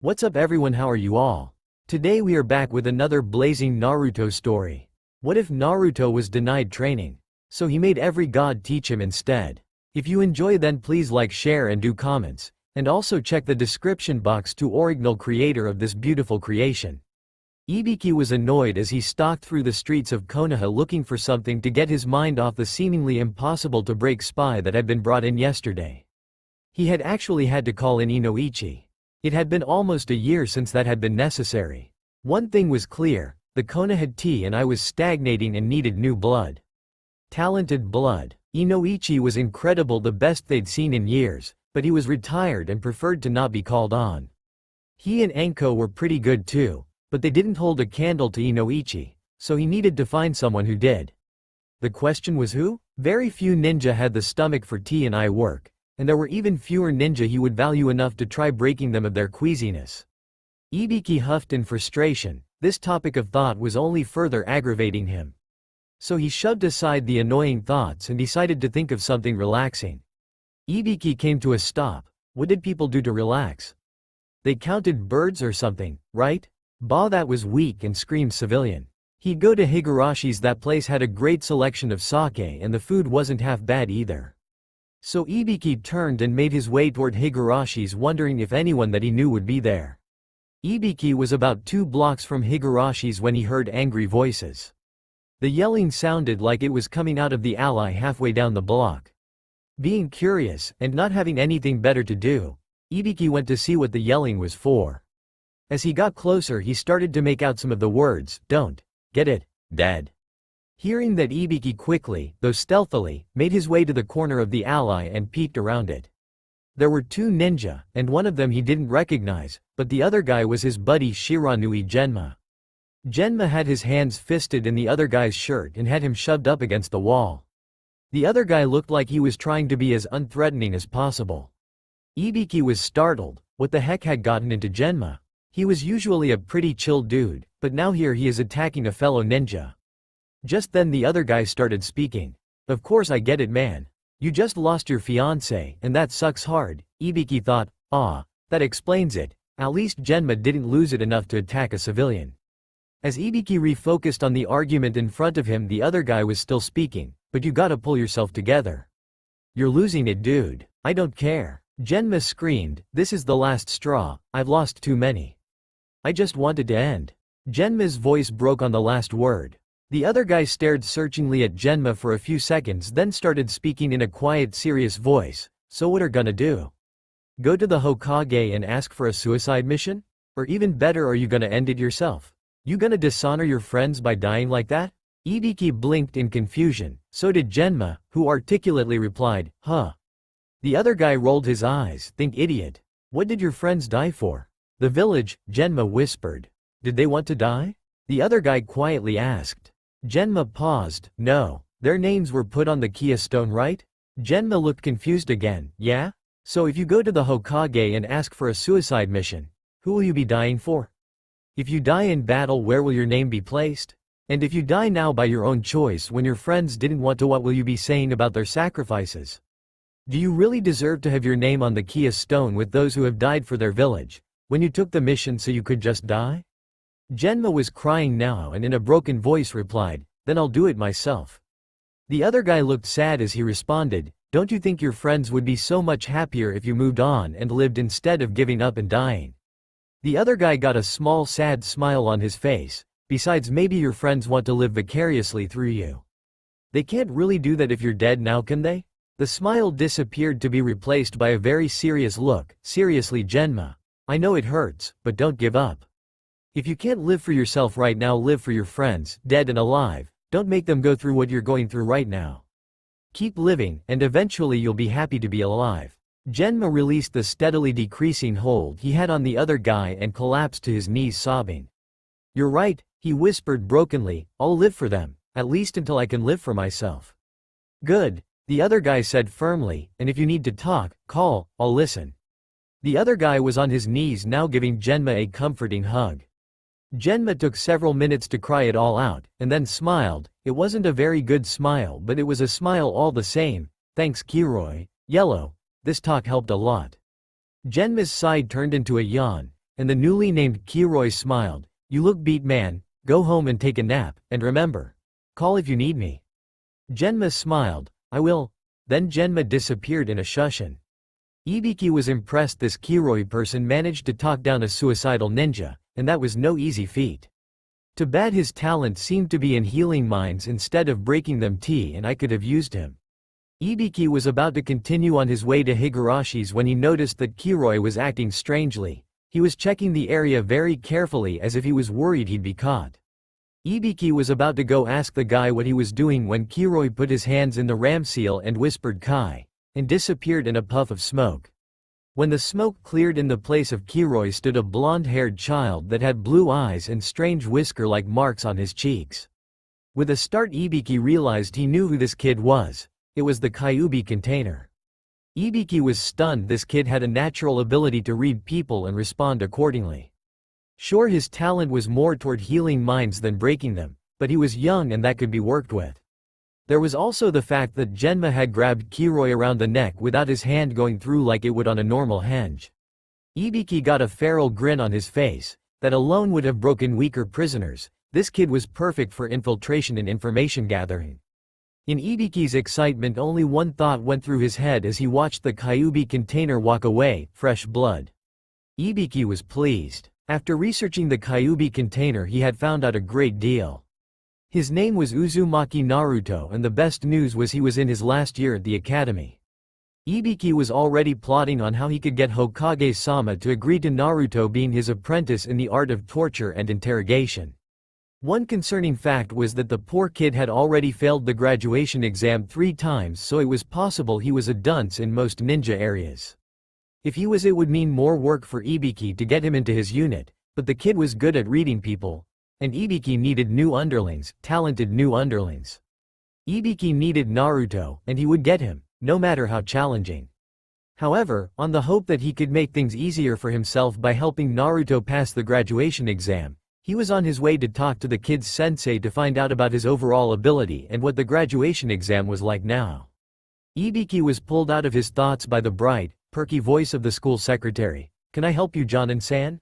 What's up everyone, how are you all? Today we are back with another blazing Naruto story. What if Naruto was denied training? So he made every god teach him instead. If you enjoy, then please like, share and do comments. And also check the description box to original creator of this beautiful creation. Ibiki was annoyed as he stalked through the streets of Konoha looking for something to get his mind off the seemingly impossible to break spy that had been brought in yesterday. He had actually had to call in Inoichi. It had been almost a year since that had been necessary. One thing was clear, the Konoha T&I was stagnating and needed new blood. Talented blood. Inoichi was incredible, the best they'd seen in years, but he was retired and preferred to not be called on. He and Anko were pretty good too, but they didn't hold a candle to Inoichi, so he needed to find someone who did. The question was who? Very few ninja had the stomach for T&I work, and there were even fewer ninja he would value enough to try breaking them of their queasiness. Ibiki huffed in frustration. This topic of thought was only further aggravating him. So he shoved aside the annoying thoughts and decided to think of something relaxing. Ibiki came to a stop. What did people do to relax? They counted birds or something, right? Bah, that was weak, and screamed civilian. He'd go to Higurashi's. That place had a great selection of sake and the food wasn't half bad either. So Ibiki turned and made his way toward Higurashi's, wondering if anyone that he knew would be there. Ibiki was about 2 blocks from Higurashi's when he heard angry voices. The yelling sounded like it was coming out of the alley halfway down the block. Being curious, and not having anything better to do, Ibiki went to see what the yelling was for. As he got closer, he started to make out some of the words, "Don't get it, dead." Hearing that, Ibiki quickly, though stealthily, made his way to the corner of the alley and peeked around it. There were 2 ninja, and one of them he didn't recognize, but the other guy was his buddy Shiranui Genma. Genma had his hands fisted in the other guy's shirt and had him shoved up against the wall. The other guy looked like he was trying to be as unthreatening as possible. Ibiki was startled. What the heck had gotten into Genma? He was usually a pretty chill dude, but now here he is attacking a fellow ninja. Just then the other guy started speaking. "Of course I get it, man. You just lost your fiancé, and that sucks hard." Ibiki thought, that explains it. At least Genma didn't lose it enough to attack a civilian. As Ibiki refocused on the argument in front of him, the other guy was still speaking. "But you gotta pull yourself together. You're losing it, dude." "I don't care." Genma screamed. "This is the last straw. I've lost too many. I just wanted to end." Genma's voice broke on the last word. The other guy stared searchingly at Genma for a few seconds, then started speaking in a quiet, serious voice. "So what are gonna do? Go to the Hokage and ask for a suicide mission? Or even better, are you gonna end it yourself? You gonna dishonor your friends by dying like that?" Ibiki blinked in confusion. So did Genma, who articulately replied, "Huh." The other guy rolled his eyes. "Think, idiot. What did your friends die for?" "The village," Genma whispered. "Did they want to die?" The other guy quietly asked. Genma paused. "No. Their names were put on the Kia stone, right?" Genma looked confused again. "Yeah? So if you go to the Hokage and ask for a suicide mission, who will you be dying for? If you die in battle, where will your name be placed? And if you die now by your own choice when your friends didn't want to, what will you be saying about their sacrifices? Do you really deserve to have your name on the Kia stone with those who have died for their village, when you took the mission so you could just die?" Genma was crying now and in a broken voice replied, "Then I'll do it myself." The other guy looked sad as he responded, "Don't you think your friends would be so much happier if you moved on and lived instead of giving up and dying?" The other guy got a small sad smile on his face. "Besides, maybe your friends want to live vicariously through you. They can't really do that if you're dead now, can they?" The smile disappeared to be replaced by a very serious look. "Seriously, Genma. I know it hurts, but don't give up. If you can't live for yourself right now, live for your friends, dead and alive. Don't make them go through what you're going through right now. Keep living, and eventually you'll be happy to be alive." Genma released the steadily decreasing hold he had on the other guy and collapsed to his knees sobbing. "You're right," he whispered brokenly. "I'll live for them, at least until I can live for myself." "Good," the other guy said firmly, "and if you need to talk, call, I'll listen." The other guy was on his knees now, giving Genma a comforting hug. Genma took several minutes to cry it all out, and then smiled. It wasn't a very good smile, but it was a smile all the same. "Thanks, Kiroi. Yellow. This talk helped a lot." Genma's sigh turned into a yawn. and the newly named Kiroi smiled. "You look beat, man. Go home and take a nap, and remember, call if you need me." Genma smiled. "I will." Then Genma disappeared in a shushin. Ibiki was impressed this Kiroi person managed to talk down a suicidal ninja, and that was no easy feat. Too bad his talent seemed to be in healing minds instead of breaking them, and I could have used him. Ibiki was about to continue on his way to Higarashi's when he noticed that Kiroi was acting strangely. He was checking the area very carefully as if he was worried he'd be caught. Ibiki was about to go ask the guy what he was doing when Kiroi put his hands in the ram seal and whispered "Kai," and disappeared in a puff of smoke. When the smoke cleared, in the place of Kiroi stood a blonde-haired child that had blue eyes and strange whisker-like marks on his cheeks. With a start, Ibiki realized he knew who this kid was. It was the Kyuubi container. Ibiki was stunned. This kid had a natural ability to read people and respond accordingly. Sure, his talent was more toward healing minds than breaking them, but he was young and that could be worked with. There was also the fact that Genma had grabbed Kiroi around the neck without his hand going through like it would on a normal henge. Ibiki got a feral grin on his face. That alone would have broken weaker prisoners. This kid was perfect for infiltration and information gathering. In Ibiki's excitement, only one thought went through his head as he watched the Kyuubi container walk away: fresh blood. Ibiki was pleased. After researching the Kyuubi container, he had found out a great deal. His name was Uzumaki Naruto, and the best news was he was in his last year at the academy. Ibiki was already plotting on how he could get Hokage-sama to agree to Naruto being his apprentice in the art of torture and interrogation. One concerning fact was that the poor kid had already failed the graduation exam 3 times, so it was possible he was a dunce in most ninja areas. If he was, it would mean more work for Ibiki to get him into his unit, but the kid was good at reading people. And Ibiki needed new underlings, talented new underlings. Ibiki needed Naruto, and he would get him, no matter how challenging. However, on the hope that he could make things easier for himself by helping Naruto pass the graduation exam, he was on his way to talk to the kid's sensei to find out about his overall ability and what the graduation exam was like now. Ibiki was pulled out of his thoughts by the bright, perky voice of the school secretary. "Can I help you, Jonin-san?"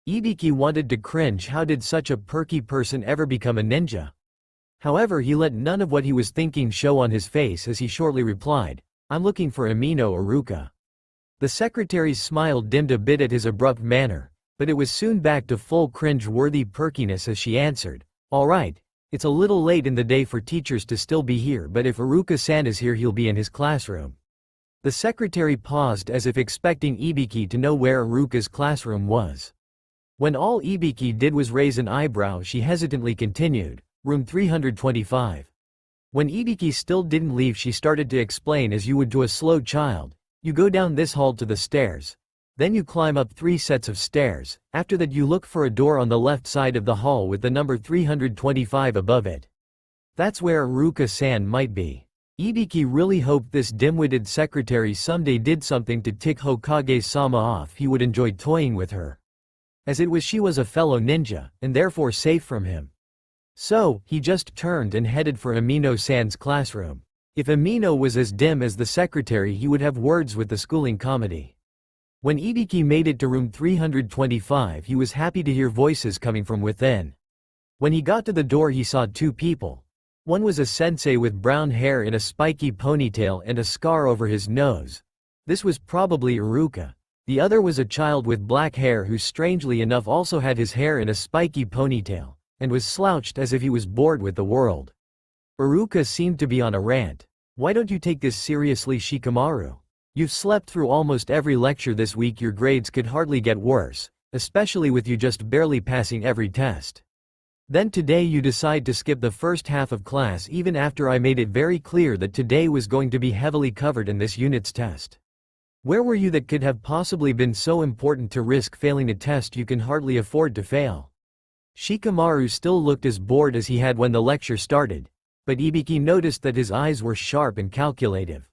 Ibiki wanted to cringe. How did such a perky person ever become a ninja? However, he let none of what he was thinking show on his face as he shortly replied, "I'm looking for Amino Iruka." The secretary's smile dimmed a bit at his abrupt manner, but it was soon back to full cringe-worthy perkiness as she answered, "All right, it's a little late in the day for teachers to still be here, but if Iruka-san is here, he'll be in his classroom." The secretary paused as if expecting Ibiki to know where Iruka's classroom was. When all Ibiki did was raise an eyebrow, she hesitantly continued, "Room 325. When Ibiki still didn't leave, she started to explain as you would to a slow child. "You go down this hall to the stairs. Then you climb up 3 sets of stairs. After that you look for a door on the left side of the hall with the number 325 above it. That's where Iruka-san might be." Ibiki really hoped this dim-witted secretary someday did something to tick Hokage-sama off. He would enjoy toying with her. As it was, she was a fellow ninja, and therefore safe from him. So, he just turned and headed for Amino-san's classroom. If Amino was as dim as the secretary, he would have words with the schooling committee. When Ibiki made it to room 325, he was happy to hear voices coming from within. When he got to the door, he saw 2 people. One was a sensei with brown hair in a spiky ponytail and a scar over his nose. This was probably Iruka. The other was a child with black hair who strangely enough also had his hair in a spiky ponytail, and was slouched as if he was bored with the world. Iruka seemed to be on a rant. "Why don't you take this seriously, Shikamaru? You've slept through almost every lecture this week. Your grades could hardly get worse, especially with you just barely passing every test. Then today you decide to skip the first half of class even after I made it very clear that today was going to be heavily covered in this unit's test. Where were you that could have possibly been so important to risk failing a test you can hardly afford to fail?" Shikamaru still looked as bored as he had when the lecture started, but Ibiki noticed that his eyes were sharp and calculative.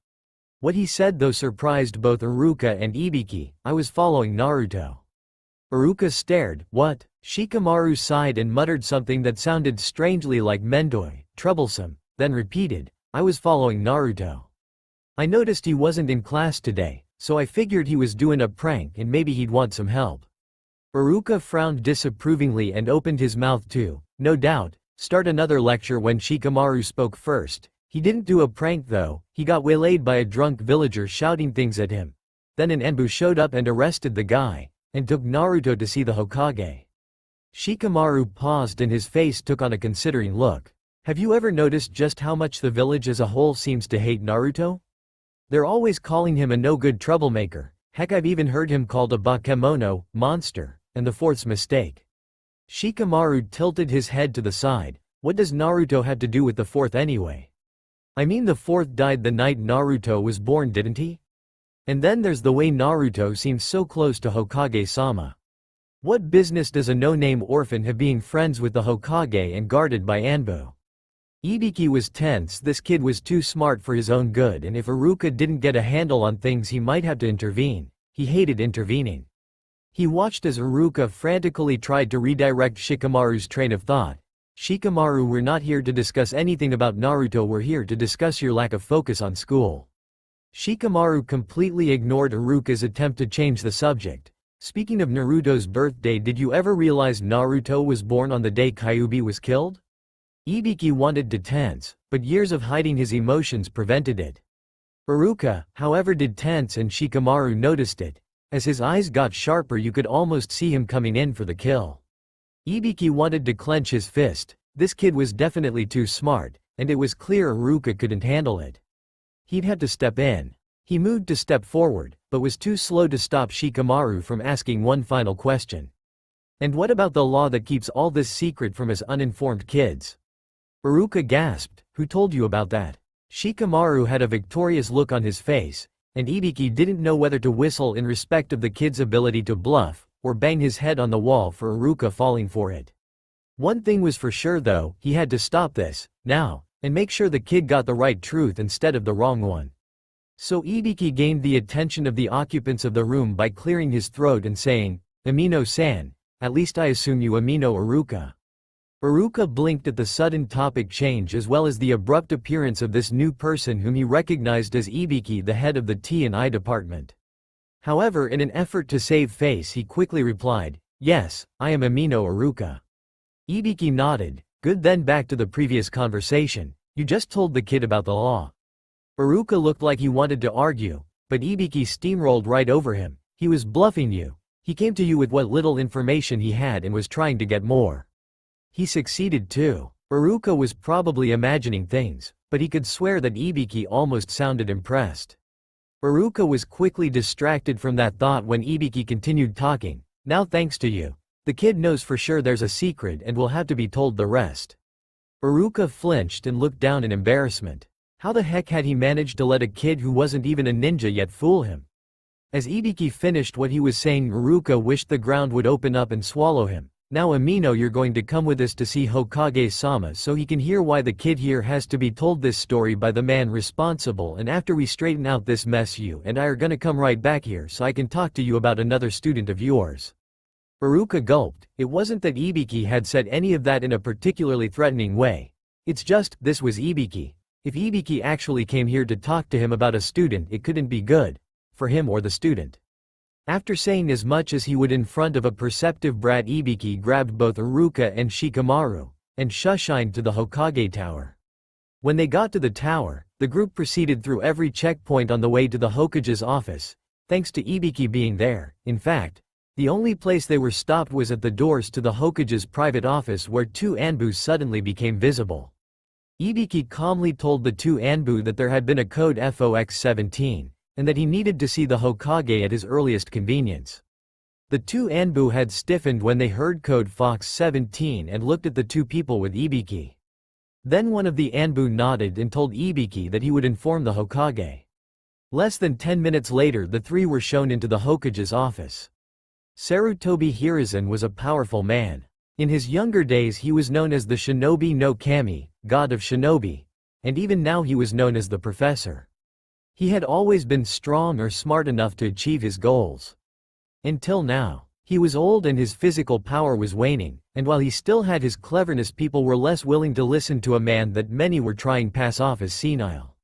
What he said though surprised both Iruka and Ibiki. "I was following Naruto." Iruka stared. "What?" Shikamaru sighed and muttered something that sounded strangely like mendoi, troublesome, then repeated, "I was following Naruto. I noticed he wasn't in class today, so I figured he was doing a prank and maybe he'd want some help." Iruka frowned disapprovingly and opened his mouth to, no doubt, start another lecture when Shikamaru spoke first. He didn't do a prank though, he got waylaid by a drunk villager shouting things at him. Then an Anbu showed up and arrested the guy, and took Naruto to see the Hokage. Shikamaru paused and his face took on a considering look. Have you ever noticed just how much the village as a whole seems to hate Naruto? They're always calling him a no-good troublemaker. Heck, I've even heard him called a bakemono, monster, and the fourth's mistake. Shikamaru tilted his head to the side. What does Naruto have to do with the fourth anyway? I mean, the fourth died the night Naruto was born, didn't he? And then there's the way Naruto seems so close to Hokage-sama. What business does a no-name orphan have being friends with the Hokage and guarded by Anbu? Ibiki was tense. This kid was too smart for his own good, and if Iruka didn't get a handle on things he might have to intervene. He hated intervening. He watched as Iruka frantically tried to redirect Shikamaru's train of thought. Shikamaru, we're not here to discuss anything about Naruto, we're here to discuss your lack of focus on school. Shikamaru completely ignored Iruka's attempt to change the subject. Speaking of Naruto's birthday, did you ever realize Naruto was born on the day Kyuubi was killed? Ibiki wanted to tense, but years of hiding his emotions prevented it. Iruka, however, did tense, and Shikamaru noticed it. As his eyes got sharper, you could almost see him coming in for the kill. Ibiki wanted to clench his fist. This kid was definitely too smart, and it was clear Iruka couldn't handle it. He'd had to step in. He moved to step forward, but was too slow to stop Shikamaru from asking one final question. And what about the law that keeps all this secret from us uninformed kids? Iruka gasped. Who told you about that? Shikamaru had a victorious look on his face, and Ibiki didn't know whether to whistle in respect of the kid's ability to bluff, or bang his head on the wall for Iruka falling for it. One thing was for sure though, he had to stop this, now, and make sure the kid got the right truth instead of the wrong one. So Ibiki gained the attention of the occupants of the room by clearing his throat and saying, Amino-san, at least I assume you Amino Iruka. Iruka blinked at the sudden topic change as well as the abrupt appearance of this new person whom he recognized as Ibiki, the head of the T&I department. However, in an effort to save face, he quickly replied, yes, I am Amino Iruka. Ibiki nodded. Good, then back to the previous conversation. You just told the kid about the law. Iruka looked like he wanted to argue, but Ibiki steamrolled right over him. He was bluffing you. He came to you with what little information he had and was trying to get more. He succeeded too. Iruka was probably imagining things, but he could swear that Ibiki almost sounded impressed. Iruka was quickly distracted from that thought when Ibiki continued talking. Now thanks to you, the kid knows for sure there's a secret and will have to be told the rest. Iruka flinched and looked down in embarrassment. How the heck had he managed to let a kid who wasn't even a ninja yet fool him? As Ibiki finished what he was saying, Iruka wished the ground would open up and swallow him. Now Amino, you're going to come with us to see Hokage-sama so he can hear why the kid here has to be told this story by the man responsible, and after we straighten out this mess, you and I are gonna come right back here so I can talk to you about another student of yours. Iruka gulped. It wasn't that Ibiki had said any of that in a particularly threatening way. It's just, this was Ibiki. If Ibiki actually came here to talk to him about a student, it couldn't be good. For him or the student. After saying as much as he would in front of a perceptive brat, Ibiki grabbed both Iruka and Shikamaru, and shushined to the Hokage tower. When they got to the tower, the group proceeded through every checkpoint on the way to the Hokage's office, thanks to Ibiki being there. In fact, the only place they were stopped was at the doors to the Hokage's private office, where two Anbus suddenly became visible. Ibiki calmly told the two Anbu that there had been a code FOX-17, and that he needed to see the Hokage at his earliest convenience. The two Anbu had stiffened when they heard code FOX-17 and looked at the two people with Ibiki. Then one of the Anbu nodded and told Ibiki that he would inform the Hokage. Less than 10 minutes later, the three were shown into the Hokage's office. Sarutobi Hiruzen was a powerful man. In his younger days he was known as the Shinobi no Kami, god of shinobi, and even now he was known as the Professor. He had always been strong or smart enough to achieve his goals. Until now. He was old and his physical power was waning, and while he still had his cleverness, people were less willing to listen to a man that many were trying to pass off as senile.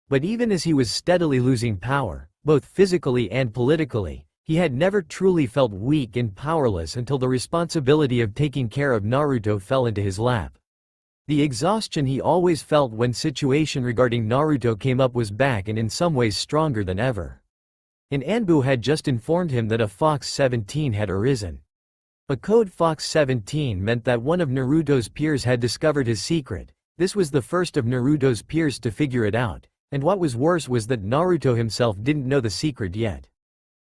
But even as he was steadily losing power, both physically and politically, He had never truly felt weak and powerless until the responsibility of taking care of Naruto fell into his lap. The exhaustion he always felt when situation regarding Naruto came up was back and in some ways stronger than ever. An Anbu had just informed him that a Fox 17 had arisen. A code Fox 17 meant that one of Naruto's peers had discovered his secret. This was the first of Naruto's peers to figure it out, and what was worse was that Naruto himself didn't know the secret yet.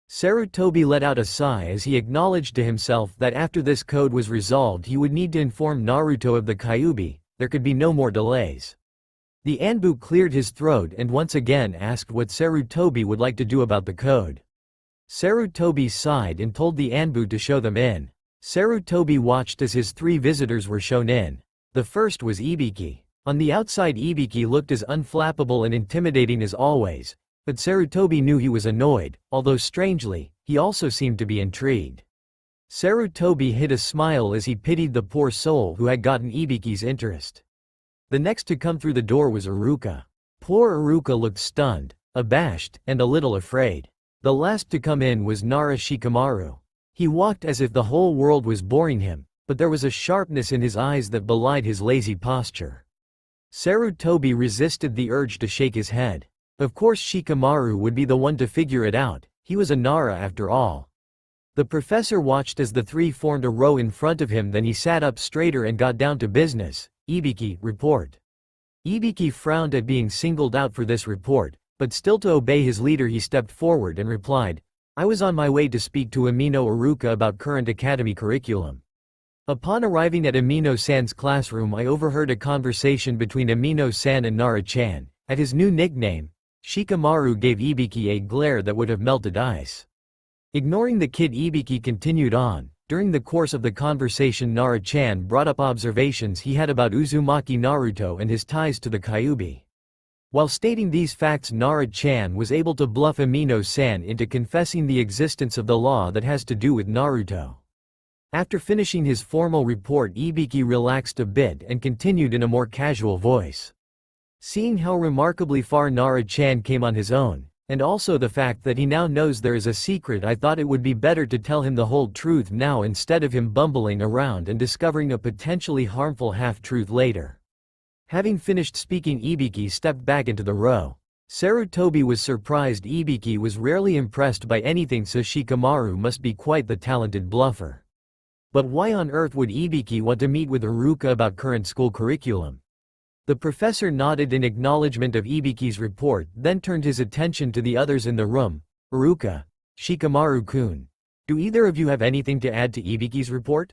Sarutobi let out a sigh as he acknowledged to himself that after this code was resolved he would need to inform Naruto of the Kyuubi. There could be no more delays. The Anbu cleared his throat and once again asked what Sarutobi would like to do about the code. Sarutobi sighed and told the Anbu to show them in. Sarutobi watched as his 3 visitors were shown in. The first was Ibiki. On the outside Ibiki looked as unflappable and intimidating as always, but Sarutobi knew he was annoyed, although strangely, he also seemed to be intrigued. Sarutobi hid a smile as he pitied the poor soul who had gotten Ibiki's interest. The next to come through the door was Iruka. Poor Iruka looked stunned, abashed, and a little afraid. The last to come in was Nara Shikamaru. He walked as if the whole world was boring him, but there was a sharpness in his eyes that belied his lazy posture. Sarutobi resisted the urge to shake his head. Of course Shikamaru would be the one to figure it out, he was a Nara after all. The professor watched as the 3 formed a row in front of him, then he sat up straighter and got down to business. Ibiki, report. Ibiki frowned at being singled out for this report, but still to obey his leader he stepped forward and replied, I was on my way to speak to Amino Iruka about current academy curriculum. Upon arriving at Amino-san's classroom I overheard a conversation between Amino-san and Nara-chan. At his new nickname, Shikamaru gave Ibiki a glare that would have melted ice. Ignoring the kid, Ibiki continued on. During the course of the conversation Nara-chan brought up observations he had about Uzumaki Naruto and his ties to the Kyuubi. While stating these facts Nara-chan was able to bluff Amino-san into confessing the existence of the law that has to do with Naruto. After finishing his formal report Ibiki relaxed a bit and continued in a more casual voice. Seeing how remarkably far Nara-chan came on his own, and also the fact that he now knows there is a secret, I thought it would be better to tell him the whole truth now instead of him bumbling around and discovering a potentially harmful half-truth later. Having finished speaking Ibiki stepped back into the row. Sarutobi was surprised. Ibiki was rarely impressed by anything, so Shikamaru must be quite the talented bluffer. But why on earth would Ibiki want to meet with Iruka about current school curriculum? The professor nodded in acknowledgement of Ibiki's report, then turned his attention to the others in the room. Iruka, Shikamaru-kun, do either of you have anything to add to Ibiki's report?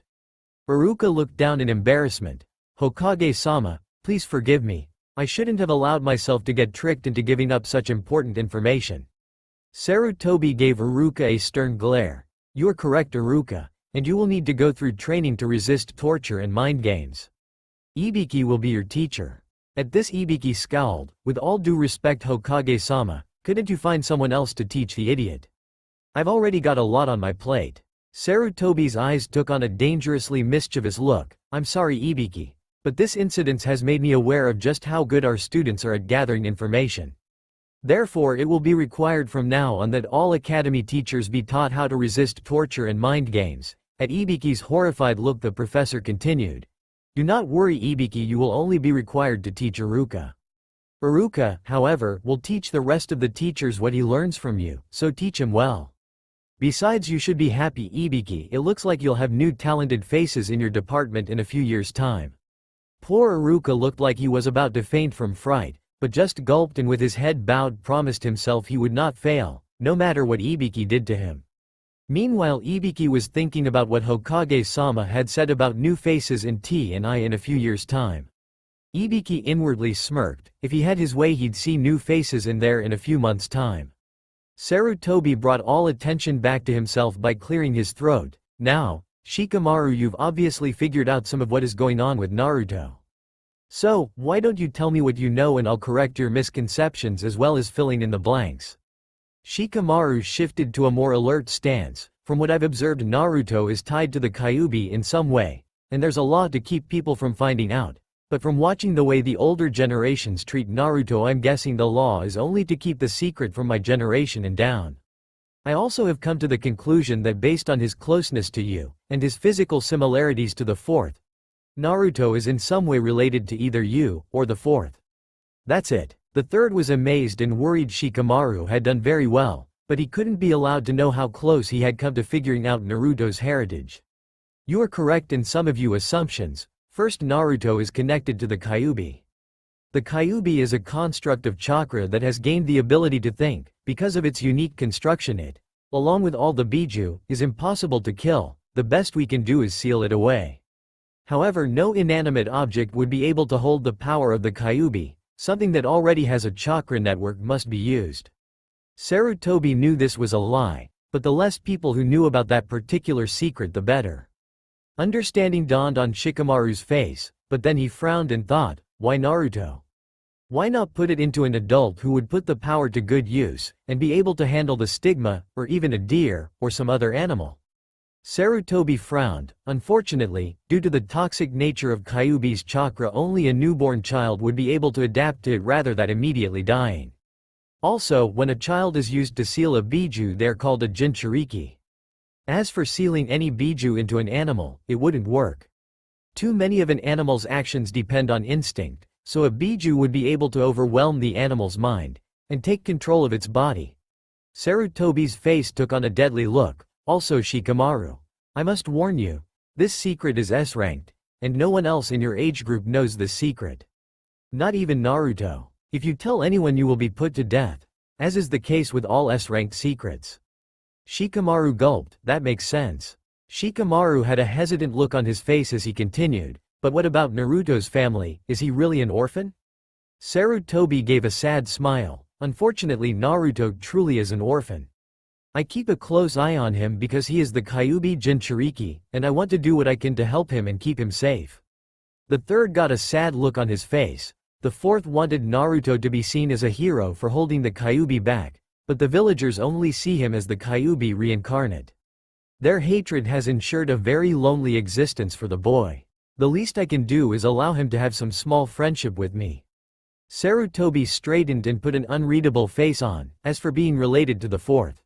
Iruka looked down in embarrassment. Hokage-sama, please forgive me. I shouldn't have allowed myself to get tricked into giving up such important information. Sarutobi gave Iruka a stern glare. You are correct, Iruka, and you will need to go through training to resist torture and mind games. Ibiki will be your teacher. At this Ibiki scowled. With all due respect, Hokage-sama, couldn't you find someone else to teach the idiot? I've already got a lot on my plate. Sarutobi's eyes took on a dangerously mischievous look. I'm sorry Ibiki, but this incident has made me aware of just how good our students are at gathering information. Therefore it will be required from now on that all academy teachers be taught how to resist torture and mind games. At Ibiki's horrified look the professor continued. Do not worry Ibiki, you will only be required to teach Iruka. Iruka, however, will teach the rest of the teachers what he learns from you, so teach him well. Besides, you should be happy Ibiki, it looks like you'll have new talented faces in your department in a few years' time. Poor Iruka looked like he was about to faint from fright, but just gulped and with his head bowed promised himself he would not fail, no matter what Ibiki did to him. Meanwhile Ibiki was thinking about what Hokage-sama had said about new faces in T&I in a few years' time. Ibiki inwardly smirked. If he had his way he'd see new faces in there in a few months' time. Sarutobi brought all attention back to himself by clearing his throat. Now, Shikamaru, you've obviously figured out some of what is going on with Naruto. So, why don't you tell me what you know and I'll correct your misconceptions as well as filling in the blanks. Shikamaru shifted to a more alert stance. From what I've observed Naruto is tied to the Kyuubi in some way, and there's a law to keep people from finding out. But from watching the way the older generations treat Naruto I'm guessing the law is only to keep the secret from my generation and down. I also have come to the conclusion that based on his closeness to you, and his physical similarities to the fourth, Naruto is in some way related to either you, or the fourth. That's it. The third was amazed and worried. Shikamaru had done very well, but he couldn't be allowed to know how close he had come to figuring out Naruto's heritage. You are correct in some of your assumptions. First, Naruto is connected to the Kyuubi. The Kyuubi is a construct of chakra that has gained the ability to think. Because of its unique construction, it, along with all the Biju, is impossible to kill. The best we can do is seal it away. However, no inanimate object would be able to hold the power of the Kyuubi. Something that already has a chakra network must be used. Sarutobi knew this was a lie, but the less people who knew about that particular secret the better. Understanding dawned on Shikamaru's face, but then he frowned and thought, why Naruto? Why not put it into an adult who would put the power to good use, and be able to handle the stigma, or even a deer, or some other animal? Sarutobi frowned. Unfortunately, due to the toxic nature of Kyuubi's chakra, only a newborn child would be able to adapt to it rather than immediately dying. Also, when a child is used to seal a Biju, they're called a Jinchuriki. As for sealing any Biju into an animal, it wouldn't work. Too many of an animal's actions depend on instinct, so a Biju would be able to overwhelm the animal's mind, and take control of its body. Sarutobi's face took on a deadly look. Also, Shikamaru, I must warn you, this secret is S-ranked, and no one else in your age group knows this secret. Not even Naruto. If you tell anyone, you will be put to death, as is the case with all S-ranked secrets. Shikamaru gulped. That makes sense. Shikamaru had a hesitant look on his face as he continued, but what about Naruto's family? Is he really an orphan? Sarutobi gave a sad smile. Unfortunately, Naruto truly is an orphan. I keep a close eye on him because he is the Kyuubi Jinchuriki, and I want to do what I can to help him and keep him safe. The third got a sad look on his face. The fourth wanted Naruto to be seen as a hero for holding the Kyuubi back, but the villagers only see him as the Kyuubi reincarnate. Their hatred has ensured a very lonely existence for the boy. The least I can do is allow him to have some small friendship with me. Sarutobi straightened and put an unreadable face on. As for being related to the fourth,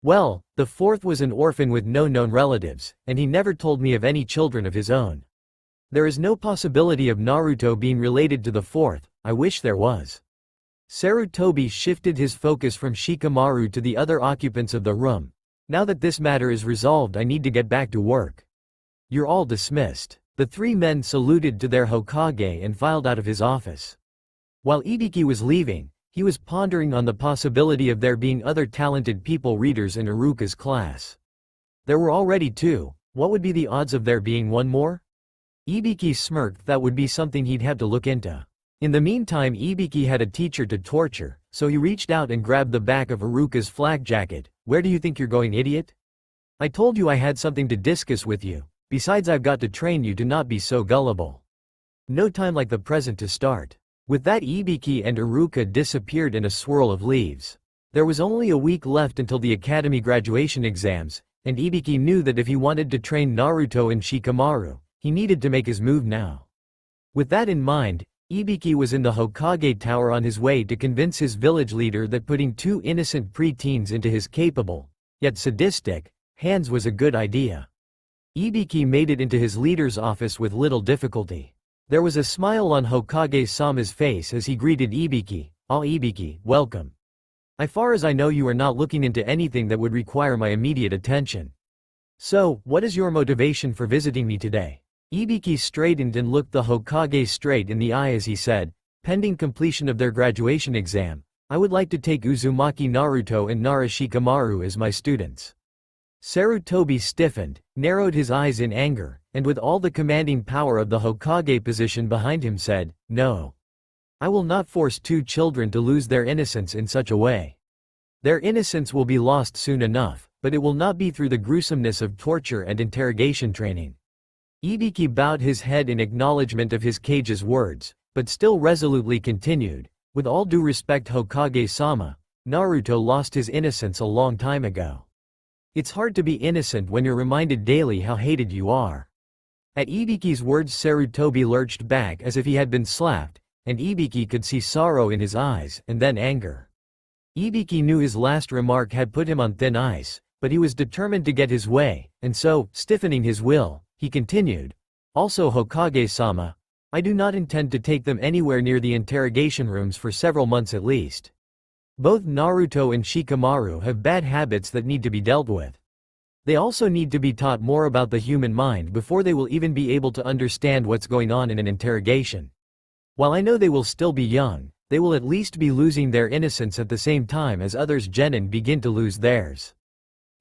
well, the fourth was an orphan with no known relatives, and he never told me of any children of his own. There is no possibility of Naruto being related to the fourth. I wish there was. Sarutobi shifted his focus from Shikamaru to the other occupants of the room. Now that this matter is resolved, I need to get back to work. You're all dismissed. The three men saluted to their Hokage and filed out of his office. While Ibiki was leaving, he was pondering on the possibility of there being other talented people readers in Iruka's class. There were already two. What would be the odds of there being one more? Ibiki smirked. That would be something he'd have to look into. In the meantime, Ibiki had a teacher to torture, so he reached out and grabbed the back of Iruka's flak jacket. Where do you think you're going, idiot? I told you I had something to discuss with you. Besides, I've got to train you to not be so gullible. No time like the present to start. With that, Ibiki and Iruka disappeared in a swirl of leaves. There was only a week left until the academy graduation exams, and Ibiki knew that if he wanted to train Naruto and Shikamaru, he needed to make his move now. With that in mind, Ibiki was in the Hokage Tower on his way to convince his village leader that putting two innocent pre-teens into his capable, yet sadistic, hands was a good idea. Ibiki made it into his leader's office with little difficulty. There was a smile on Hokage-sama's face as he greeted Ibiki. "Ah, Ibiki, welcome. As far as I know, you are not looking into anything that would require my immediate attention. So, what is your motivation for visiting me today?" Ibiki straightened and looked the Hokage straight in the eye as he said, "Pending completion of their graduation exam, I would like to take Uzumaki Naruto and Nara Shikamaru as my students." Sarutobi stiffened, narrowed his eyes in anger, and with all the commanding power of the Hokage position behind him said, "No. I will not force two children to lose their innocence in such a way. Their innocence will be lost soon enough, but it will not be through the gruesomeness of torture and interrogation training." Ibiki bowed his head in acknowledgement of his Kage's words, but still resolutely continued, "With all due respect, Hokage-sama, Naruto lost his innocence a long time ago. It's hard to be innocent when you're reminded daily how hated you are." At Ibiki's words, Sarutobi lurched back as if he had been slapped, and Ibiki could see sorrow in his eyes, and then anger. Ibiki knew his last remark had put him on thin ice, but he was determined to get his way, and so, stiffening his will, he continued. Also Hokage-sama, I do not intend to take them anywhere near the interrogation rooms for several months at least. Both Naruto and Shikamaru have bad habits that need to be dealt with. They also need to be taught more about the human mind before they will even be able to understand what's going on in an interrogation. While I know they will still be young, they will at least be losing their innocence at the same time as others genin begin to lose theirs.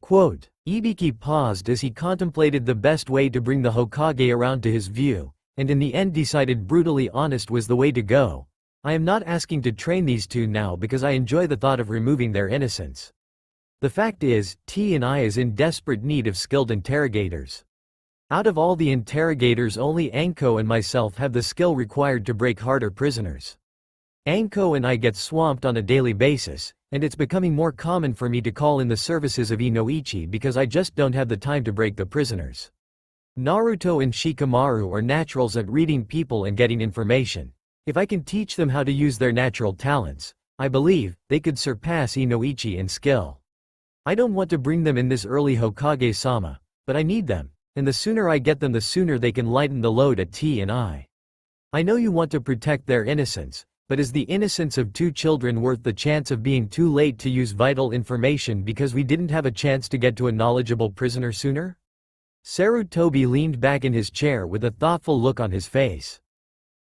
Quote, Ibiki paused as he contemplated the best way to bring the Hokage around to his view, and in the end decided brutally honest was the way to go. I am not asking to train these two now because I enjoy the thought of removing their innocence. The fact is, T&I is in desperate need of skilled interrogators. Out of all the interrogators only Anko and myself have the skill required to break harder prisoners. Anko and I get swamped on a daily basis, and it's becoming more common for me to call in the services of Inoichi because I just don't have the time to break the prisoners. Naruto and Shikamaru are naturals at reading people and getting information. If I can teach them how to use their natural talents, I believe they could surpass Inoichi in skill. I don't want to bring them in this early Hokage-sama, but I need them, and the sooner I get them the sooner they can lighten the load at T&I. I know you want to protect their innocence, but is the innocence of two children worth the chance of being too late to use vital information because we didn't have a chance to get to a knowledgeable prisoner sooner? Sarutobi leaned back in his chair with a thoughtful look on his face.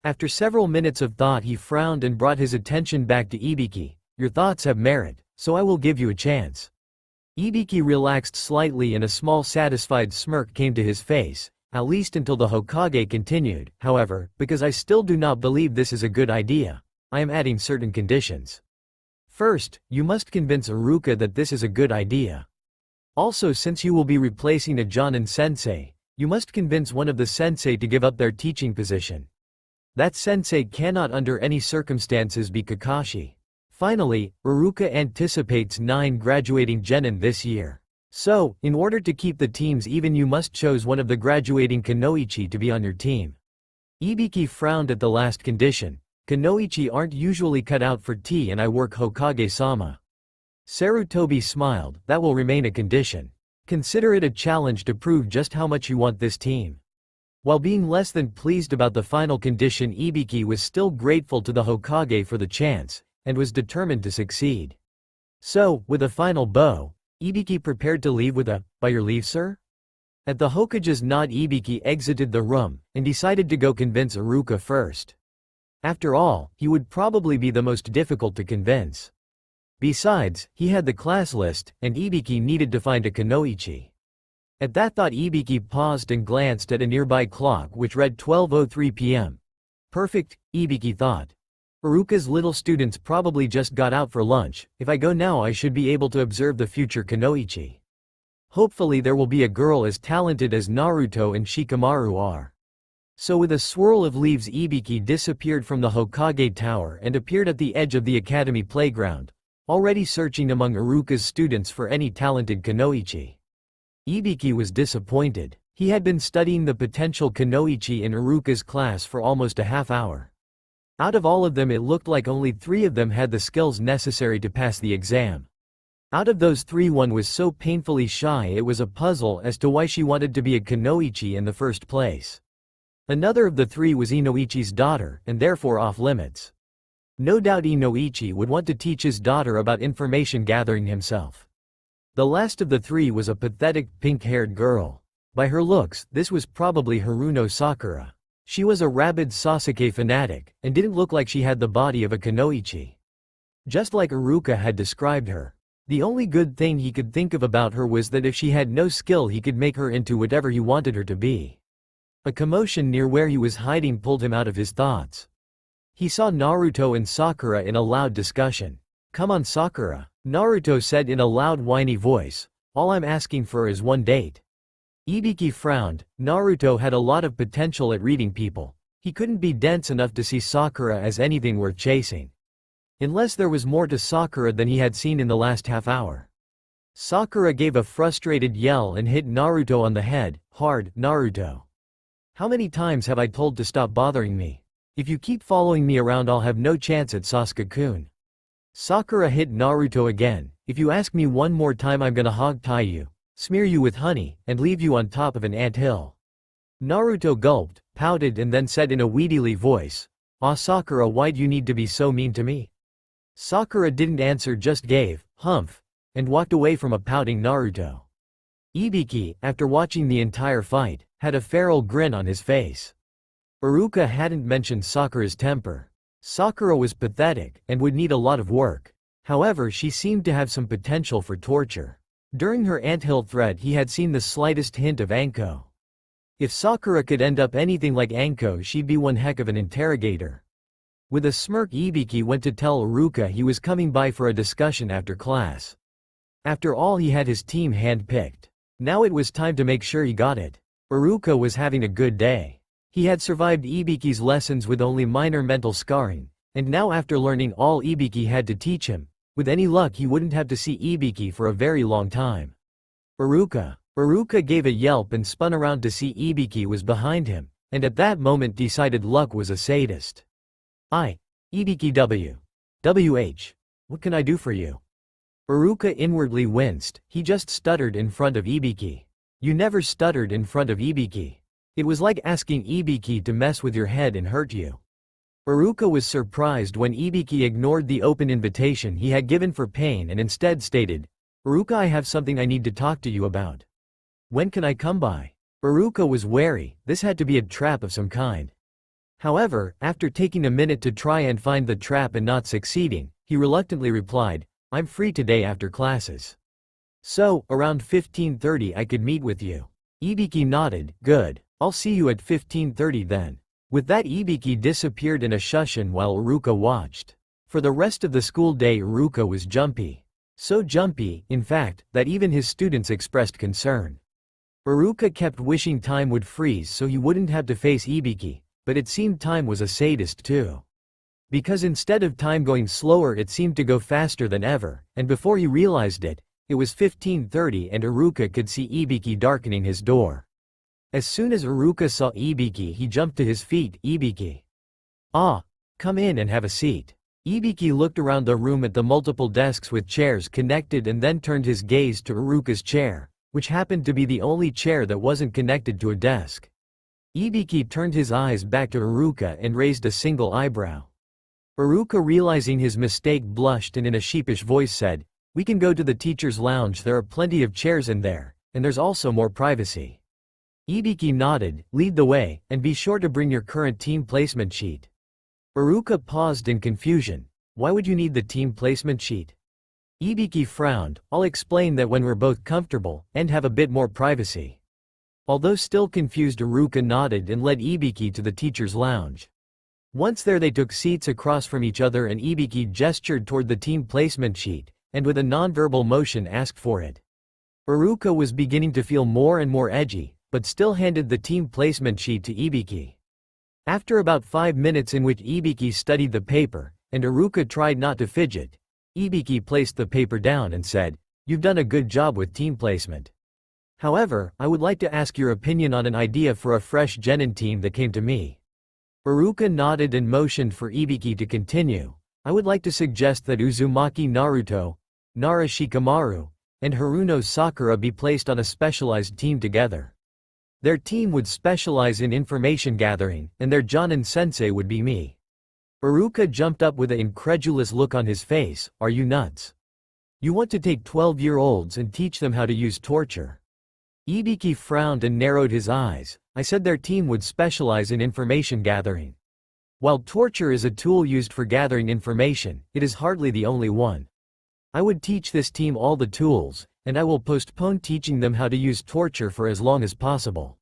After several minutes of thought he frowned and brought his attention back to Ibiki. Your thoughts have merit, so I will give you a chance. Ibiki relaxed slightly and a small satisfied smirk came to his face, at least until the Hokage continued. However, because I still do not believe this is a good idea, I am adding certain conditions. First, you must convince Iruka that this is a good idea. Also, since you will be replacing a Jonin sensei, you must convince one of the sensei to give up their teaching position. That sensei cannot under any circumstances be Kakashi. Finally, Iruka anticipates 9 graduating genin this year. So, in order to keep the teams even you must choose one of the graduating Kunoichi to be on your team. Ibiki frowned at the last condition. Kunoichi aren't usually cut out for tea and I work Hokage-sama. Sarutobi smiled, that will remain a condition. Consider it a challenge to prove just how much you want this team. While being less than pleased about the final condition, Ibiki was still grateful to the Hokage for the chance, and was determined to succeed. So, with a final bow, Ibiki prepared to leave with a, by your leave sir? At the Hokage's nod Ibiki exited the room, and decided to go convince Iruka first. After all, he would probably be the most difficult to convince. Besides, he had the class list, and Ibiki needed to find a Kunoichi. At that thought Ibiki paused and glanced at a nearby clock which read 12:03 p.m. Perfect, Ibiki thought. Iruka's little students probably just got out for lunch. If I go now I should be able to observe the future Kunoichi. Hopefully there will be a girl as talented as Naruto and Shikamaru are. So with a swirl of leaves Ibiki disappeared from the Hokage Tower and appeared at the edge of the academy playground, already searching among Iruka's students for any talented Kunoichi. Ibiki was disappointed. He had been studying the potential Kunoichi in Iruka's class for almost a half hour. Out of all of them it looked like only 3 of them had the skills necessary to pass the exam. Out of those 3 one was so painfully shy it was a puzzle as to why she wanted to be a Kunoichi in the first place. Another of the 3 was Inoichi's daughter, and therefore off limits. No doubt Inoichi would want to teach his daughter about information gathering himself. The last of the 3 was a pathetic pink-haired girl. By her looks, this was probably Haruno Sakura. She was a rabid Sasuke fanatic, and didn't look like she had the body of a Kunoichi. Just like Iruka had described her. The only good thing he could think of about her was that if she had no skill he could make her into whatever he wanted her to be. A commotion near where he was hiding pulled him out of his thoughts. He saw Naruto and Sakura in a loud discussion. Come on Sakura, Naruto said in a loud whiny voice, all I'm asking for is one date. Ibiki frowned. Naruto had a lot of potential at reading people. He couldn't be dense enough to see Sakura as anything worth chasing. Unless there was more to Sakura than he had seen in the last half hour. Sakura gave a frustrated yell and hit Naruto on the head, hard. Naruto. How many times have I told to stop bothering me? If you keep following me around I'll have no chance at Sasuke-kun. Sakura hit Naruto again. If you ask me one more time I'm gonna hog tie you, smear you with honey, and leave you on top of an anthill. Naruto gulped, pouted and then said in a wheedly voice, "Ah Sakura, why'd you need to be so mean to me?" Sakura didn't answer, just gave, humph, and walked away from a pouting Naruto. Ibiki, after watching the entire fight, had a feral grin on his face. Iruka hadn't mentioned Sakura's temper. Sakura was pathetic, and would need a lot of work. However, she seemed to have some potential for torture. During her anthill threat he had seen the slightest hint of Anko. If Sakura could end up anything like Anko, she'd be one heck of an interrogator. With a smirk, Ibiki went to tell Iruka he was coming by for a discussion after class. After all, he had his team hand-picked. Now it was time to make sure he got it. Iruka was having a good day. He had survived Ibiki's lessons with only minor mental scarring, and now after learning all Ibiki had to teach him, with any luck he wouldn't have to see Ibiki for a very long time. Iruka gave a yelp and spun around to see Ibiki was behind him, and at that moment decided luck was a sadist. Ibiki WH. What can I do for you? Iruka inwardly winced. He just stuttered in front of Ibiki. You never stuttered in front of Ibiki. It was like asking Ibiki to mess with your head and hurt you. Iruka was surprised when Ibiki ignored the open invitation he had given for pain and instead stated, "Iruka, I have something I need to talk to you about. When can I come by?" Iruka was wary. This had to be a trap of some kind. However, after taking a minute to try and find the trap and not succeeding, he reluctantly replied, "I'm free today after classes. So, around 15:30 I could meet with you." Ibiki nodded. "Good. I'll see you at 15:30 then." With that, Ibiki disappeared in a shushin while Iruka watched. For the rest of the school day Iruka was jumpy. So jumpy, in fact, that even his students expressed concern. Iruka kept wishing time would freeze so he wouldn't have to face Ibiki, but it seemed time was a sadist too. Because instead of time going slower it seemed to go faster than ever, and before he realized it, it was 15:30 and Iruka could see Ibiki darkening his door. As soon as Iruka saw Ibiki he jumped to his feet. "Ibiki. Come in and have a seat." Ibiki looked around the room at the multiple desks with chairs connected and then turned his gaze to Iruka's chair, which happened to be the only chair that wasn't connected to a desk. Ibiki turned his eyes back to Iruka and raised a single eyebrow. Iruka, realizing his mistake, blushed and in a sheepish voice said, "We can go to the teacher's lounge, there are plenty of chairs in there, and there's also more privacy." Ibiki nodded. "Lead the way, and be sure to bring your current team placement sheet." Iruka paused in confusion. "Why would you need the team placement sheet?" Ibiki frowned. "I'll explain that when we're both comfortable, and have a bit more privacy." Although still confused, Iruka nodded and led Ibiki to the teacher's lounge. Once there they took seats across from each other and Ibiki gestured toward the team placement sheet, and with a non-verbal motion asked for it. Iruka was beginning to feel more and more edgy, but still handed the team placement sheet to Ibiki. After about 5 minutes in which Ibiki studied the paper, and Iruka tried not to fidget, Ibiki placed the paper down and said, "You've done a good job with team placement. However, I would like to ask your opinion on an idea for a fresh genin team that came to me." Iruka nodded and motioned for Ibiki to continue. "I would like to suggest that Uzumaki Naruto, Nara Shikamaru, and Haruno Sakura be placed on a specialized team together. Their team would specialize in information gathering, and their Jonin sensei would be me." Iruka jumped up with an incredulous look on his face. "Are you nuts? You want to take 12-year-olds and teach them how to use torture?" Ibiki frowned and narrowed his eyes. "I said their team would specialize in information gathering. While torture is a tool used for gathering information, it is hardly the only one. I would teach this team all the tools, and I will postpone teaching them how to use torture for as long as possible."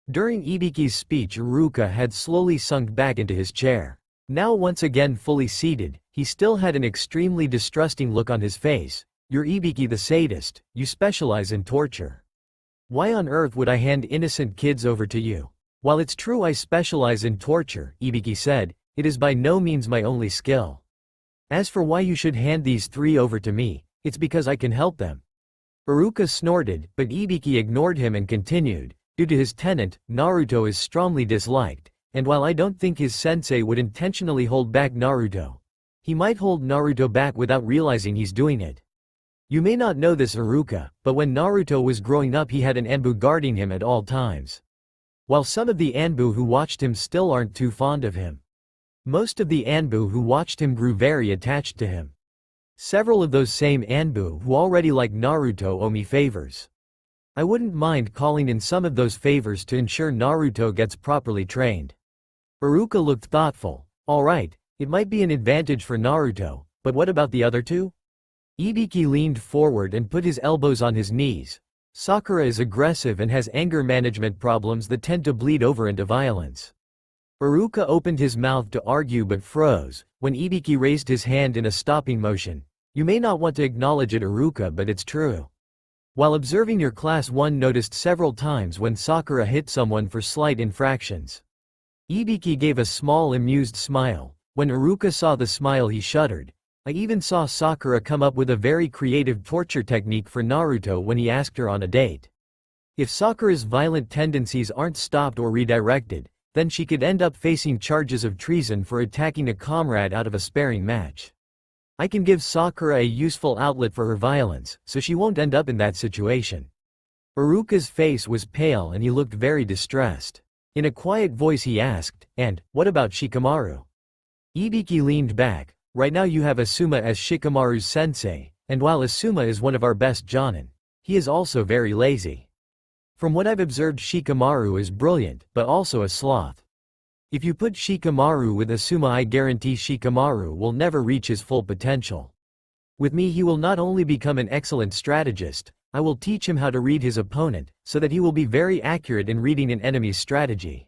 During Ibiki's speech, Iruka had slowly sunk back into his chair. Now once again fully seated, he still had an extremely distrusting look on his face. "You're Ibiki the sadist, you specialize in torture. Why on earth would I hand innocent kids over to you?" "While it's true I specialize in torture," Ibiki said, "it is by no means my only skill. As for why you should hand these 3 over to me, it's because I can help them." Iruka snorted, but Ibiki ignored him and continued, "Due to his tenet, Naruto is strongly disliked, and while I don't think his sensei would intentionally hold back Naruto, He might hold Naruto back without realizing he's doing it. You may not know this, Iruka, but when Naruto was growing up he had an Anbu guarding him at all times. While some of the Anbu who watched him still aren't too fond of him. Most of the Anbu who watched him grew very attached to him. Several of those same Anbu who already like Naruto owe me favors. I wouldn't mind calling in some of those favors to ensure Naruto gets properly trained. Iruka looked thoughtful. Alright, it might be an advantage for Naruto, but what about the other two? Ibiki leaned forward and put his elbows on his knees. Sakura is aggressive and has anger management problems that tend to bleed over into violence. Iruka opened his mouth to argue but froze, when Ibiki raised his hand in a stopping motion. You may not want to acknowledge it, Iruka, but it's true. While observing your class, one noticed several times when Sakura hit someone for slight infractions. Ibiki gave a small amused smile. When Iruka saw the smile he shuddered. I even saw Sakura come up with a very creative torture technique for Naruto when he asked her on a date. If Sakura's violent tendencies aren't stopped or redirected, then she could end up facing charges of treason for attacking a comrade out of a sparring match. I can give Sakura a useful outlet for her violence, so she won't end up in that situation. Iruka's face was pale and he looked very distressed. In a quiet voice he asked, and, what about Shikamaru? Ibiki leaned back. Right now you have Asuma as Shikamaru's sensei, and while Asuma is one of our best jonin, he is also very lazy. From what I've observed, Shikamaru is brilliant, but also a sloth. If you put Shikamaru with Asuma, I guarantee Shikamaru will never reach his full potential. With me he will not only become an excellent strategist, I will teach him how to read his opponent, so that he will be very accurate in reading an enemy's strategy.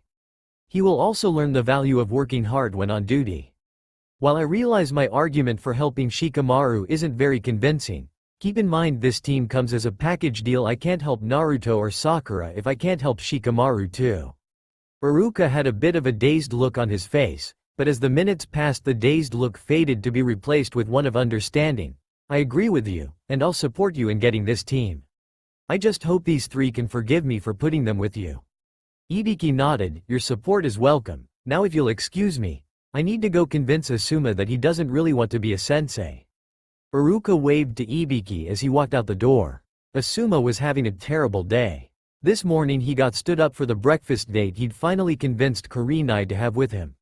He will also learn the value of working hard when on duty. While I realize my argument for helping Shikamaru isn't very convincing, keep in mind this team comes as a package deal. I can't help Naruto or Sakura if I can't help Shikamaru too. Iruka had a bit of a dazed look on his face, but as the minutes passed the dazed look faded to be replaced with one of understanding. I agree with you, and I'll support you in getting this team. I just hope these three can forgive me for putting them with you. Ibiki nodded. Your support is welcome. Now if you'll excuse me, I need to go convince Asuma that he doesn't really want to be a sensei. Iruka waved to Ibiki as he walked out the door. Asuma was having a terrible day. This morning he got stood up for the breakfast date he'd finally convinced Kurenai to have with him.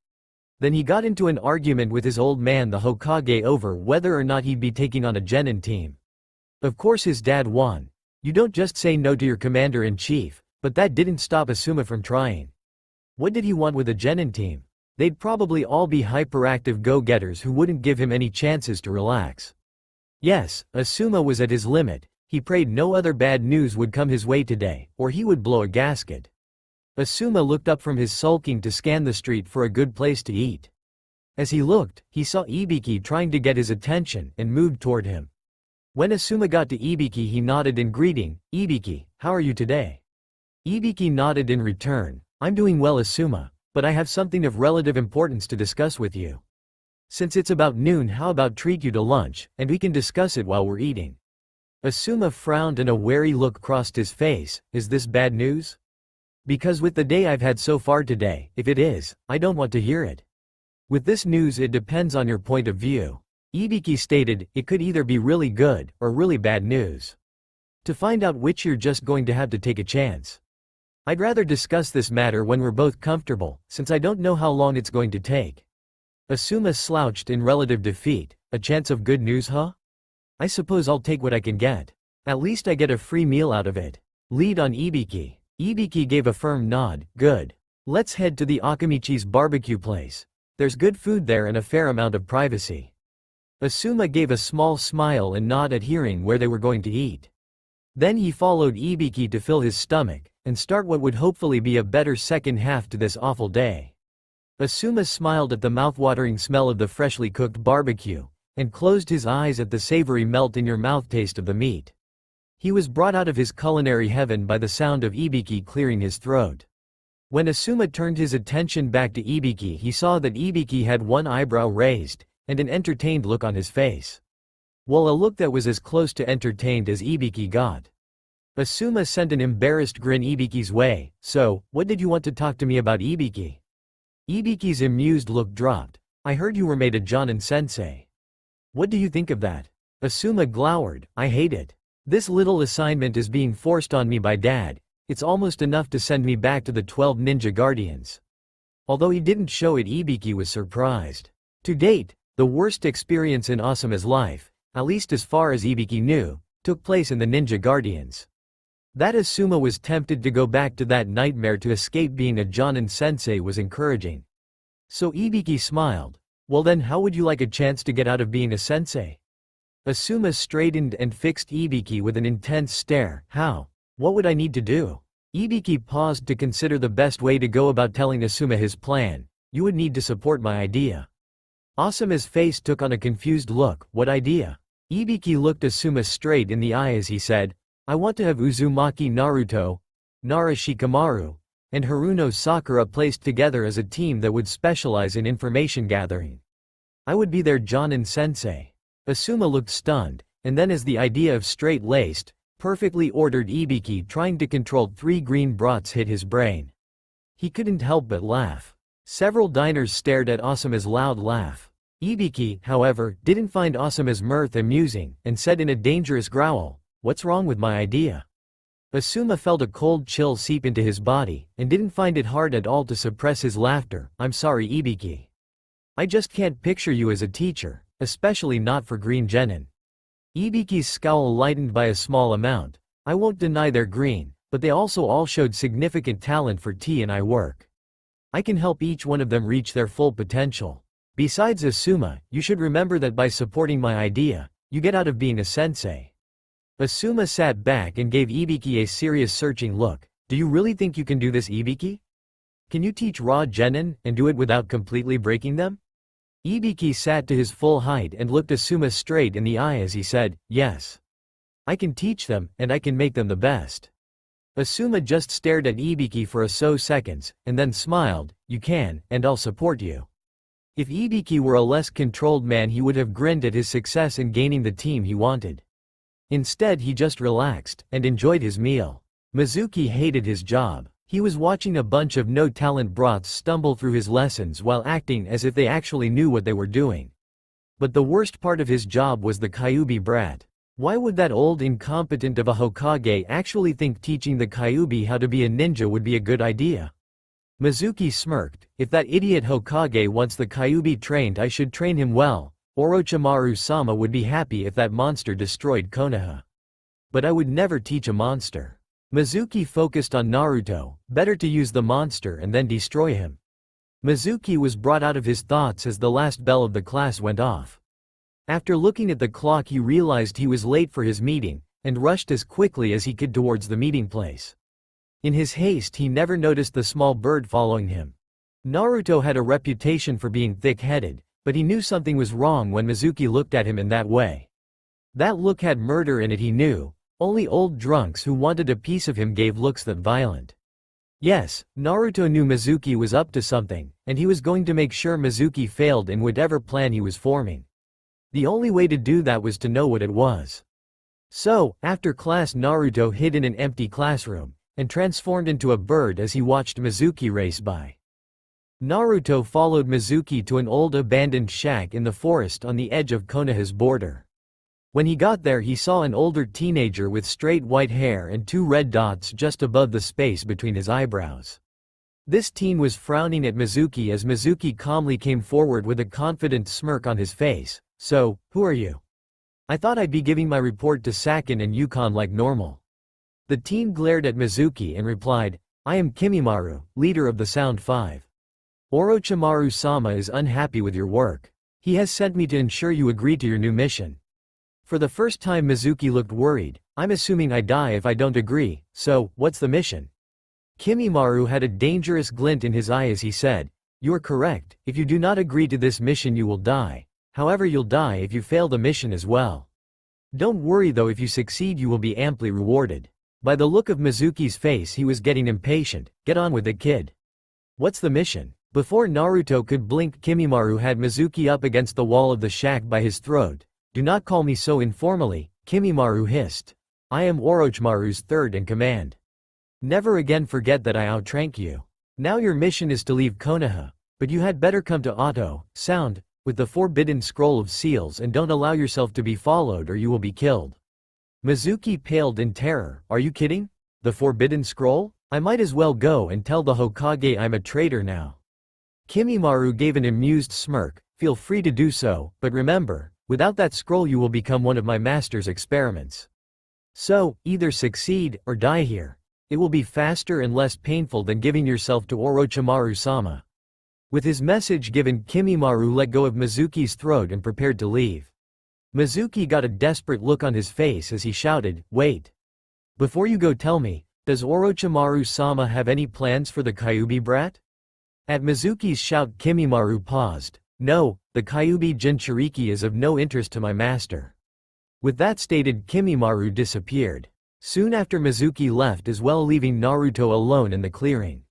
Then he got into an argument with his old man the Hokage over whether or not he'd be taking on a genin team. Of course his dad won. You don't just say no to your commander-in-chief, but that didn't stop Asuma from trying. What did he want with a genin team? They'd probably all be hyperactive go-getters who wouldn't give him any chances to relax. Yes, Asuma was at his limit. He prayed no other bad news would come his way today, or he would blow a gasket. Asuma looked up from his sulking to scan the street for a good place to eat. As he looked, he saw Ibiki trying to get his attention and moved toward him. When Asuma got to Ibiki he nodded in greeting. Ibiki, how are you today? Ibiki nodded in return. I'm doing well, Asuma, but I have something of relative importance to discuss with you. Since it's about noon, how about treat you to lunch, and we can discuss it while we're eating? Asuma frowned and a wary look crossed his face. Is this bad news? Because with the day I've had so far today, if it is, I don't want to hear it. With this news it depends on your point of view. Ibiki stated, it could either be really good, or really bad news. To find out which you're just going to have to take a chance. I'd rather discuss this matter when we're both comfortable, since I don't know how long it's going to take. Asuma slouched in relative defeat. A chance of good news, huh? I suppose I'll take what I can get. At least I get a free meal out of it. Lead on Ibiki. Ibiki gave a firm nod. Good. Let's head to the Akamichi's barbecue place. There's good food there and a fair amount of privacy. Asuma gave a small smile and nod at hearing where they were going to eat. Then he followed Ibiki to fill his stomach, and start what would hopefully be a better second half to this awful day. Asuma smiled at the mouthwatering smell of the freshly cooked barbecue, and closed his eyes at the savory melt-in-your-mouth taste of the meat. He was brought out of his culinary heaven by the sound of Ibiki clearing his throat. When Asuma turned his attention back to Ibiki he saw that Ibiki had one eyebrow raised, and an entertained look on his face. Well, a look that was as close to entertained as Ibiki got. Asuma sent an embarrassed grin Ibiki's way. So, what did you want to talk to me about, Ibiki? Ibiki's amused look dropped. I heard you were made a Jonin-sensei. What do you think of that? Asuma glowered. I hate it. This little assignment is being forced on me by Dad. It's almost enough to send me back to the 12 Ninja Guardians. Although he didn't show it, Ibiki was surprised. To date, the worst experience in Asuma's life, at least as far as Ibiki knew, took place in the Ninja Guardians. That Asuma was tempted to go back to that nightmare to escape being a Jonin-sensei was encouraging. So Ibiki smiled. Well then, how would you like a chance to get out of being a sensei? Asuma straightened and fixed Ibiki with an intense stare. How? What would I need to do? Ibiki paused to consider the best way to go about telling Asuma his plan. You would need to support my idea. Asuma's face took on a confused look. What idea? Ibiki looked Asuma straight in the eye as he said, I want to have Uzumaki Naruto, Nara Shikamaru, and Haruno Sakura placed together as a team that would specialize in information gathering. I would be their Jonin-sensei. Asuma looked stunned, and then as the idea of straight-laced, perfectly ordered Ibiki trying to control 3 green broths hit his brain. He couldn't help but laugh. Several diners stared at Asuma's loud laugh. Ibiki, however, didn't find Asuma's mirth amusing, and said in a dangerous growl, What's wrong with my idea? Asuma felt a cold chill seep into his body, and didn't find it hard at all to suppress his laughter. I'm sorry, Ibiki. I just can't picture you as a teacher, especially not for Green Genin. Ibiki's scowl lightened by a small amount. I won't deny they're green, but they also all showed significant talent for T&I work. I can help each one of them reach their full potential. Besides Asuma, you should remember that by supporting my idea, you get out of being a sensei. Asuma sat back and gave Ibiki a serious searching look. Do you really think you can do this, Ibiki? Can you teach raw genin, and do it without completely breaking them? Ibiki sat to his full height and looked Asuma straight in the eye as he said, Yes. I can teach them, and I can make them the best. Asuma just stared at Ibiki for a so seconds, and then smiled, You can, and I'll support you. If Ibiki were a less controlled man, he would have grinned at his success in gaining the team he wanted. Instead, he just relaxed and enjoyed his meal. Mizuki hated his job. He was watching a bunch of no-talent brats stumble through his lessons while acting as if they actually knew what they were doing. But the worst part of his job was the Kyuubi brat. Why would that old incompetent of a Hokage actually think teaching the Kyuubi how to be a ninja would be a good idea? Mizuki smirked. If that idiot Hokage wants the Kyuubi trained, I should train him well. Orochimaru-sama would be happy if that monster destroyed Konoha. But I would never teach a monster. Mizuki focused on Naruto. Better to use the monster and then destroy him. Mizuki was brought out of his thoughts as the last bell of the class went off. After looking at the clock, he realized he was late for his meeting, and rushed as quickly as he could towards the meeting place. In his haste, he never noticed the small bird following him. Naruto had a reputation for being thick-headed, but he knew something was wrong when Mizuki looked at him in that way. That look had murder in it, he knew. Only old drunks who wanted a piece of him gave looks that violent. Yes, Naruto knew Mizuki was up to something, and he was going to make sure Mizuki failed in whatever plan he was forming. The only way to do that was to know what it was. So, after class, Naruto hid in an empty classroom, and transformed into a bird as he watched Mizuki race by. Naruto followed Mizuki to an old abandoned shack in the forest on the edge of Konoha's border. When he got there, he saw an older teenager with straight white hair and 2 red dots just above the space between his eyebrows. This teen was frowning at Mizuki as Mizuki calmly came forward with a confident smirk on his face. So, who are you? I thought I'd be giving my report to Sakin and Yukon like normal. The teen glared at Mizuki and replied, I am Kimimaru, leader of the Sound 5. Orochimaru-sama is unhappy with your work. He has sent me to ensure you agree to your new mission. For the first time, Mizuki looked worried. I'm assuming I die if I don't agree, so, what's the mission? Kimimaru had a dangerous glint in his eye as he said, You are correct, if you do not agree to this mission you will die. However, you'll die if you fail the mission as well. Don't worry though, if you succeed you will be amply rewarded. By the look of Mizuki's face, he was getting impatient. Get on with it, kid. What's the mission? Before Naruto could blink, Kimimaru had Mizuki up against the wall of the shack by his throat. Do not call me so informally, Kimimaru hissed. I am Orochimaru's third in command. Never again forget that I outrank you. Now your mission is to leave Konoha. But you had better come to Auto, Sound, with the forbidden scroll of seals and don't allow yourself to be followed or you will be killed." Mizuki paled in terror. "Are you kidding? The forbidden scroll? I might as well go and tell the Hokage I'm a traitor now." Kimimaru gave an amused smirk. "Feel free to do so, but remember, without that scroll you will become one of my master's experiments. So, either succeed, or die here. It will be faster and less painful than giving yourself to Orochimaru-sama." With his message given, Kimimaru let go of Mizuki's throat and prepared to leave. Mizuki got a desperate look on his face as he shouted, "Wait! Before you go, tell me, does Orochimaru-sama have any plans for the Kyuubi brat?" At Mizuki's shout, Kimimaru paused. "No, the Kyuubi Jinchuriki is of no interest to my master." With that stated, Kimimaru disappeared. Soon after, Mizuki left as well, leaving Naruto alone in the clearing.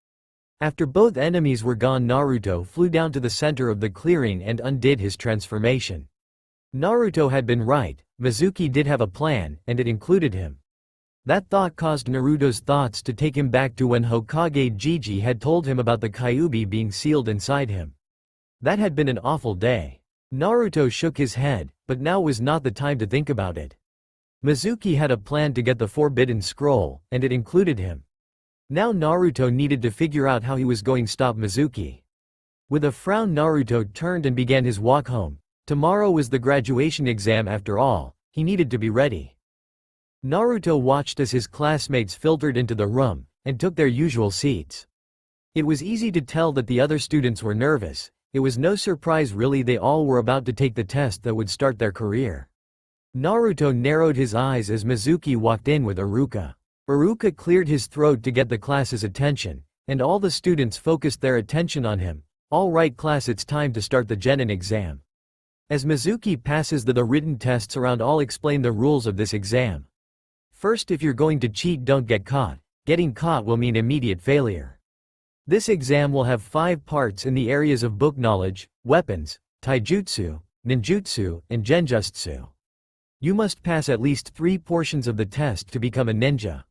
After both enemies were gone, Naruto flew down to the center of the clearing and undid his transformation. Naruto had been right, Mizuki did have a plan, and it included him. That thought caused Naruto's thoughts to take him back to when Hokage Jiji had told him about the Kyuubi being sealed inside him. That had been an awful day. Naruto shook his head, but now was not the time to think about it. Mizuki had a plan to get the forbidden scroll, and it included him. Now Naruto needed to figure out how he was going to stop Mizuki. With a frown, Naruto turned and began his walk home. Tomorrow was the graduation exam after all, he needed to be ready. Naruto watched as his classmates filtered into the room, and took their usual seats. It was easy to tell that the other students were nervous. It was no surprise really, they all were about to take the test that would start their career. Naruto narrowed his eyes as Mizuki walked in with Iruka. Iruka cleared his throat to get the class's attention, and all the students focused their attention on him. "All right class, it's time to start the Genin exam." As Mizuki passes the written tests around, I'll explain the rules of this exam. First, if you're going to cheat, don't get caught. Getting caught will mean immediate failure. This exam will have 5 parts in the areas of book knowledge, weapons, taijutsu, ninjutsu, and genjutsu. You must pass at least 3 portions of the test to become a ninja.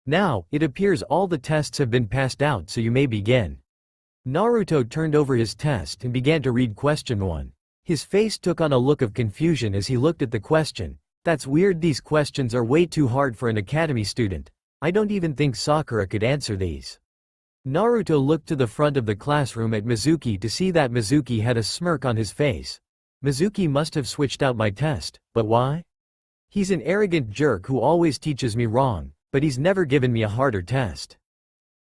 Now, it appears all the tests have been passed out, so you may begin. Naruto turned over his test and began to read question 1. His face took on a look of confusion as he looked at the question. "That's weird, these questions are way too hard for an academy student. I don't even think Sakura could answer these." Naruto looked to the front of the classroom at Mizuki to see that Mizuki had a smirk on his face. "Mizuki must have switched out my test, but why? He's an arrogant jerk who always teaches me wrong, but he's never given me a harder test.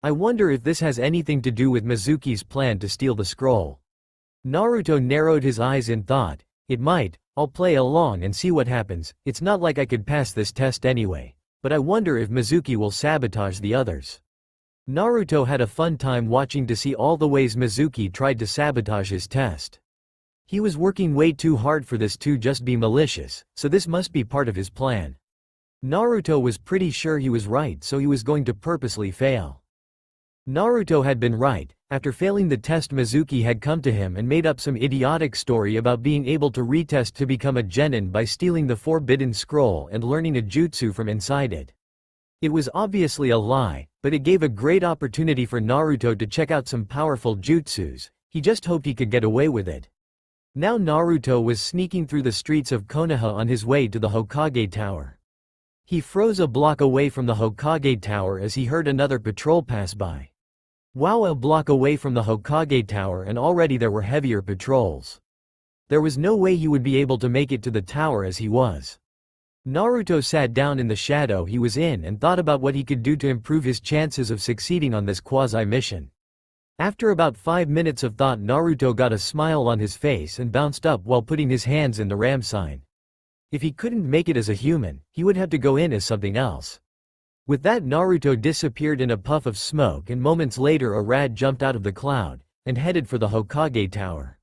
I wonder if this has anything to do with Mizuki's plan to steal the scroll." Naruto narrowed his eyes in thought. "It might. I'll play along and see what happens. It's not like I could pass this test anyway. But I wonder if Mizuki will sabotage the others." Naruto had a fun time watching to see all the ways Mizuki tried to sabotage his test. He was working way too hard for this to just be malicious, so this must be part of his plan. Naruto was pretty sure he was right, so he was going to purposely fail. Naruto had been right. After failing the test, Mizuki had come to him and made up some idiotic story about being able to retest to become a genin by stealing the forbidden scroll and learning a jutsu from inside it. It was obviously a lie, but it gave a great opportunity for Naruto to check out some powerful jutsus. He just hoped he could get away with it. Now Naruto was sneaking through the streets of Konoha on his way to the Hokage Tower. He froze a block away from the Hokage Tower as he heard another patrol pass by. Wow, a block away from the Hokage Tower and already there were heavier patrols. There was no way he would be able to make it to the tower as he was. Naruto sat down in the shadow he was in and thought about what he could do to improve his chances of succeeding on this quasi-mission. After about 5 minutes of thought, Naruto got a smile on his face and bounced up while putting his hands in the ram sign. If he couldn't make it as a human, he would have to go in as something else. With that, Naruto disappeared in a puff of smoke, and moments later a rat jumped out of the cloud and headed for the Hokage Tower.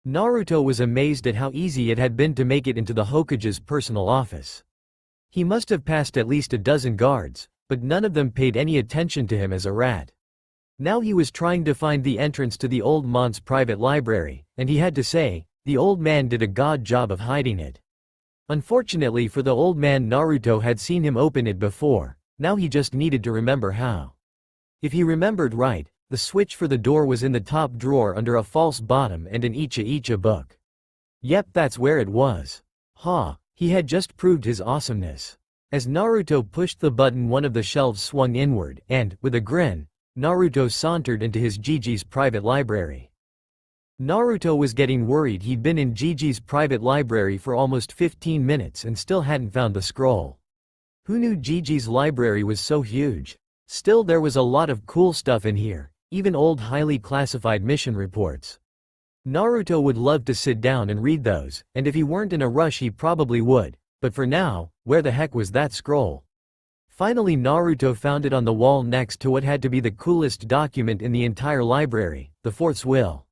Naruto was amazed at how easy it had been to make it into the Hokage's personal office. He must have passed at least a dozen guards, but none of them paid any attention to him as a rat. Now he was trying to find the entrance to the old man's private library, and he had to say, the old man did a god job of hiding it. Unfortunately for the old man, Naruto had seen him open it before. Now he just needed to remember how. If he remembered right, The switch for the door was in the top drawer under a false bottom and an Icha book. Yep, that's where it was. Ha, he had just proved his awesomeness. As Naruto pushed the button, one of the shelves swung inward, and, with a grin, Naruto sauntered into his Gigi's private library. Naruto was getting worried. He'd been in Gigi's private library for almost 15 minutes and still hadn't found the scroll. Who knew Gigi's library was so huge? Still, there was a lot of cool stuff in here, even old highly classified mission reports. Naruto would love to sit down and read those, and if he weren't in a rush he probably would, but for now, where the heck was that scroll? Finally Naruto found it on the wall next to what had to be the coolest document in the entire library, the Fourth's Will.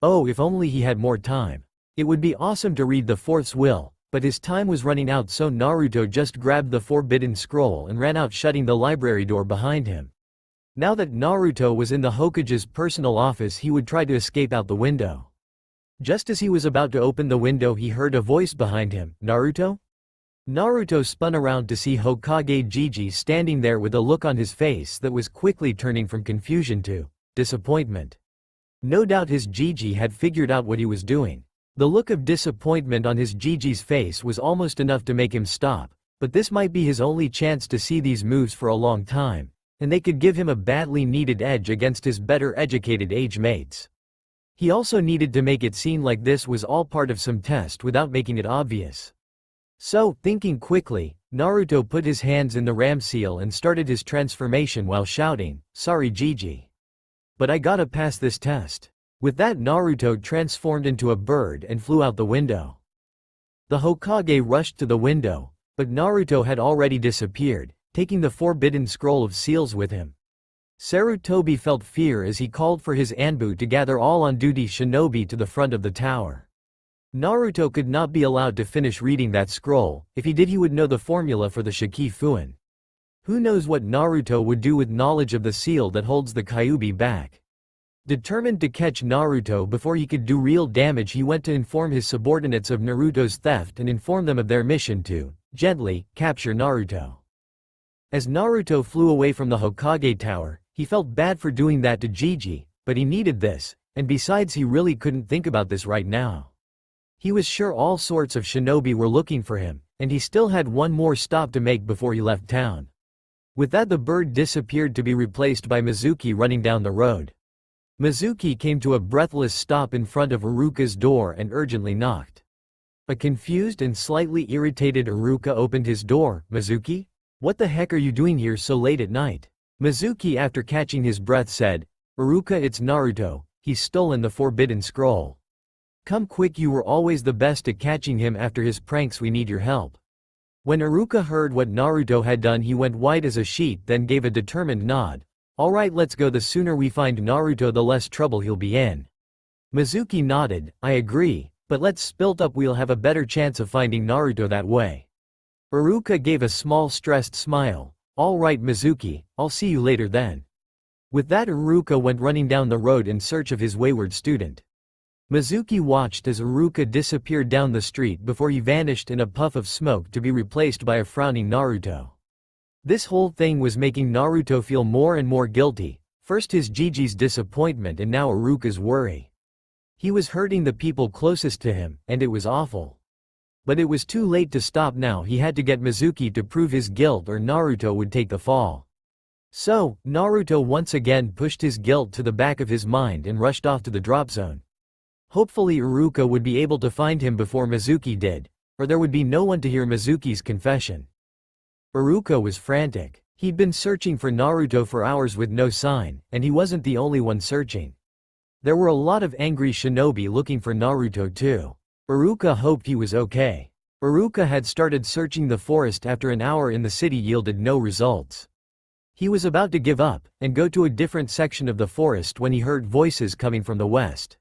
Oh, if only he had more time. It would be awesome to read the Fourth's Will, but his time was running out, so Naruto just grabbed the forbidden scroll and ran out, shutting the library door behind him. Now that Naruto was in the Hokage's personal office, he would try to escape out the window. Just as he was about to open the window, he heard a voice behind him. Naruto? Naruto spun around to see Hokage Gigi standing there with a look on his face that was quickly turning from confusion to disappointment. No doubt his Gigi had figured out what he was doing. The look of disappointment on his Gigi's face was almost enough to make him stop, but this might be his only chance to see these moves for a long time, and they could give him a badly needed edge against his better educated age mates. He also needed to make it seem like this was all part of some test without making it obvious. So, thinking quickly, Naruto put his hands in the ram seal and started his transformation while shouting, "Sorry Gigi. But I gotta pass this test." With that, Naruto transformed into a bird and flew out the window. The Hokage rushed to the window, but Naruto had already disappeared, taking the forbidden scroll of seals with him. Sarutobi felt fear as he called for his Anbu to gather all on-duty shinobi to the front of the tower. Naruto could not be allowed to finish reading that scroll. If he did, he would know the formula for the Shiki Fuin. Who knows what Naruto would do with knowledge of the seal that holds the Kyuubi back. Determined to catch Naruto before he could do real damage, he went to inform his subordinates of Naruto's theft and inform them of their mission to, gently, capture Naruto. As Naruto flew away from the Hokage tower, he felt bad for doing that to Gigi, but he needed this, and besides he really couldn't think about this right now. He was sure all sorts of shinobi were looking for him, and he still had one more stop to make before he left town. With that, the bird disappeared to be replaced by Mizuki running down the road. Mizuki came to a breathless stop in front of Iruka's door and urgently knocked. A confused and slightly irritated Iruka opened his door. "Mizuki? What the heck are you doing here so late at night?" Mizuki, after catching his breath, said, "Iruka, it's Naruto. He's stolen the forbidden scroll. Come quick, you were always the best at catching him after his pranks, we need your help." When Iruka heard what Naruto had done, he went white as a sheet, then gave a determined nod. "Alright, let's go. The sooner we find Naruto, the less trouble he'll be in." Mizuki nodded. "I agree, but let's split up. We'll have a better chance of finding Naruto that way." Iruka gave a small stressed smile. "Alright Mizuki, I'll see you later then." With that, Iruka went running down the road in search of his wayward student. Mizuki watched as Iruka disappeared down the street before he vanished in a puff of smoke to be replaced by a frowning Naruto. This whole thing was making Naruto feel more and more guilty, first his Gigi's disappointment and now Iruka's worry. He was hurting the people closest to him, and it was awful. But it was too late to stop now. He had to get Mizuki to prove his guilt or Naruto would take the fall. So, Naruto once again pushed his guilt to the back of his mind and rushed off to the drop zone. Hopefully Iruka would be able to find him before Mizuki did, or there would be no one to hear Mizuki's confession. Iruka was frantic. He'd been searching for Naruto for hours with no sign, and he wasn't the only one searching. There were a lot of angry shinobi looking for Naruto too. Iruka hoped he was okay. Iruka had started searching the forest after an hour in the city yielded no results. He was about to give up and go to a different section of the forest when he heard voices coming from the west.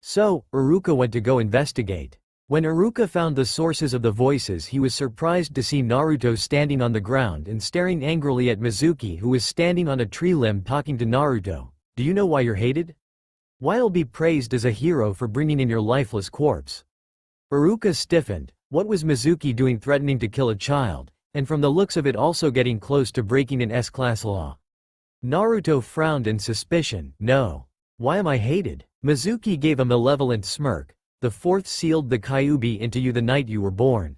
So, Iruka went to go investigate. When Iruka found the sources of the voices, he was surprised to see Naruto standing on the ground and staring angrily at Mizuki, who was standing on a tree limb talking to Naruto. "Do you know why you're hated? Why'll be praised as a hero for bringing in your lifeless corpse?" Iruka stiffened. What was Mizuki doing threatening to kill a child, and from the looks of it also getting close to breaking an S-class law? Naruto frowned in suspicion. No. Why am I hated? Mizuki gave a malevolent smirk. The fourth sealed the Kyuubi into you the night you were born.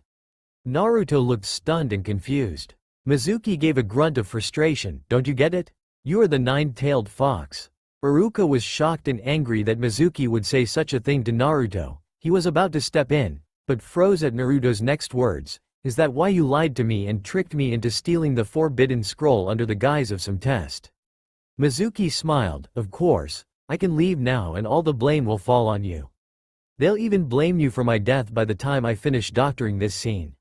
Naruto looked stunned and confused. Mizuki gave a grunt of frustration. Don't you get it? You are the nine-tailed fox. Iruka was shocked and angry that Mizuki would say such a thing to Naruto. He was about to step in, but froze at Naruto's next words. Is that why you lied to me and tricked me into stealing the forbidden scroll under the guise of some test? Mizuki smiled. Of course, I can leave now and all the blame will fall on you. They'll even blame you for my death by the time I finish doctoring this scene.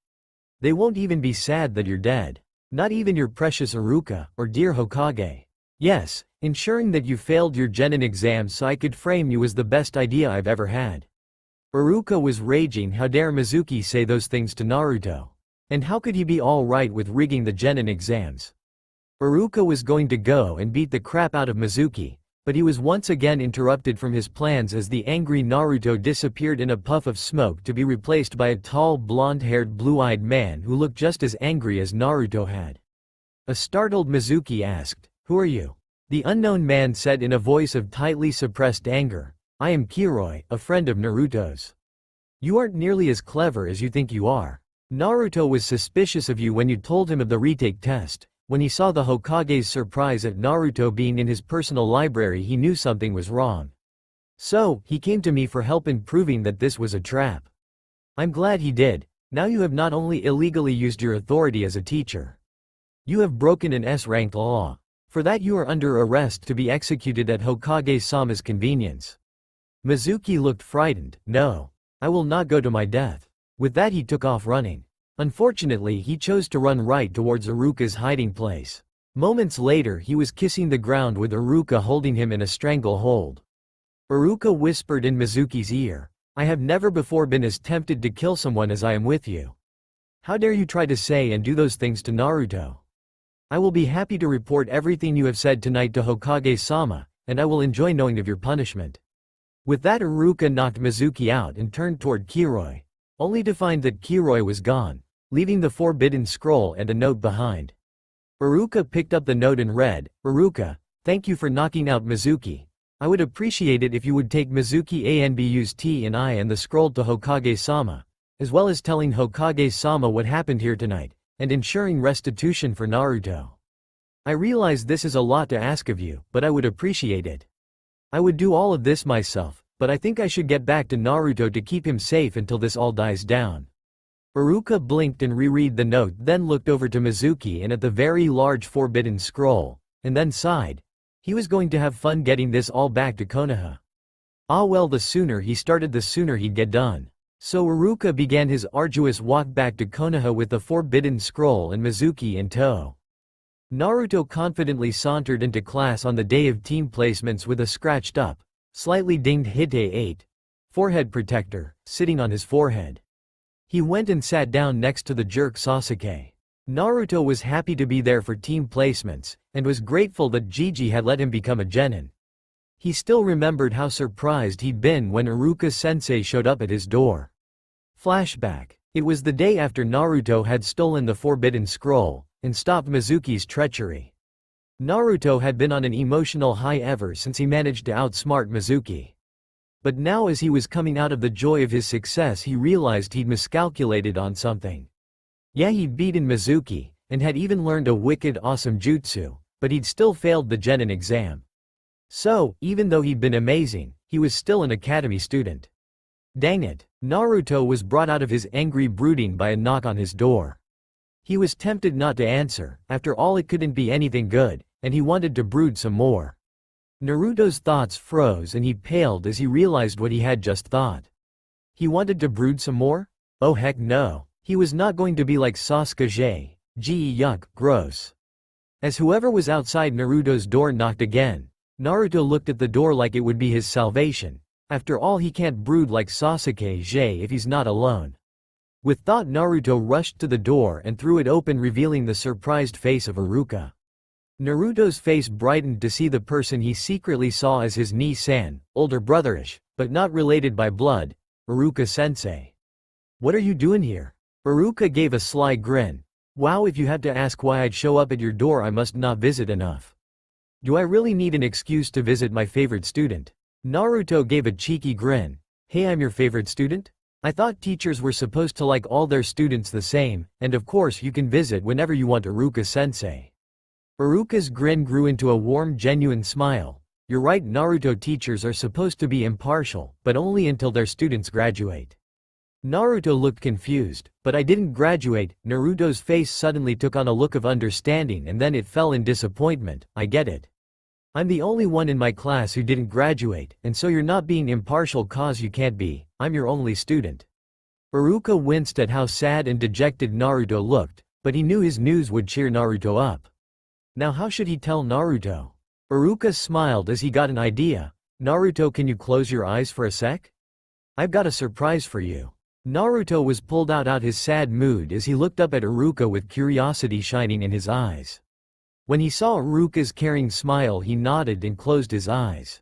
They won't even be sad that you're dead. Not even your precious Iruka, or dear Hokage. Yes, ensuring that you failed your genin exam so I could frame you was the best idea I've ever had. Iruka was raging. How dare Mizuki say those things to Naruto? And how could he be all right with rigging the genin exams? Iruka was going to go and beat the crap out of Mizuki, but he was once again interrupted from his plans as the angry Naruto disappeared in a puff of smoke to be replaced by a tall blonde-haired blue-eyed man who looked just as angry as Naruto had. A startled Mizuki asked, "Who are you?" The unknown man said in a voice of tightly suppressed anger, "I am Kiroi, a friend of Naruto's. You aren't nearly as clever as you think you are. Naruto was suspicious of you when you told him of the retake test. When he saw the Hokage's surprise at Naruto being in his personal library, he knew something was wrong. So, he came to me for help in proving that this was a trap. I'm glad he did. Now you have not only illegally used your authority as a teacher. You have broken an S-ranked law. For that you are under arrest to be executed at Hokage-sama's convenience." Mizuki looked frightened. "No. I will not go to my death." With that he took off running. Unfortunately, he chose to run right towards Iruka's hiding place. Moments later he was kissing the ground with Iruka holding him in a stranglehold. Iruka whispered in Mizuki's ear, "I have never before been as tempted to kill someone as I am with you. How dare you try to say and do those things to Naruto? I will be happy to report everything you have said tonight to Hokage-sama, and I will enjoy knowing of your punishment." With that Iruka knocked Mizuki out and turned toward Kiroi, only to find that Kiroi was gone, leaving the forbidden scroll and a note behind. Iruka picked up the note and read, "Iruka, thank you for knocking out Mizuki. I would appreciate it if you would take Mizuki Anbu's T and I and the scroll to Hokage-sama, as well as telling Hokage-sama what happened here tonight, and ensuring restitution for Naruto. I realize this is a lot to ask of you, but I would appreciate it. I would do all of this myself, but I think I should get back to Naruto to keep him safe until this all dies down." Iruka blinked and reread the note, then looked over to Mizuki and at the very large forbidden scroll, and then sighed. He was going to have fun getting this all back to Konoha. Ah well, the sooner he started the sooner he'd get done. So Iruka began his arduous walk back to Konoha with the forbidden scroll and Mizuki in tow. Naruto confidently sauntered into class on the day of team placements with a scratched up, slightly dinged Hite 8 forehead protector sitting on his forehead. He went and sat down next to the jerk Sasuke. Naruto was happy to be there for team placements, and was grateful that Gigi had let him become a genin. He still remembered how surprised he'd been when Iruka-sensei showed up at his door. Flashback. It was the day after Naruto had stolen the forbidden scroll, and stopped Mizuki's treachery. Naruto had been on an emotional high ever since he managed to outsmart Mizuki. But now as he was coming out of the joy of his success he realized he'd miscalculated on something. Yeah, he'd beaten Mizuki, and had even learned a wicked awesome jutsu, but he'd still failed the genin exam. So, even though he'd been amazing, he was still an academy student. Dang it, Naruto was brought out of his angry brooding by a knock on his door. He was tempted not to answer, after all it couldn't be anything good, and he wanted to brood some more. Naruto's thoughts froze and he paled as he realized what he had just thought. He wanted to brood some more? Oh heck no, he was not going to be like Sasuke. Gee yuck, gross. As whoever was outside Naruto's door knocked again, Naruto looked at the door like it would be his salvation. After all, he can't brood like Sasuke if he's not alone. With thought, Naruto rushed to the door and threw it open, revealing the surprised face of Iruka. Naruto's face brightened to see the person he secretly saw as his Ni-san, older brotherish, but not related by blood, Iruka-sensei. "What are you doing here?" Iruka gave a sly grin. "Wow, if you had to ask why I'd show up at your door I must not visit enough." Do I really need an excuse to visit my favorite student? Naruto gave a cheeky grin. Hey, I'm your favorite student? I thought teachers were supposed to like all their students the same, and of course you can visit whenever you want, Iruka-sensei. Iruka's grin grew into a warm, genuine smile. You're right, Naruto, teachers are supposed to be impartial, but only until their students graduate. Naruto looked confused. But I didn't graduate. Naruto's face suddenly took on a look of understanding and then it fell in disappointment. I get it. I'm the only one in my class who didn't graduate, and so you're not being impartial cause you can't be. I'm your only student. Iruka winced at how sad and dejected Naruto looked, but he knew his news would cheer Naruto up. Now how should he tell Naruto? Iruka smiled as he got an idea. Naruto, can you close your eyes for a sec? I've got a surprise for you. Naruto was pulled out his sad mood as he looked up at Iruka with curiosity shining in his eyes. When he saw Iruka's caring smile, he nodded and closed his eyes.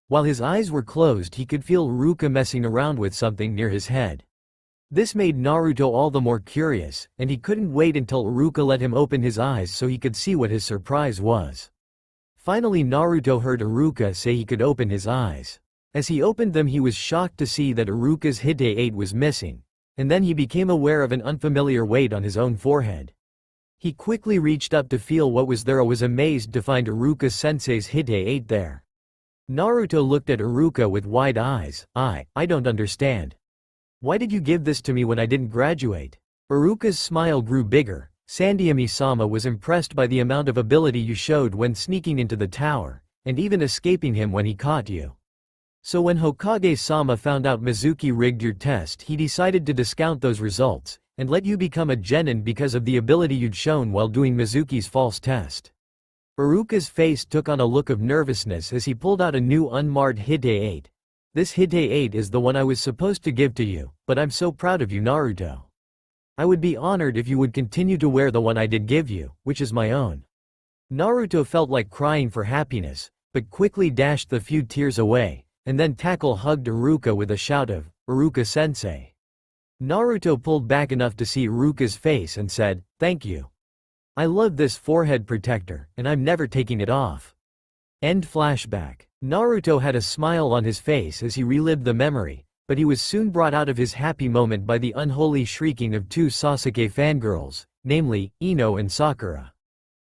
While his eyes were closed, he could feel Iruka messing around with something near his head. This made Naruto all the more curious, and he couldn't wait until Iruka let him open his eyes so he could see what his surprise was. Finally, Naruto heard Iruka say he could open his eyes. As he opened them, he was shocked to see that Iruka's Hite-8 was missing, and then he became aware of an unfamiliar weight on his own forehead. He quickly reached up to feel what was there and was amazed to find Iruka-sensei's Hite-8 there. Naruto looked at Iruka with wide eyes. I don't understand. Why did you give this to me when I didn't graduate? Iruka's smile grew bigger. Sandaime-sama was impressed by the amount of ability you showed when sneaking into the tower, and even escaping him when he caught you. So when Hokage-sama found out Mizuki rigged your test, he decided to discount those results, and let you become a genin because of the ability you'd shown while doing Mizuki's false test. Iruka's face took on a look of nervousness as he pulled out a new unmarred Hite-8. This Hite-8 is the one I was supposed to give to you, but I'm so proud of you, Naruto. I would be honored if you would continue to wear the one I did give you, which is my own. Naruto felt like crying for happiness, but quickly dashed the few tears away, and then hugged Iruka with a shout of, Iruka-sensei. Naruto pulled back enough to see Iruka's face and said, thank you. I love this forehead protector, and I'm never taking it off. End flashback. Naruto had a smile on his face as he relived the memory, but he was soon brought out of his happy moment by the unholy shrieking of two Sasuke fangirls, namely, Ino and Sakura.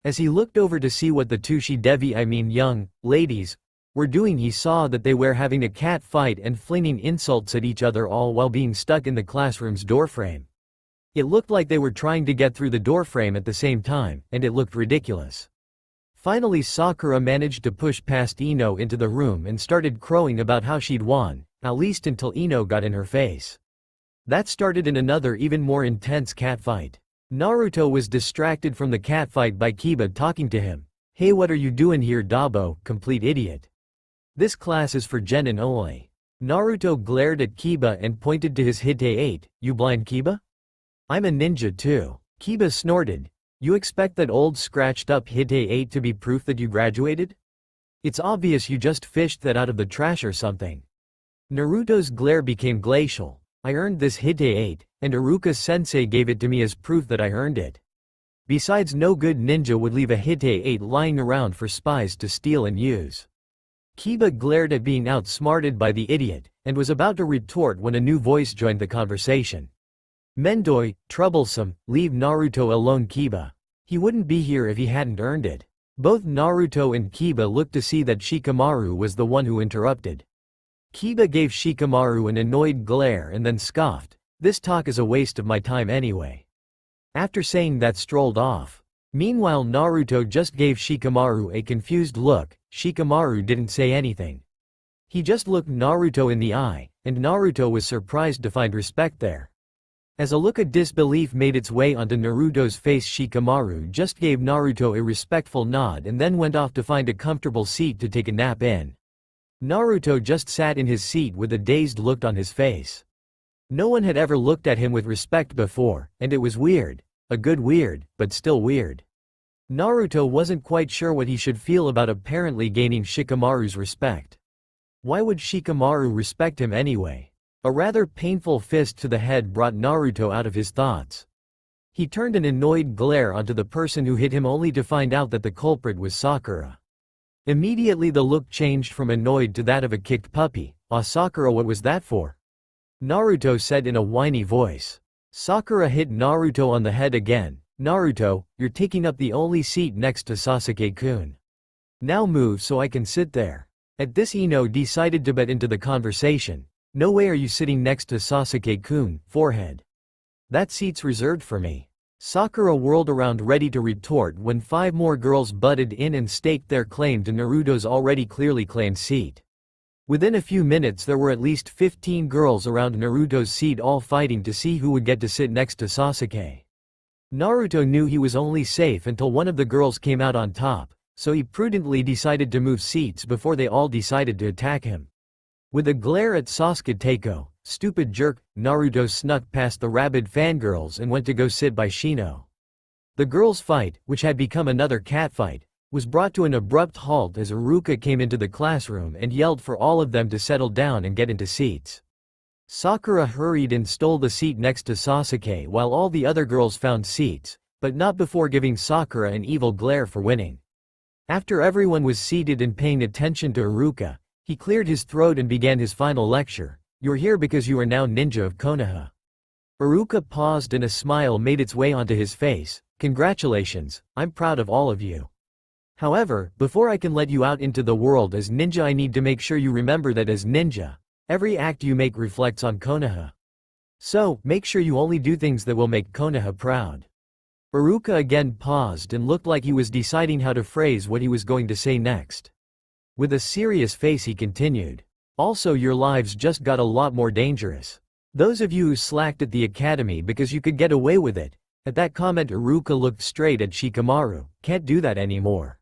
As he looked over to see what the two young ladies, were doing, he saw that they were having a cat fight and flinging insults at each other, all while being stuck in the classroom's doorframe. It looked like they were trying to get through the doorframe at the same time, and it looked ridiculous. Finally, Sakura managed to push past Ino into the room and started crowing about how she'd won, at least until Ino got in her face. That started in another even more intense catfight. Naruto was distracted from the catfight by Kiba talking to him. Hey, what are you doing here, Dabo, complete idiot? This class is for genin only. Naruto glared at Kiba and pointed to his Hite-8. You blind, Kiba? I'm a ninja too. Kiba snorted. You expect that old scratched up Hite-8 to be proof that you graduated? It's obvious you just fished that out of the trash or something. Naruto's glare became glacial. I earned this Hite-8, and Iruka-sensei gave it to me as proof that I earned it. Besides, no good ninja would leave a Hite-8 lying around for spies to steal and use. Kiba glared at being outsmarted by the idiot, and was about to retort when a new voice joined the conversation. Mendoi, troublesome, leave Naruto alone, Kiba. He wouldn't be here if he hadn't earned it. Both Naruto and Kiba looked to see that Shikamaru was the one who interrupted. Kiba gave Shikamaru an annoyed glare and then scoffed. This talk is a waste of my time anyway. After saying that, strolled off. Meanwhile, Naruto just gave Shikamaru a confused look. Shikamaru didn't say anything. He just looked Naruto in the eye, and Naruto was surprised to find respect there. As a look of disbelief made its way onto Naruto's face, Shikamaru just gave Naruto a respectful nod and then went off to find a comfortable seat to take a nap in. Naruto just sat in his seat with a dazed look on his face. No one had ever looked at him with respect before, and it was weird. A good weird, but still weird. Naruto wasn't quite sure what he should feel about apparently gaining Shikamaru's respect. Why would Shikamaru respect him anyway? A rather painful fist to the head brought Naruto out of his thoughts. He turned an annoyed glare onto the person who hit him only to find out that the culprit was Sakura. Immediately the look changed from annoyed to that of a kicked puppy. "Ah, Sakura, what was that for?" Naruto said in a whiny voice. Sakura hit Naruto on the head again. "Naruto, you're taking up the only seat next to Sasuke-kun. Now move so I can sit there." At this, Ino decided to bet into the conversation. "No way are you sitting next to Sasuke-kun, forehead. That seat's reserved for me." Sakura whirled around ready to retort when 5 more girls butted in and staked their claim to Naruto's already clearly claimed seat. Within a few minutes there were at least 15 girls around Naruto's seat, all fighting to see who would get to sit next to Sasuke. Naruto knew he was only safe until one of the girls came out on top, so he prudently decided to move seats before they all decided to attack him. With a glare at Sasuke Teiko, "Stupid jerk," Naruto snuck past the rabid fangirls and went to go sit by Shino. The girls' fight, which had become another catfight, was brought to an abrupt halt as Iruka came into the classroom and yelled for all of them to settle down and get into seats. Sakura hurried and stole the seat next to Sasuke while all the other girls found seats, but not before giving Sakura an evil glare for winning. After everyone was seated and paying attention to Iruka, he cleared his throat and began his final lecture. "You're here because you are now ninja of Konoha." Iruka paused and a smile made its way onto his face. "Congratulations, I'm proud of all of you. However, before I can let you out into the world as ninja, I need to make sure you remember that as ninja, every act you make reflects on Konoha. So, make sure you only do things that will make Konoha proud." Iruka again paused and looked like he was deciding how to phrase what he was going to say next. With a serious face he continued. "Also, your lives just got a lot more dangerous. Those of you who slacked at the academy because you could get away with it." At that comment Iruka looked straight at Shikamaru. "Can't do that anymore.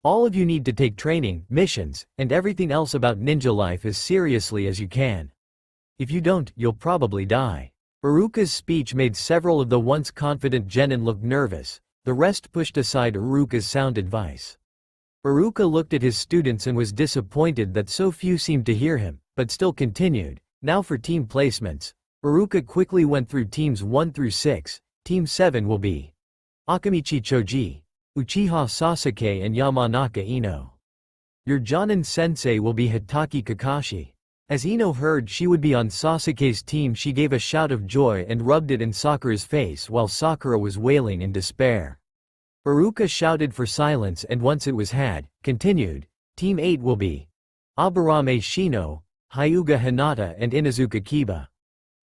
All of you need to take training, missions, and everything else about ninja life as seriously as you can. If you don't, you'll probably die." Iruka's speech made several of the once confident genin look nervous. The rest pushed aside Iruka's sound advice. Iruka looked at his students and was disappointed that so few seemed to hear him, but still continued. "Now for team placements." Iruka quickly went through teams 1 through 6. Team 7 will be Akamichi Choji, Uchiha Sasuke and Yamanaka Ino. Your Jonin sensei will be Hitaki Kakashi. As Ino heard she would be on Sasuke's team, she gave a shout of joy and rubbed it in Sakura's face while Sakura was wailing in despair. Iruka shouted for silence and once it was had, continued. Team 8 will be Aburame Shino, Hyuga Hinata and Inazuka Kiba.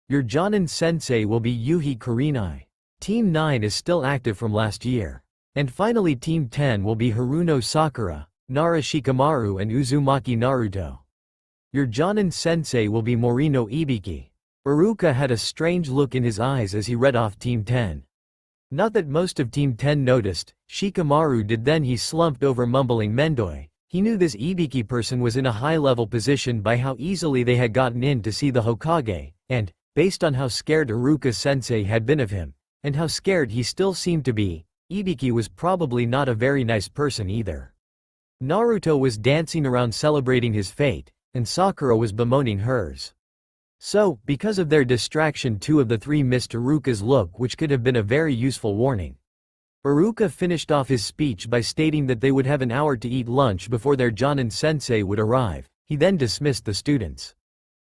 Your Jonin sensei will be Yuhi Kurenai. Team 9 is still active from last year. And finally Team 10 will be Haruno Sakura, Nara Shikamaru and Uzumaki Naruto. Your Jonin sensei will be Morino Ibiki. Iruka had a strange look in his eyes as he read off Team 10. Not that most of Team 10 noticed, Shikamaru did. Then he slumped over mumbling Mendoi. He knew this Ibiki person was in a high-level position by how easily they had gotten in to see the Hokage, and, based on how scared Iruka-sensei had been of him, and how scared he still seemed to be, Ibiki was probably not a very nice person either. Naruto was dancing around celebrating his fate, and Sakura was bemoaning hers. So, because of their distraction, 2 of the 3 missed Iruka's look, which could have been a very useful warning. Iruka finished off his speech by stating that they would have an hour to eat lunch before their Jonin sensei would arrive. He then dismissed the students.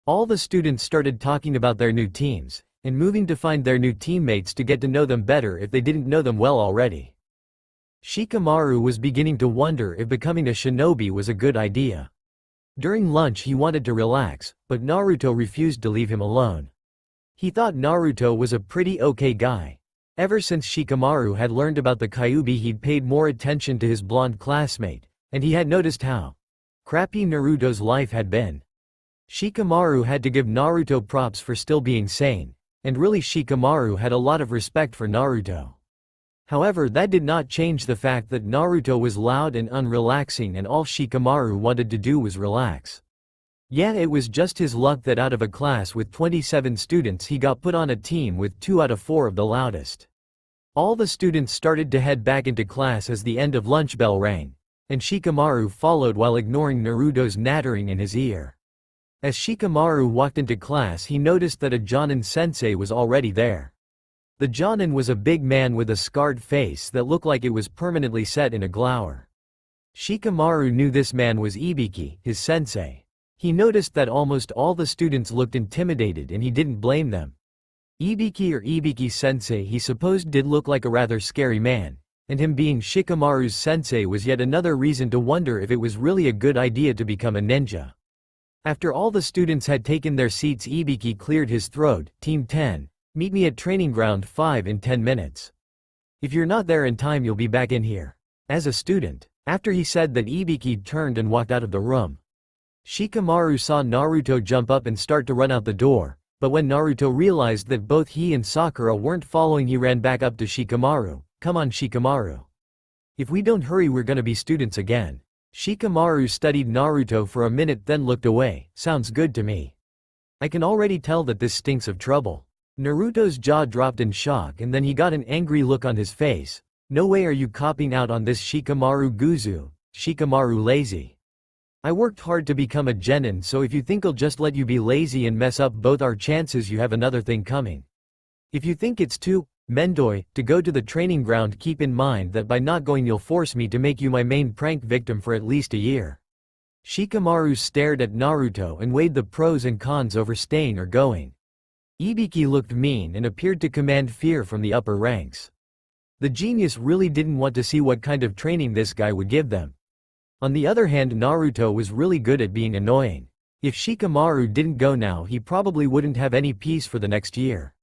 All the students started talking about their new teams, and moving to find their new teammates to get to know them better if they didn't know them well already. Shikamaru was beginning to wonder if becoming a shinobi was a good idea. During lunch he wanted to relax, but Naruto refused to leave him alone. He thought Naruto was a pretty okay guy. Ever since Shikamaru had learned about the Kyuubi, he'd paid more attention to his blonde classmate, and he had noticed how crappy Naruto's life had been. Shikamaru had to give Naruto props for still being sane, and really Shikamaru had a lot of respect for Naruto. However, that did not change the fact that Naruto was loud and unrelaxing, and all Shikamaru wanted to do was relax. Yeah, it was just his luck that out of a class with 27 students he got put on a team with 2 out of 4 of the loudest. All the students started to head back into class as the end of lunch bell rang, and Shikamaru followed while ignoring Naruto's nattering in his ear. As Shikamaru walked into class he noticed that a Jonin sensei was already there. The Jonin was a big man with a scarred face that looked like it was permanently set in a glower. Shikamaru knew this man was Ibiki, his sensei. He noticed that almost all the students looked intimidated and he didn't blame them. Ibiki or Ibiki sensei he supposed did look like a rather scary man, and him being Shikamaru's sensei was yet another reason to wonder if it was really a good idea to become a ninja. After all the students had taken their seats, Ibiki cleared his throat. Team 10, meet me at training ground 5 in 10 minutes. If you're not there in time you'll be back in here as a student. After he said that, Ibiki turned and walked out of the room. Shikamaru saw Naruto jump up and start to run out the door, but when Naruto realized that both he and Sakura weren't following, he ran back up to Shikamaru. Come on Shikamaru. If we don't hurry we're gonna be students again. Shikamaru studied Naruto for a minute then looked away. Sounds good to me. I can already tell that this stinks of trouble. Naruto's jaw dropped in shock and then he got an angry look on his face. No way are you copping out on this Shikamaru Guzu. Shikamaru lazy. I worked hard to become a genin, so if you think I'll just let you be lazy and mess up both our chances, you have another thing coming. If you think it's too Mendoi to go to the training ground, keep in mind that by not going you'll force me to make you my main prank victim for at least a year. Shikamaru stared at Naruto and weighed the pros and cons over staying or going. Ibiki looked mean and appeared to command fear from the upper ranks. The genius really didn't want to see what kind of training this guy would give them. On the other hand, Naruto was really good at being annoying. If Shikamaru didn't go now, he probably wouldn't have any peace for the next year.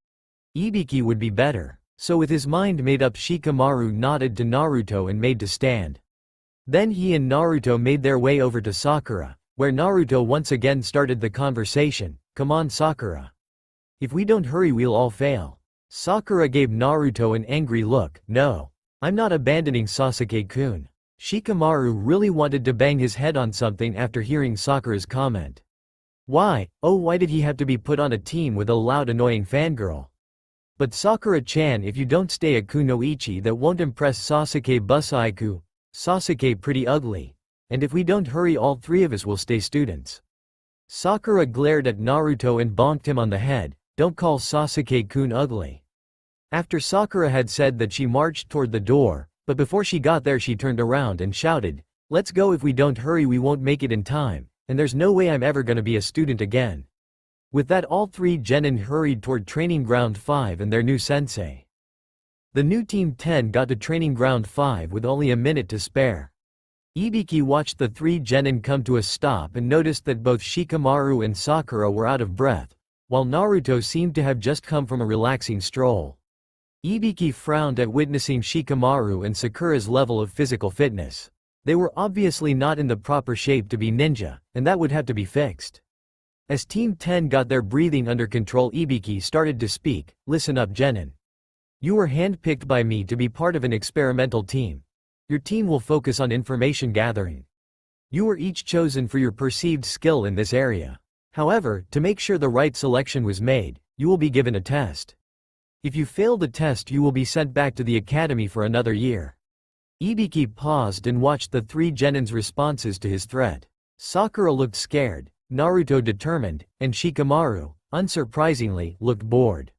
Ibiki would be better. So with his mind made up, Shikamaru nodded to Naruto and made to stand. Then he and Naruto made their way over to Sakura, where Naruto once again started the conversation. Come on Sakura. If we don't hurry we'll all fail. Sakura gave Naruto an angry look. No. I'm not abandoning Sasuke-kun. Shikamaru really wanted to bang his head on something after hearing Sakura's comment. Why? Oh, why did he have to be put on a team with a loud annoying fangirl? But Sakura-chan, if you don't stay at Kunoichi that won't impress Sasuke Busaiku. Sasuke pretty ugly. And if we don't hurry all three of us will stay students. Sakura glared at Naruto and bonked him on the head. Don't call Sasuke-kun ugly. After Sakura had said that, she marched toward the door, but before she got there she turned around and shouted, let's go, if we don't hurry we won't make it in time, and there's no way I'm ever gonna be a student again. With that, all three genin hurried toward training ground 5 and their new sensei. The new team 10 got to training ground 5 with only a minute to spare. Ibiki watched the three genin come to a stop and noticed that both Shikamaru and Sakura were out of breath, while Naruto seemed to have just come from a relaxing stroll. Ibiki frowned at witnessing Shikamaru and Sakura's level of physical fitness. They were obviously not in the proper shape to be ninja, and that would have to be fixed. As Team 10 got their breathing under control, Ibiki started to speak. Listen up genin. You were handpicked by me to be part of an experimental team. Your team will focus on information gathering. You were each chosen for your perceived skill in this area. However, to make sure the right selection was made, you will be given a test. If you fail the test you will be sent back to the academy for another year. Ibiki paused and watched the three genin's responses to his threat. Sakura looked scared, Naruto determined, and Shikamaru, unsurprisingly, looked bored.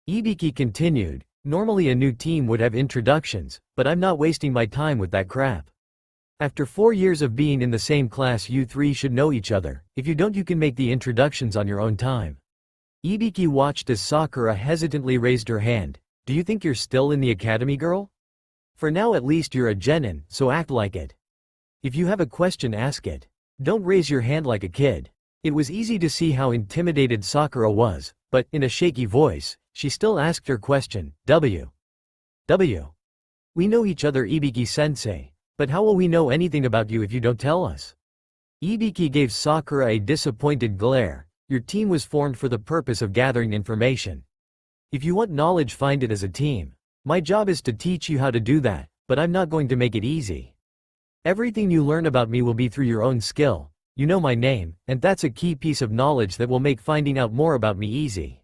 Ibiki continued, normally a new team would have introductions, but I'm not wasting my time with that crap. After 4 years of being in the same class you three should know each other. If you don't you can make the introductions on your own time. Ibiki watched as Sakura hesitantly raised her hand. Do you think you're still in the academy, girl? For now at least you're a genin, so act like it. If you have a question ask it. Don't raise your hand like a kid. It was easy to see how intimidated Sakura was, but, in a shaky voice, she still asked her question. W. We know each other Ibiki-sensei. But how will we know anything about you if you don't tell us? Ibiki gave Sakura a disappointed glare. Your team was formed for the purpose of gathering information. If you want knowledge find it as a team. My job is to teach you how to do that, but I'm not going to make it easy. Everything you learn about me will be through your own skill. You know my name, and that's a key piece of knowledge that will make finding out more about me easy.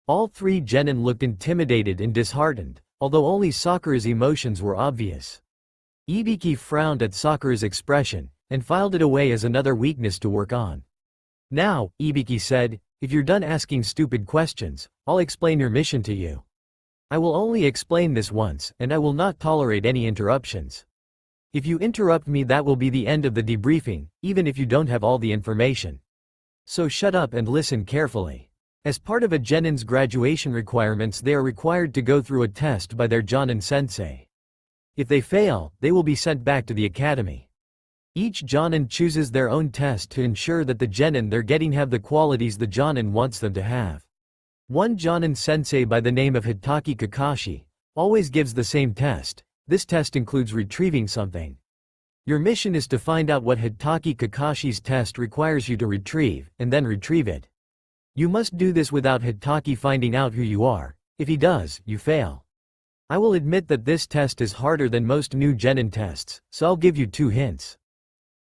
All three genin looked intimidated and disheartened, although only Sakura's emotions were obvious. Ibiki frowned at Sakura's expression, and filed it away as another weakness to work on. Now, Ibiki said, if you're done asking stupid questions, I'll explain your mission to you. I will only explain this once, and I will not tolerate any interruptions. If you interrupt me, that will be the end of the debriefing, even if you don't have all the information. So shut up and listen carefully. As part of a Genin's graduation requirements, they are required to go through a test by their Jonin sensei. If they fail, they will be sent back to the academy. Each Jonin chooses their own test to ensure that the Genin they're getting have the qualities the Jonin wants them to have. One Jonin sensei by the name of Hitaki Kakashi always gives the same test. This test includes retrieving something. Your mission is to find out what Hitaki Kakashi's test requires you to retrieve, and then retrieve it. You must do this without Hitaki finding out who you are. If he does, you fail. I will admit that this test is harder than most new Genin tests, so I'll give you 2 hints.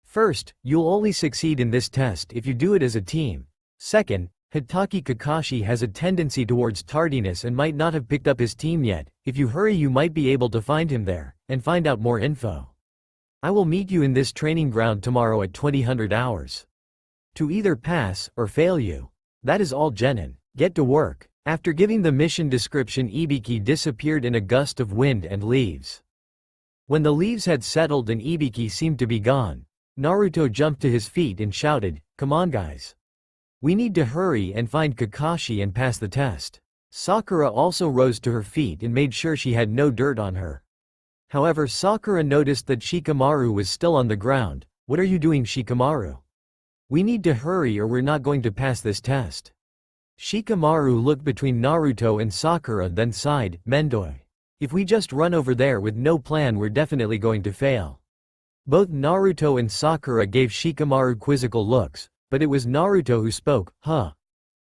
First, you'll only succeed in this test if you do it as a team. Second, Hitaki Kakashi has a tendency towards tardiness and might not have picked up his team yet. If you hurry, you might be able to find him there, and find out more info. I will meet you in this training ground tomorrow at 2000 hours. To either pass, or fail you. That is all, Genin. Get to work. After giving the mission description, Ibiki disappeared in a gust of wind and leaves. When the leaves had settled and Ibiki seemed to be gone, Naruto jumped to his feet and shouted, "Come on guys. We need to hurry and find Kakashi and pass the test." Sakura also rose to her feet and made sure she had no dirt on her. However, Sakura noticed that Shikamaru was still on the ground. "What are you doing, Shikamaru? We need to hurry or we're not going to pass this test." Shikamaru looked between Naruto and Sakura, then sighed, "Mendoi. If we just run over there with no plan, we're definitely going to fail." Both Naruto and Sakura gave Shikamaru quizzical looks, but it was Naruto who spoke. "Huh?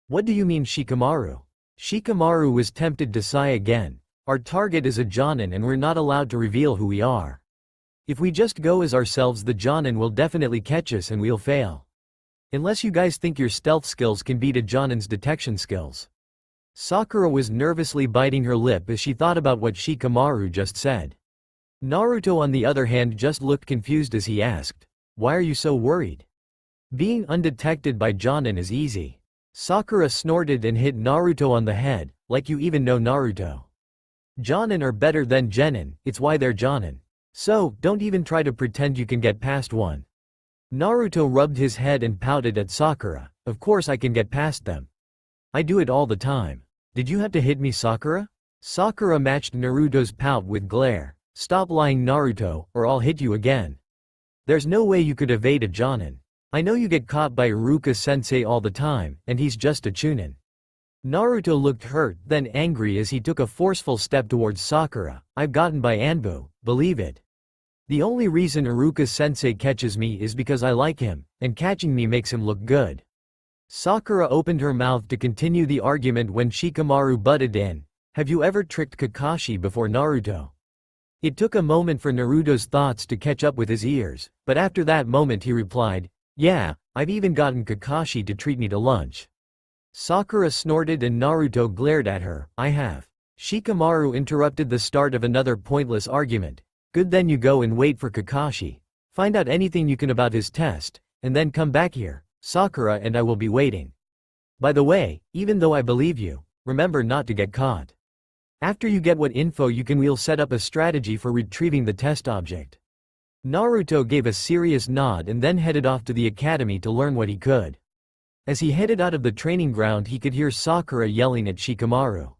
What do you mean, Shikamaru?" Shikamaru was tempted to sigh again. "Our target is a Jonin and we're not allowed to reveal who we are. If we just go as ourselves, the Jonin will definitely catch us and we'll fail. Unless you guys think your stealth skills can beat a Jonin's detection skills." Sakura was nervously biting her lip as she thought about what Shikamaru just said. Naruto on the other hand just looked confused as he asked, "Why are you so worried? Being undetected by Jonin is easy." Sakura snorted and hit Naruto on the head, "Like you even know Naruto. Jonin are better than Genin, it's why they're Jonin. So, don't even try to pretend you can get past one." Naruto rubbed his head and pouted at Sakura, "Of course I can get past them. I do it all the time. Did you have to hit me, Sakura?" Sakura matched Naruto's pout with glare. "Stop lying, Naruto, or I'll hit you again. There's no way you could evade a Jonin. I know you get caught by Iruka-sensei all the time, and he's just a Chunin." Naruto looked hurt, then angry as he took a forceful step towards Sakura. "I've gotten by Anbu, believe it. The only reason Iruka-sensei catches me is because I like him, and catching me makes him look good." Sakura opened her mouth to continue the argument when Shikamaru butted in. "Have you ever tricked Kakashi before, Naruto?" It took a moment for Naruto's thoughts to catch up with his ears, but after that moment he replied, "Yeah, I've even gotten Kakashi to treat me to lunch." Sakura snorted and Naruto glared at her. "I have." Shikamaru interrupted the start of another pointless argument. "Good, then you go and wait for Kakashi. Find out anything you can about his test, and then come back here, Sakura, and I will be waiting. By the way, even though I believe you, remember not to get caught. After you get what info you can, we'll set up a strategy for retrieving the test object." Naruto gave a serious nod and then headed off to the academy to learn what he could. As he headed out of the training ground, he could hear Sakura yelling at Shikamaru.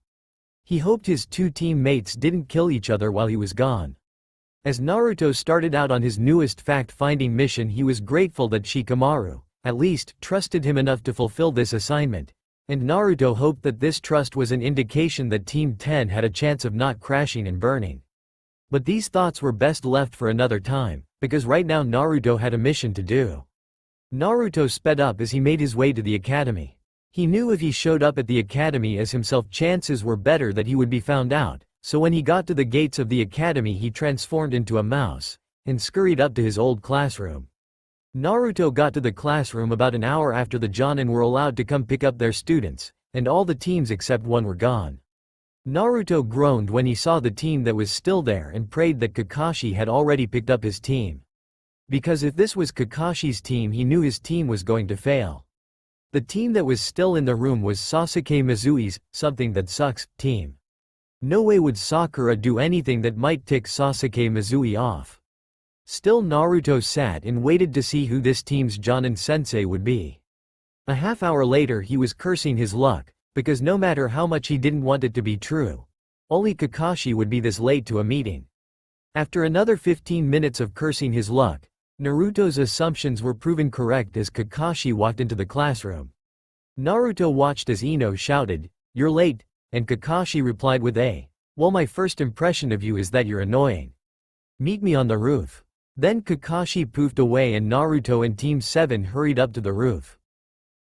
He hoped his 2 teammates didn't kill each other while he was gone. As Naruto started out on his newest fact-finding mission, he was grateful that Shikamaru, at least, trusted him enough to fulfill this assignment. And Naruto hoped that this trust was an indication that Team 10 had a chance of not crashing and burning. But these thoughts were best left for another time, because right now Naruto had a mission to do. Naruto sped up as he made his way to the academy. He knew if he showed up at the academy as himself, chances were better that he would be found out, so when he got to the gates of the academy he transformed into a mouse, and scurried up to his old classroom. Naruto got to the classroom about an hour after the Jonin were allowed to come pick up their students, and all the teams except one were gone. Naruto groaned when he saw the team that was still there and prayed that Kakashi had already picked up his team. Because if this was Kakashi's team, he knew his team was going to fail. The team that was still in the room was Sasuke Mizui's "something that sucks" team. No way would Sakura do anything that might tick Sasuke Mizui off. Still, Naruto sat and waited to see who this team's Jonin-sensei would be. A half hour later he was cursing his luck, because no matter how much he didn't want it to be true, only Kakashi would be this late to a meeting. After another 15 minutes of cursing his luck, Naruto's assumptions were proven correct as Kakashi walked into the classroom. Naruto watched as Ino shouted, "You're late," and Kakashi replied with "Well, my first impression of you is that you're annoying. Meet me on the roof." Then Kakashi poofed away and Naruto and Team 7 hurried up to the roof.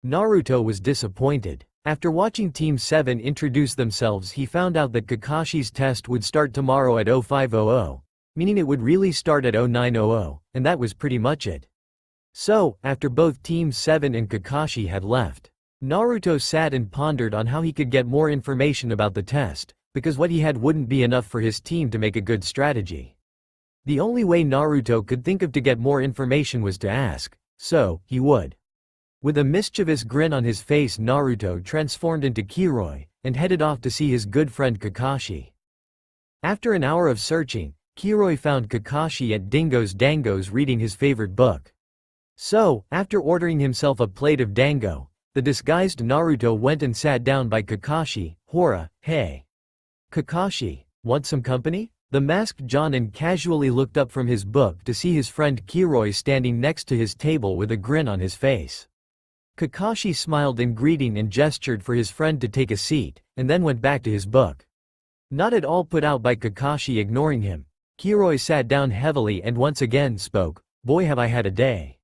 Naruto was disappointed. After watching Team 7 introduce themselves, he found out that Kakashi's test would start tomorrow at 0500, meaning it would really start at 0900, and that was pretty much it. So, after both Team 7 and Kakashi had left, Naruto sat and pondered on how he could get more information about the test, because what he had wouldn't be enough for his team to make a good strategy. The only way Naruto could think of to get more information was to ask, so he would. With a mischievous grin on his face, Naruto transformed into Kiroi, and headed off to see his good friend Kakashi. After an hour of searching, Kiroi found Kakashi at Dingo's Dango's reading his favorite book. So, after ordering himself a plate of dango, the disguised Naruto went and sat down by Kakashi. "Hora, hey. Kakashi, want some company?" The masked Jonin casually looked up from his book to see his friend Kiroi standing next to his table with a grin on his face. Kakashi smiled in greeting and gestured for his friend to take a seat, and then went back to his book. Not at all put out by Kakashi ignoring him, Kiroi sat down heavily and once again spoke, "Boy, have I had a day.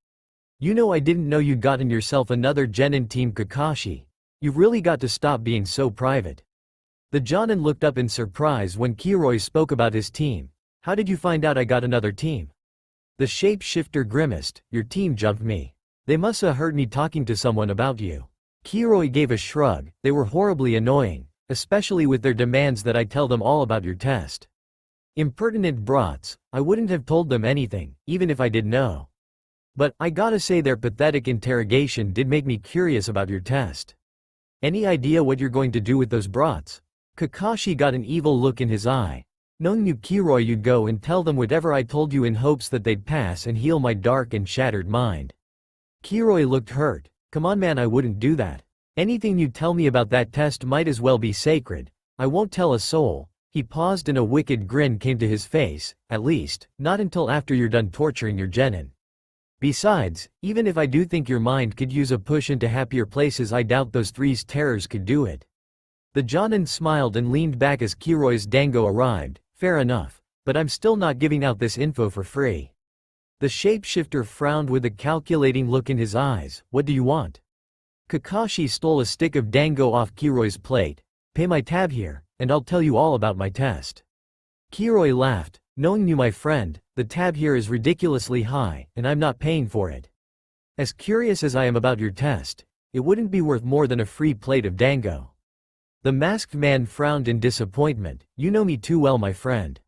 You know, I didn't know you'd gotten yourself another genin team, Kakashi. You've really got to stop being so private." The Jonin looked up in surprise when Kiroi spoke about his team. "How did you find out I got another team?" The shapeshifter grimaced, "Your team jumped me. They must've heard me talking to someone about you." Kiroi gave a shrug. "They were horribly annoying, especially with their demands that I tell them all about your test. Impertinent brats, I wouldn't have told them anything, even if I did know. But, I gotta say their pathetic interrogation did make me curious about your test. Any idea what you're going to do with those brats?" Kakashi got an evil look in his eye. "Knowing you, Kiroi, you'd go and tell them whatever I told you in hopes that they'd pass and heal my dark and shattered mind." Kiroi looked hurt. "Come on man, I wouldn't do that. Anything you tell me about that test might as well be sacred. I won't tell a soul." He paused and a wicked grin came to his face, "At least, not until after you're done torturing your genin. Besides, even if I do think your mind could use a push into happier places, I doubt those three's terrors could do it." The Jonin smiled and leaned back as Kiroi's dango arrived. "Fair enough, but I'm still not giving out this info for free." The shapeshifter frowned with a calculating look in his eyes. "What do you want?" Kakashi stole a stick of dango off Kiroi's plate. "Pay my tab here, and I'll tell you all about my test." Kiroi laughed. "Knowing you, my friend, the tab here is ridiculously high, and I'm not paying for it. As curious as I am about your test, it wouldn't be worth more than a free plate of dango." The masked man frowned in disappointment. "You know me too well, my friend."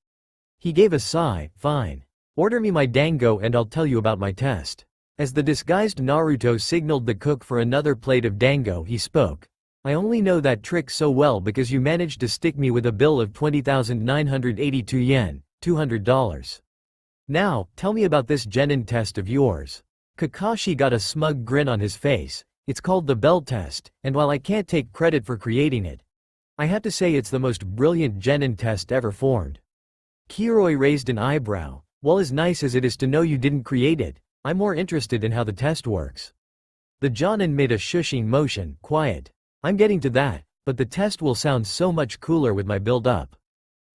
He gave a sigh. "Fine. Order me my dango and I'll tell you about my test." As the disguised Naruto signaled the cook for another plate of dango, he spoke. "I only know that trick so well because you managed to stick me with a bill of 20,982 yen, $200. Now, tell me about this genin test of yours." Kakashi got a smug grin on his face. "It's called the Bell test, and while I can't take credit for creating it, I have to say it's the most brilliant genin test ever formed." Kiroi raised an eyebrow. "Well, as nice as it is to know you didn't create it, I'm more interested in how the test works." The Jonin made a shushing motion. "Quiet. I'm getting to that, but the test will sound so much cooler with my build-up.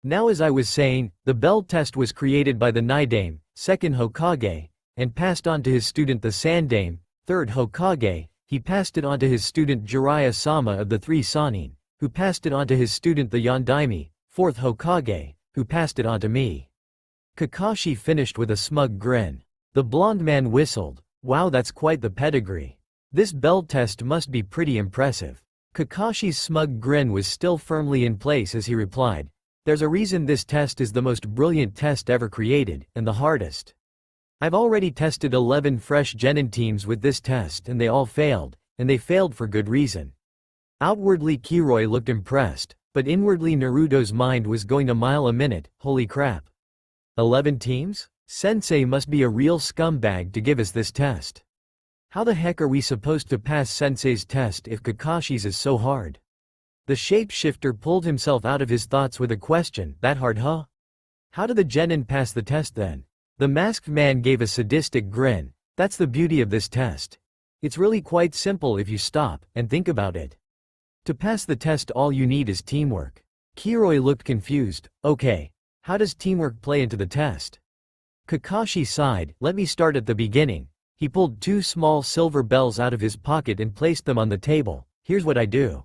Now, as I was saying, the Bell test was created by the Naidame, second Hokage, and passed on to his student the Sandame, third Hokage. He passed it on to his student Jiraiya-sama of the three Sannin, who passed it on to his student the Yondaime, fourth Hokage, who passed it on to me." Kakashi finished with a smug grin. The blonde man whistled. "Wow, that's quite the pedigree. This Bell test must be pretty impressive." Kakashi's smug grin was still firmly in place as he replied, "There's a reason this test is the most brilliant test ever created, and the hardest. I've already tested 11 fresh genin teams with this test and they all failed, and they failed for good reason." Outwardly Kiroi looked impressed, but inwardly Naruto's mind was going a mile a minute. Holy crap. 11 teams? Sensei must be a real scumbag to give us this test. How the heck are we supposed to pass Sensei's test if Kakashi's is so hard? The shapeshifter pulled himself out of his thoughts with a question, that hard huh? How do the genin pass the test then? The masked man gave a sadistic grin. That's the beauty of this test. It's really quite simple if you stop and think about it. To pass the test all you need is teamwork. Kiroi looked confused. Okay, how does teamwork play into the test? Kakashi sighed, let me start at the beginning. He pulled two small silver bells out of his pocket and placed them on the table. Here's what I do.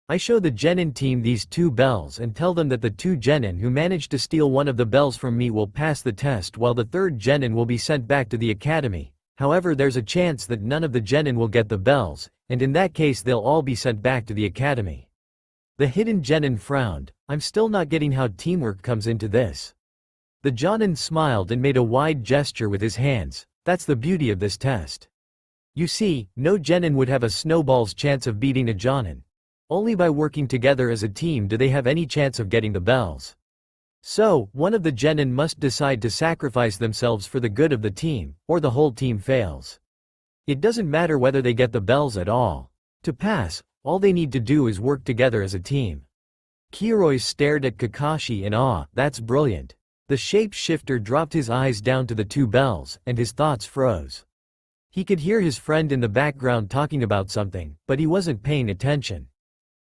I show the genin team these two bells and tell them that the two genin who manage to steal one of the bells from me will pass the test while the third genin will be sent back to the academy. However, there's a chance that none of the genin will get the bells, and in that case they'll all be sent back to the academy. The hidden genin frowned. I'm still not getting how teamwork comes into this. The jonin smiled and made a wide gesture with his hands. That's the beauty of this test. You see, no genin would have a snowball's chance of beating a jonin. Only by working together as a team do they have any chance of getting the bells. So, one of the genin must decide to sacrifice themselves for the good of the team, or the whole team fails. It doesn't matter whether they get the bells at all. To pass, all they need to do is work together as a team. Kiroi stared at Kakashi in awe. That's brilliant. The shapeshifter dropped his eyes down to the two bells, and his thoughts froze. He could hear his friend in the background talking about something, but he wasn't paying attention.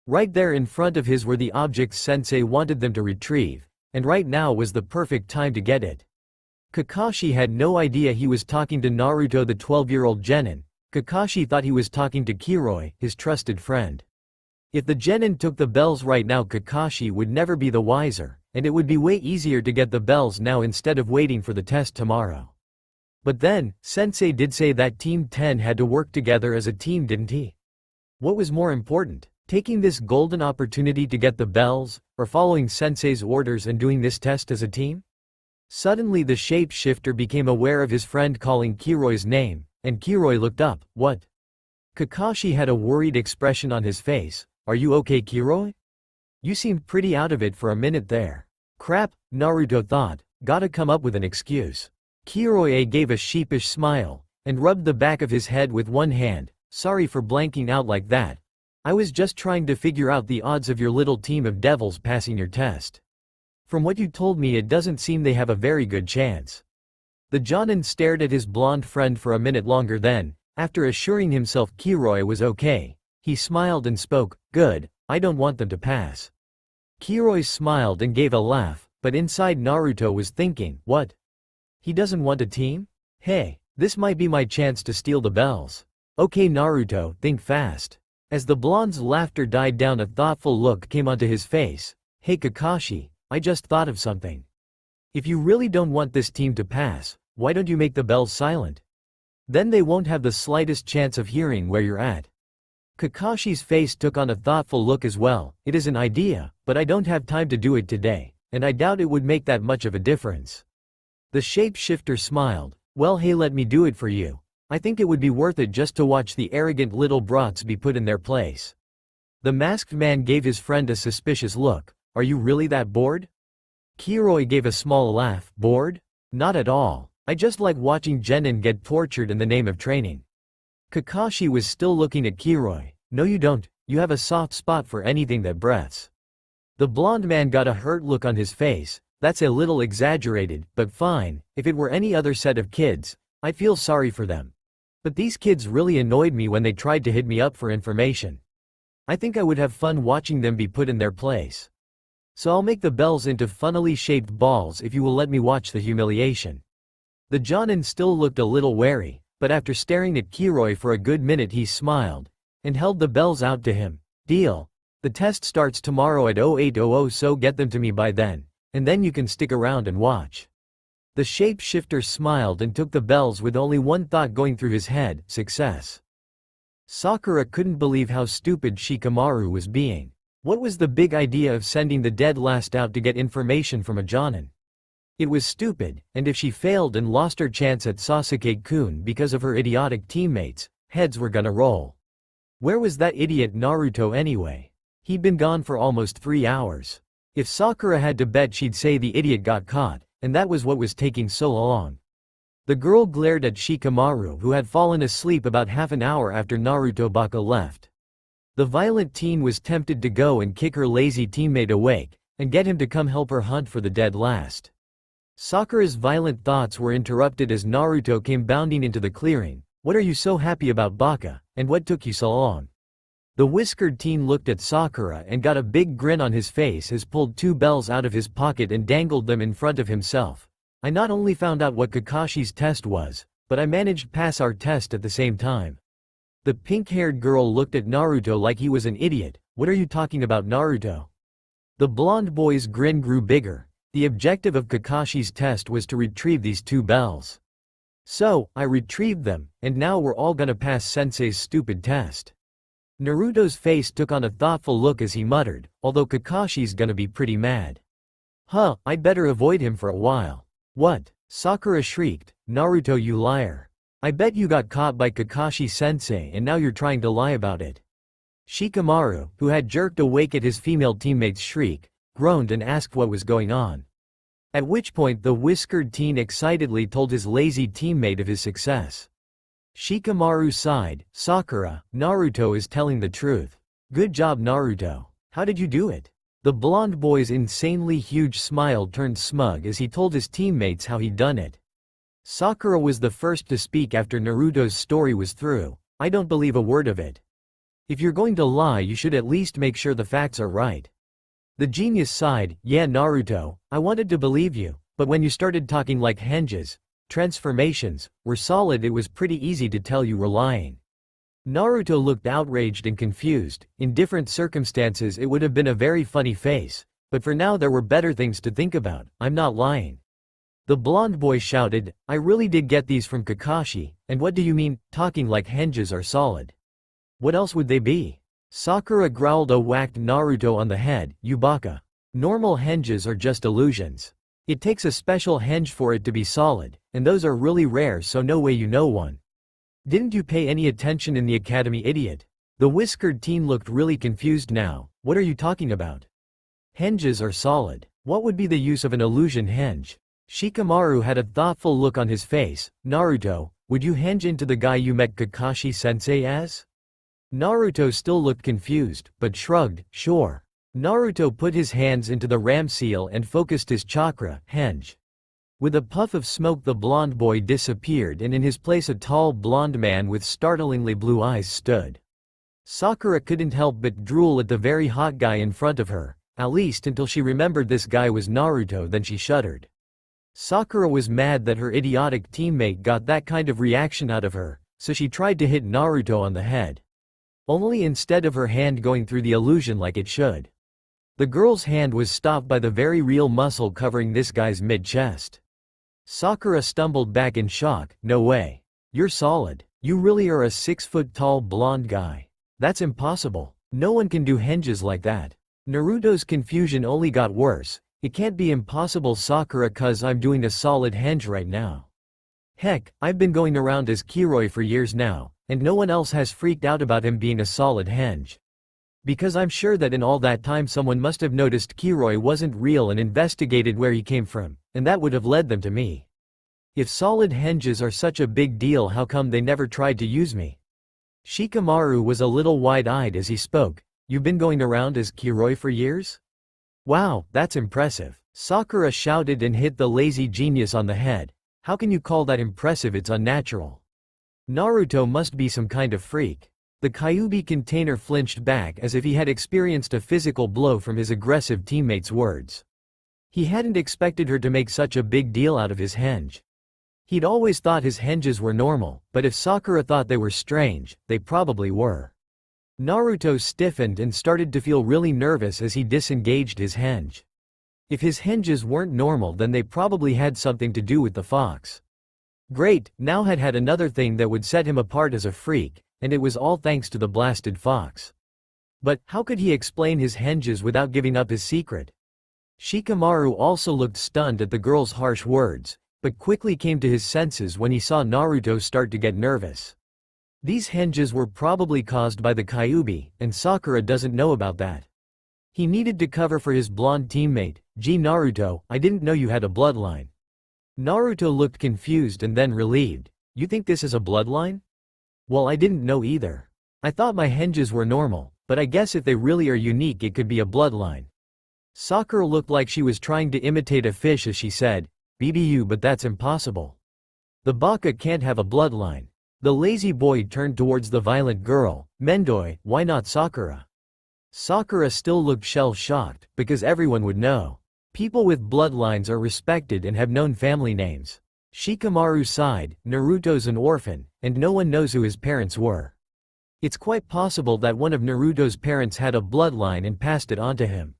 Right there in front of his were the objects Sensei wanted them to retrieve, and right now was the perfect time to get it. Kakashi had no idea he was talking to Naruto, the 12-year-old genin. Kakashi thought he was talking to Kiroi, his trusted friend. If the genin took the bells right now, Kakashi would never be the wiser, and it would be way easier to get the bells now instead of waiting for the test tomorrow. But then, Sensei did say that Team 10 had to work together as a team, didn't he? What was more important, taking this golden opportunity to get the bells, or following Sensei's orders and doing this test as a team? Suddenly the shapeshifter became aware of his friend calling Kiroi's name, and Kiroi looked up. What? Kakashi had a worried expression on his face. Are you okay, Kiroi? You seemed pretty out of it for a minute there. Crap, Naruto thought, gotta come up with an excuse. Kiroi gave a sheepish smile, and rubbed the back of his head with one hand. Sorry for blanking out like that. I was just trying to figure out the odds of your little team of devils passing your test. From what you told me, it doesn't seem they have a very good chance. The jonin stared at his blonde friend for a minute longer, then, after assuring himself Kiroi was okay, he smiled and spoke. Good, I don't want them to pass. Kiroi smiled and gave a laugh, but inside Naruto was thinking, what? He doesn't want a team? Hey, this might be my chance to steal the bells. Okay Naruto, think fast. As the blonde's laughter died down, a thoughtful look came onto his face. Hey Kakashi, I just thought of something. If you really don't want this team to pass, why don't you make the bells silent? Then they won't have the slightest chance of hearing where you're at. Kakashi's face took on a thoughtful look as well. It is an idea, but I don't have time to do it today, and I doubt it would make that much of a difference. The shapeshifter smiled. Well, hey, let me do it for you. I think it would be worth it just to watch the arrogant little brats be put in their place. The masked man gave his friend a suspicious look. Are you really that bored? Kiroi gave a small laugh. Bored? Not at all. I just like watching genin get tortured in the name of training. Kakashi was still looking at Kiroi. No you don't, you have a soft spot for anything that breathes. The blonde man got a hurt look on his face. That's a little exaggerated, but fine. If it were any other set of kids, I feel sorry for them. But these kids really annoyed me when they tried to hit me up for information. I think I would have fun watching them be put in their place. So I'll make the bells into funnily shaped balls if you will let me watch the humiliation. The jonin still looked a little wary, but after staring at Kiroi for a good minute he smiled, and held the bells out to him. Deal. The test starts tomorrow at 0800, so get them to me by then, and then you can stick around and watch. The shapeshifter smiled and took the bells with only one thought going through his head, success. Sakura couldn't believe how stupid Shikamaru was being. What was the big idea of sending the dead last out to get information from a jonin? It was stupid, and if she failed and lost her chance at Sasuke-kun because of her idiotic teammates, heads were gonna roll. Where was that idiot Naruto anyway? He'd been gone for almost 3 hours. If Sakura had to bet, she'd say the idiot got caught, and that was what was taking so long. The girl glared at Shikamaru, who had fallen asleep about half an hour after Naruto Baka left. The violent teen was tempted to go and kick her lazy teammate awake, and get him to come help her hunt for the dead last. Sakura's violent thoughts were interrupted as Naruto came bounding into the clearing. "What are you so happy about, Baka, and what took you so long?" The whiskered teen looked at Sakura and got a big grin on his face as pulled two bells out of his pocket and dangled them in front of himself. "I not only found out what Kakashi's test was, but I managed pass our test at the same time." The pink-haired girl looked at Naruto like he was an idiot. "What are you talking about, Naruto?" The blonde boy's grin grew bigger. The objective of Kakashi's test was to retrieve these two bells. "So, I retrieved them, and now we're all gonna pass Sensei's stupid test." Naruto's face took on a thoughtful look as he muttered, "Although Kakashi's gonna be pretty mad. Huh, I'd better avoid him for a while." "What?" Sakura shrieked. "Naruto, you liar. I bet you got caught by Kakashi-sensei and now you're trying to lie about it." Shikamaru, who had jerked awake at his female teammate's shriek, groaned and asked what was going on. At which point the whiskered teen excitedly told his lazy teammate of his success. Shikamaru sighed. "Sakura, Naruto is telling the truth. Good job, Naruto. How did you do it?" The blonde boy's insanely huge smile turned smug as he told his teammates how he'd done it. Sakura was the first to speak after Naruto's story was through. "I don't believe a word of it. If you're going to lie, you should at least make sure the facts are right." The genius sighed. "Yeah, Naruto, I wanted to believe you, but when you started talking like henges, transformations, were solid, it was pretty easy to tell you were lying." Naruto looked outraged and confused. In different circumstances it would have been a very funny face, but for now there were better things to think about. "I'm not lying." The blonde boy shouted, "I really did get these from Kakashi, and what do you mean, talking like henges are solid? What else would they be?" Sakura growled and whacked Naruto on the head. "You baka. Normal henges are just illusions. It takes a special henge for it to be solid, and those are really rare, so no way you know one. Didn't you pay any attention in the academy, idiot?" The whiskered teen looked really confused now. "What are you talking about? Henges are solid. What would be the use of an illusion henge?" Shikamaru had a thoughtful look on his face. "Naruto, would you henge into the guy you met Kakashi-sensei as?" Naruto still looked confused, but shrugged. "Sure." Naruto put his hands into the ram seal and focused his chakra, henge. With a puff of smoke the blonde boy disappeared and in his place a tall blonde man with startlingly blue eyes stood. Sakura couldn't help but drool at the very hot guy in front of her, at least until she remembered this guy was Naruto, then she shuddered. Sakura was mad that her idiotic teammate got that kind of reaction out of her, so she tried to hit Naruto on the head. Only instead of her hand going through the illusion like it should. The girl's hand was stopped by the very real muscle covering this guy's mid-chest. Sakura stumbled back in shock. "No way. You're solid. You really are a 6-foot-tall blonde guy. That's impossible. No one can do henges like that." Naruto's confusion only got worse. "It can't be impossible, Sakura, cause I'm doing a solid henge right now. Heck, I've been going around as Kiroi for years now, and no one else has freaked out about him being a solid henge. Because I'm sure that in all that time someone must have noticed Kiroi wasn't real and investigated where he came from, and that would have led them to me. If solid henges are such a big deal, how come they never tried to use me?" Shikamaru was a little wide-eyed as he spoke. "You've been going around as Kiroi for years? Wow, that's impressive." Sakura shouted and hit the lazy genius on the head. "How can you call that impressive? It's unnatural. Naruto must be some kind of freak." The Kyuubi container flinched back as if he had experienced a physical blow from his aggressive teammate's words. He hadn't expected her to make such a big deal out of his henge. He'd always thought his henges were normal, but if Sakura thought they were strange, they probably were. Naruto stiffened and started to feel really nervous as he disengaged his henge. If his henges weren't normal, then they probably had something to do with the fox. Great, now had another thing that would set him apart as a freak, and it was all thanks to the blasted fox. But how could he explain his henges without giving up his secret? Shikamaru also looked stunned at the girl's harsh words, but quickly came to his senses when he saw Naruto start to get nervous. These henges were probably caused by the Kyuubi, and Sakura doesn't know about that. He needed to cover for his blonde teammate. "Gee, Naruto, I didn't know you had a bloodline. Naruto looked confused and then relieved. You think this is a bloodline? Well, I didn't know either. I thought my henges were normal, but I guess if they really are unique it could be a bloodline. Sakura looked like she was trying to imitate a fish as she said, BBU, but that's impossible. The baka can't have a bloodline. The lazy boy turned towards the violent girl. Mendoi, why not Sakura? Sakura still looked shell-shocked, because everyone would know. People with bloodlines are respected and have known family names. Shikamaru sighed, Naruto's an orphan, and no one knows who his parents were. It's quite possible that one of Naruto's parents had a bloodline and passed it on to him.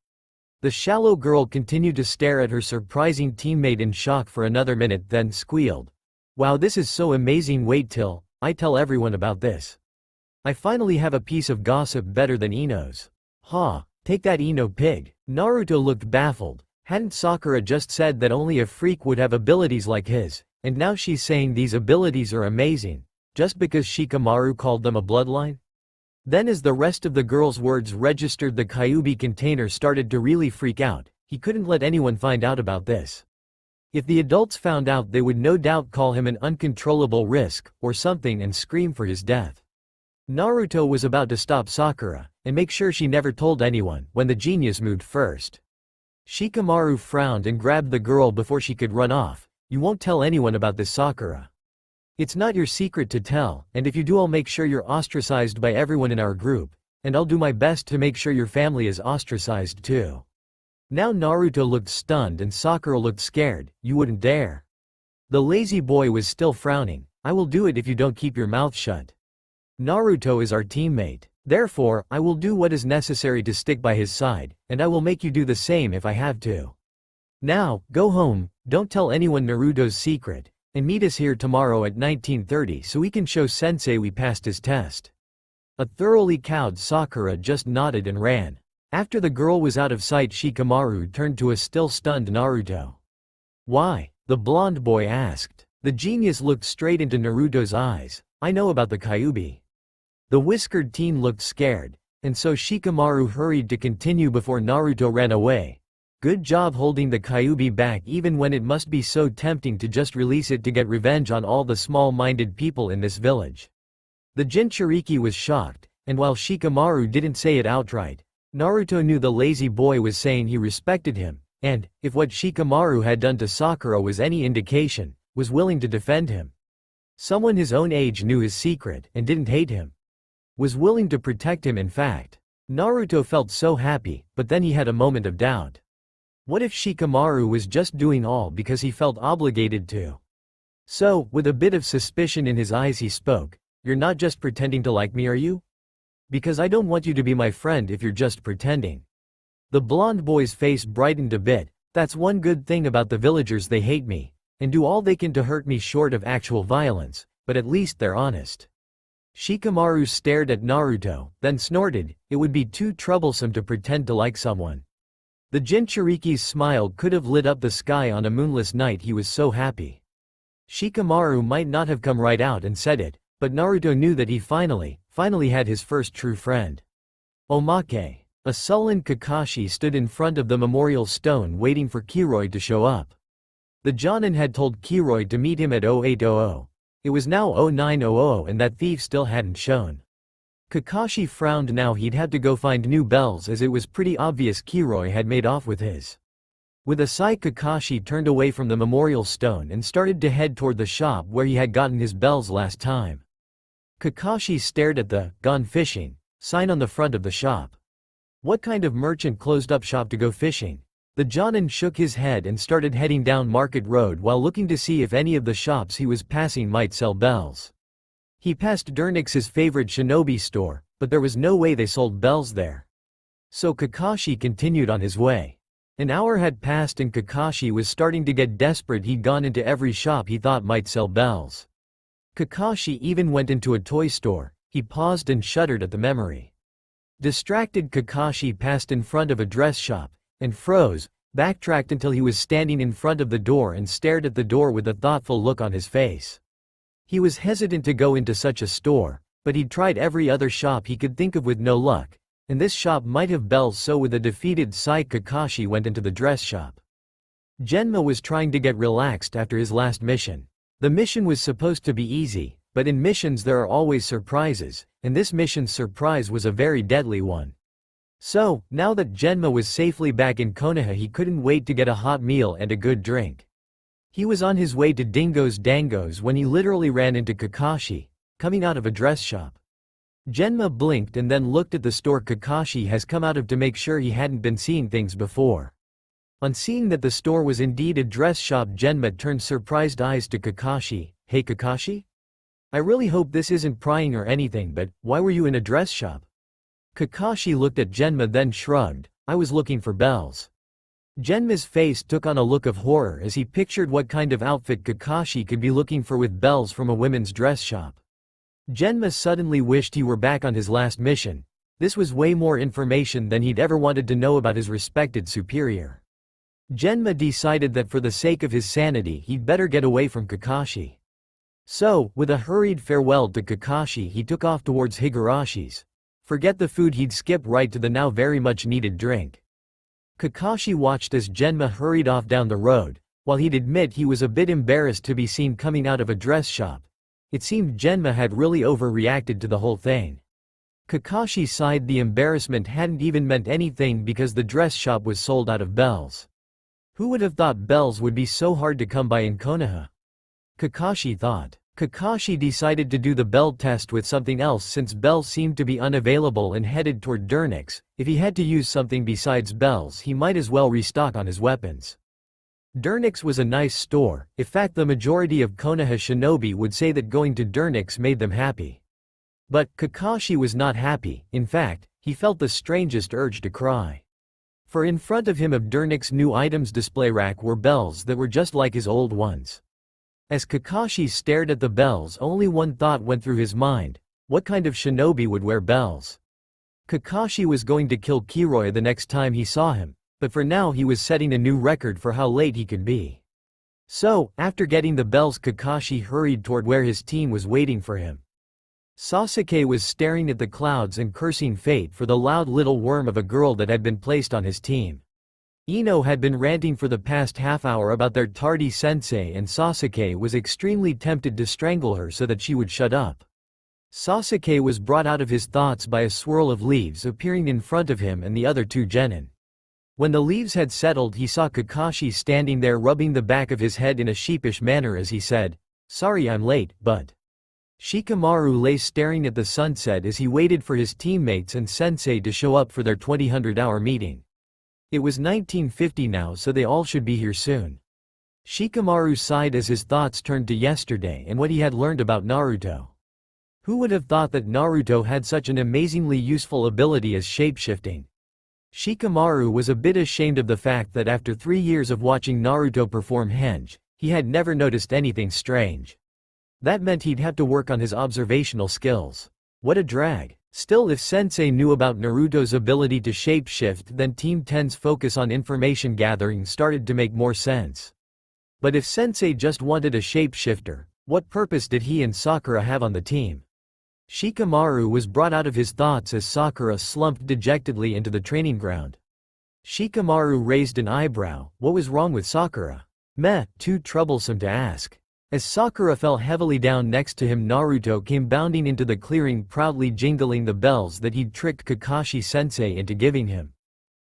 The shallow girl continued to stare at her surprising teammate in shock for another minute, then squealed. Wow, this is so amazing, wait till I tell everyone about this. I finally have a piece of gossip better than Ino's. Ha, take that Ino pig. Naruto looked baffled. Hadn't Sakura just said that only a freak would have abilities like his, and now she's saying these abilities are amazing, just because Shikamaru called them a bloodline? Then as the rest of the girl's words registered, the Kyuubi container started to really freak out. He couldn't let anyone find out about this. If the adults found out, they would no doubt call him an uncontrollable risk, or something, and scream for his death. Naruto was about to stop Sakura, and make sure she never told anyone, when the genius moved first. Shikamaru frowned and grabbed the girl before she could run off. You won't tell anyone about this, Sakura. It's not your secret to tell, and if you do I'll make sure you're ostracized by everyone in our group, and I'll do my best to make sure your family is ostracized too. Now Naruto looked stunned and Sakura looked scared. You wouldn't dare. The lazy boy was still frowning. I will do it if you don't keep your mouth shut. Naruto is our teammate. Therefore, I will do what is necessary to stick by his side, and I will make you do the same if I have to. Now, go home, don't tell anyone Naruto's secret, and meet us here tomorrow at 19:30 so we can show Sensei we passed his test. A thoroughly cowed Sakura just nodded and ran. After the girl was out of sight, Shikamaru turned to a still stunned Naruto. Why? The blonde boy asked. The genius looked straight into Naruto's eyes. I know about the Kyuubi. The whiskered teen looked scared, and so Shikamaru hurried to continue before Naruto ran away. Good job holding the Kyuubi back even when it must be so tempting to just release it to get revenge on all the small-minded people in this village. The Jinchuriki was shocked, and while Shikamaru didn't say it outright, Naruto knew the lazy boy was saying he respected him, and, if what Shikamaru had done to Sakura was any indication, was willing to defend him. Someone his own age knew his secret and didn't hate him. Was willing to protect him in fact. Naruto felt so happy, but then he had a moment of doubt. What if Shikamaru was just doing all because he felt obligated to? So, with a bit of suspicion in his eyes he spoke, You're not just pretending to like me, are you? Because I don't want you to be my friend if you're just pretending. The blonde boy's face brightened a bit. That's one good thing about the villagers, they hate me, and do all they can to hurt me short of actual violence, but at least they're honest. Shikamaru stared at Naruto, then snorted, it would be too troublesome to pretend to like someone. The Jinchuriki's smile could have lit up the sky on a moonless night, he was so happy. Shikamaru might not have come right out and said it, but Naruto knew that he finally had his first true friend. Omake. A sullen Kakashi stood in front of the memorial stone waiting for Kiroi to show up. The Jonin had told Kiroi to meet him at 0800. It was now 0900 and that thief still hadn't shown. Kakashi frowned. Now he'd have to go find new bells, as it was pretty obvious Kiroi had made off with his. With a sigh, Kakashi turned away from the memorial stone and started to head toward the shop where he had gotten his bells last time. Kakashi stared at the "Gone Fishing" sign on the front of the shop. What kind of merchant closed up shop to go fishing? The Jonin shook his head and started heading down Market Road while looking to see if any of the shops he was passing might sell bells. He passed Dernix's favorite shinobi store, but there was no way they sold bells there. So Kakashi continued on his way. An hour had passed and Kakashi was starting to get desperate. He'd gone into every shop he thought might sell bells. Kakashi even went into a toy store. He paused and shuddered at the memory. Distracted, Kakashi passed in front of a dress shop, and froze, backtracked until he was standing in front of the door and stared at the door with a thoughtful look on his face. He was hesitant to go into such a store, but he'd tried every other shop he could think of with no luck, and this shop might have bells. So with a defeated sigh, Kakashi went into the dress shop. Genma was trying to get relaxed after his last mission. The mission was supposed to be easy, but in missions there are always surprises, and this mission's surprise was a very deadly one. So, now that Genma was safely back in Konoha, he couldn't wait to get a hot meal and a good drink. He was on his way to Dingo's Dango's when he literally ran into Kakashi, coming out of a dress shop. Genma blinked and then looked at the store Kakashi has come out of to make sure he hadn't been seeing things before. On seeing that the store was indeed a dress shop, Genma turned surprised eyes to Kakashi. "Hey Kakashi? I really hope this isn't prying or anything, but why were you in a dress shop?" Kakashi looked at Genma then shrugged. "I was looking for bells." Genma's face took on a look of horror as he pictured what kind of outfit Kakashi could be looking for with bells from a women's dress shop. Genma suddenly wished he were back on his last mission. This was way more information than he'd ever wanted to know about his respected superior. Genma decided that for the sake of his sanity he'd better get away from Kakashi. So, with a hurried farewell to Kakashi, he took off towards Higarashi's. Forget the food, he'd skip right to the now very much needed drink. Kakashi watched as Genma hurried off down the road. While he'd admit he was a bit embarrassed to be seen coming out of a dress shop, it seemed Genma had really overreacted to the whole thing. Kakashi sighed. The embarrassment hadn't even meant anything because the dress shop was sold out of bells. Who would have thought bells would be so hard to come by in Konoha? Kakashi thought. Kakashi decided to do the bell test with something else since bells seemed to be unavailable and headed toward Dernix. If he had to use something besides bells, he might as well restock on his weapons. Dernix was a nice store. In fact, the majority of Konoha shinobi would say that going to Dernix made them happy. But Kakashi was not happy. In fact, he felt the strangest urge to cry. For in front of him of Dernix's new items display rack were bells that were just like his old ones. As Kakashi stared at the bells, only one thought went through his mind: what kind of shinobi would wear bells? Kakashi was going to kill Kiroya the next time he saw him, but for now he was setting a new record for how late he could be. So, after getting the bells, Kakashi hurried toward where his team was waiting for him. Sasuke was staring at the clouds and cursing fate for the loud little worm of a girl that had been placed on his team. Ino had been ranting for the past half hour about their tardy sensei, and Sasuke was extremely tempted to strangle her so that she would shut up. Sasuke was brought out of his thoughts by a swirl of leaves appearing in front of him and the other two genin. When the leaves had settled, he saw Kakashi standing there rubbing the back of his head in a sheepish manner as he said, "Sorry I'm late, but..." Shikamaru lay staring at the sunset as he waited for his teammates and sensei to show up for their 20-hour meeting. It was 1950 now, so they all should be here soon. Shikamaru sighed as his thoughts turned to yesterday and what he had learned about Naruto. Who would have thought that Naruto had such an amazingly useful ability as shapeshifting? Shikamaru was a bit ashamed of the fact that after 3 years of watching Naruto perform henge, he had never noticed anything strange. That meant he'd have to work on his observational skills. What a drag. Still, if Sensei knew about Naruto's ability to shapeshift, then Team 10's focus on information gathering started to make more sense. But if Sensei just wanted a shapeshifter, what purpose did he and Sakura have on the team? Shikamaru was brought out of his thoughts as Sakura slumped dejectedly into the training ground. Shikamaru raised an eyebrow. What was wrong with Sakura? Meh, too troublesome to ask. As Sakura fell heavily down next to him, Naruto came bounding into the clearing, proudly jingling the bells that he'd tricked Kakashi-sensei into giving him.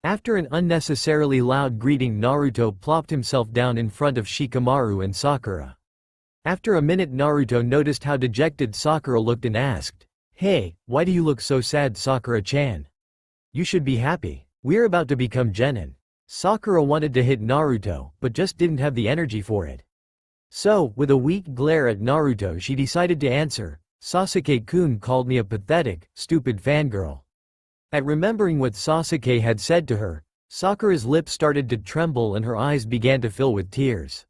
After an unnecessarily loud greeting, Naruto plopped himself down in front of Shikamaru and Sakura. After a minute, Naruto noticed how dejected Sakura looked and asked, "Hey, why do you look so sad, Sakura-chan? You should be happy. We're about to become genin." Sakura wanted to hit Naruto, but just didn't have the energy for it. So, with a weak glare at Naruto, she decided to answer, "Sasuke-kun called me a pathetic, stupid fangirl." At remembering what Sasuke had said to her, Sakura's lips started to tremble and her eyes began to fill with tears.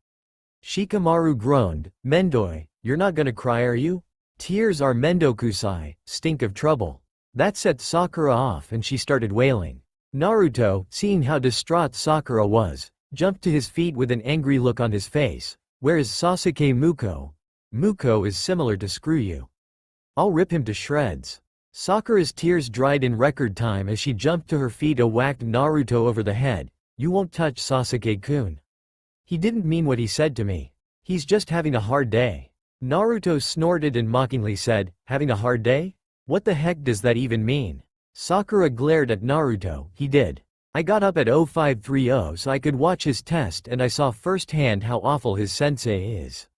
Shikamaru groaned, "Mendoi, you're not gonna cry, are you? Tears are mendokusai, stink of trouble." That set Sakura off and she started wailing. Naruto, seeing how distraught Sakura was, jumped to his feet with an angry look on his face. "Where is Sasuke Muko? Muko is similar to screw you. I'll rip him to shreds." Sakura's tears dried in record time as she jumped to her feet and whacked Naruto over the head. "You won't touch Sasuke-kun. He didn't mean what he said to me. He's just having a hard day. Naruto snorted and mockingly said, having a hard day? What the heck does that even mean? Sakura glared at Naruto. He did. I got up at 0530 so I could watch his test and I saw firsthand how awful his sensei is.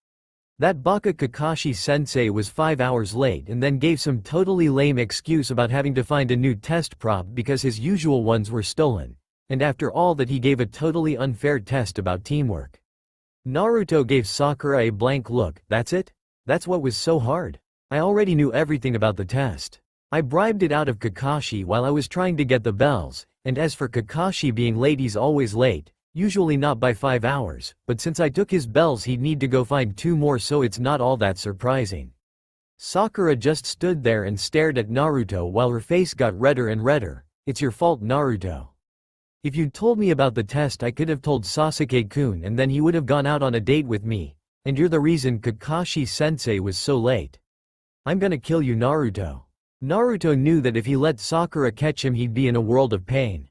That baka Kakashi sensei was 5 hours late and then gave some totally lame excuse about having to find a new test prop because his usual ones were stolen. And after all that he gave a totally unfair test about teamwork. Naruto gave Sakura a blank look. That's it? That's what was so hard? I already knew everything about the test. I bribed it out of Kakashi while I was trying to get the bells, and as for Kakashi being late, he's always late, usually not by 5 hours, but since I took his bells he'd need to go find 2 more, so it's not all that surprising. Sakura just stood there and stared at Naruto while her face got redder and redder. It's your fault, Naruto. If you'd told me about the test I could have told Sasuke-kun and then he would have gone out on a date with me, and you're the reason Kakashi-sensei was so late. I'm gonna kill you, Naruto. Naruto knew that if he let Sakura catch him he'd be in a world of pain.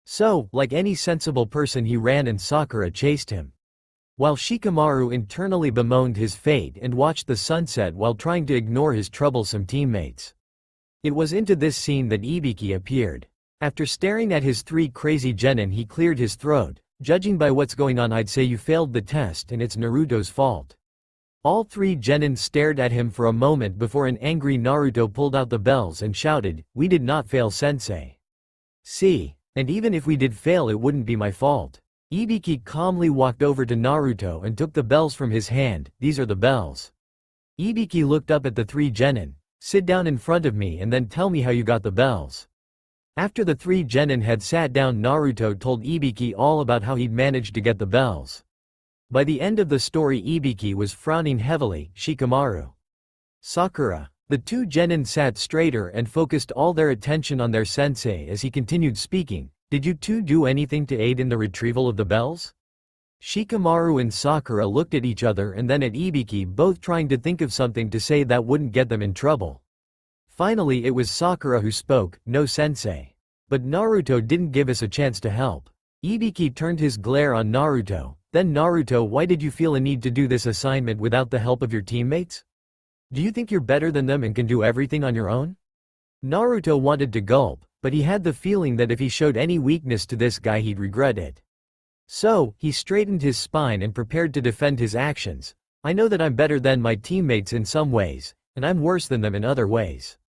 So, like any sensible person, he ran and Sakura chased him. While Shikamaru internally bemoaned his fate and watched the sunset while trying to ignore his troublesome teammates. It was into this scene that Ibiki appeared. After staring at his 3 crazy genin he cleared his throat. Judging by what's going on, I'd say you failed the test and it's Naruto's fault. All 3 genin stared at him for a moment before an angry Naruto pulled out the bells and shouted, "We did not fail, sensei. See, and even if we did fail it wouldn't be my fault." Ibiki calmly walked over to Naruto and took the bells from his hand. These are the bells. Ibiki looked up at the 3 genin. Sit down in front of me and then tell me how you got the bells. After the 3 genin had sat down, Naruto told Ibiki all about how he'd managed to get the bells. By the end of the story Ibiki was frowning heavily. Shikamaru, Sakura. The 2 genin sat straighter and focused all their attention on their sensei as he continued speaking. Did you 2 do anything to aid in the retrieval of the bells? Shikamaru and Sakura looked at each other and then at Ibiki, both trying to think of something to say that wouldn't get them in trouble. Finally it was Sakura who spoke. No, sensei. But Naruto didn't give us a chance to help. Ibiki turned his glare on Naruto. Then Naruto, why did you feel a need to do this assignment without the help of your teammates? Do you think you're better than them and can do everything on your own? Naruto wanted to gulp, but he had the feeling that if he showed any weakness to this guy he'd regret it. So, he straightened his spine and prepared to defend his actions. I know that I'm better than my teammates in some ways, and I'm worse than them in other ways.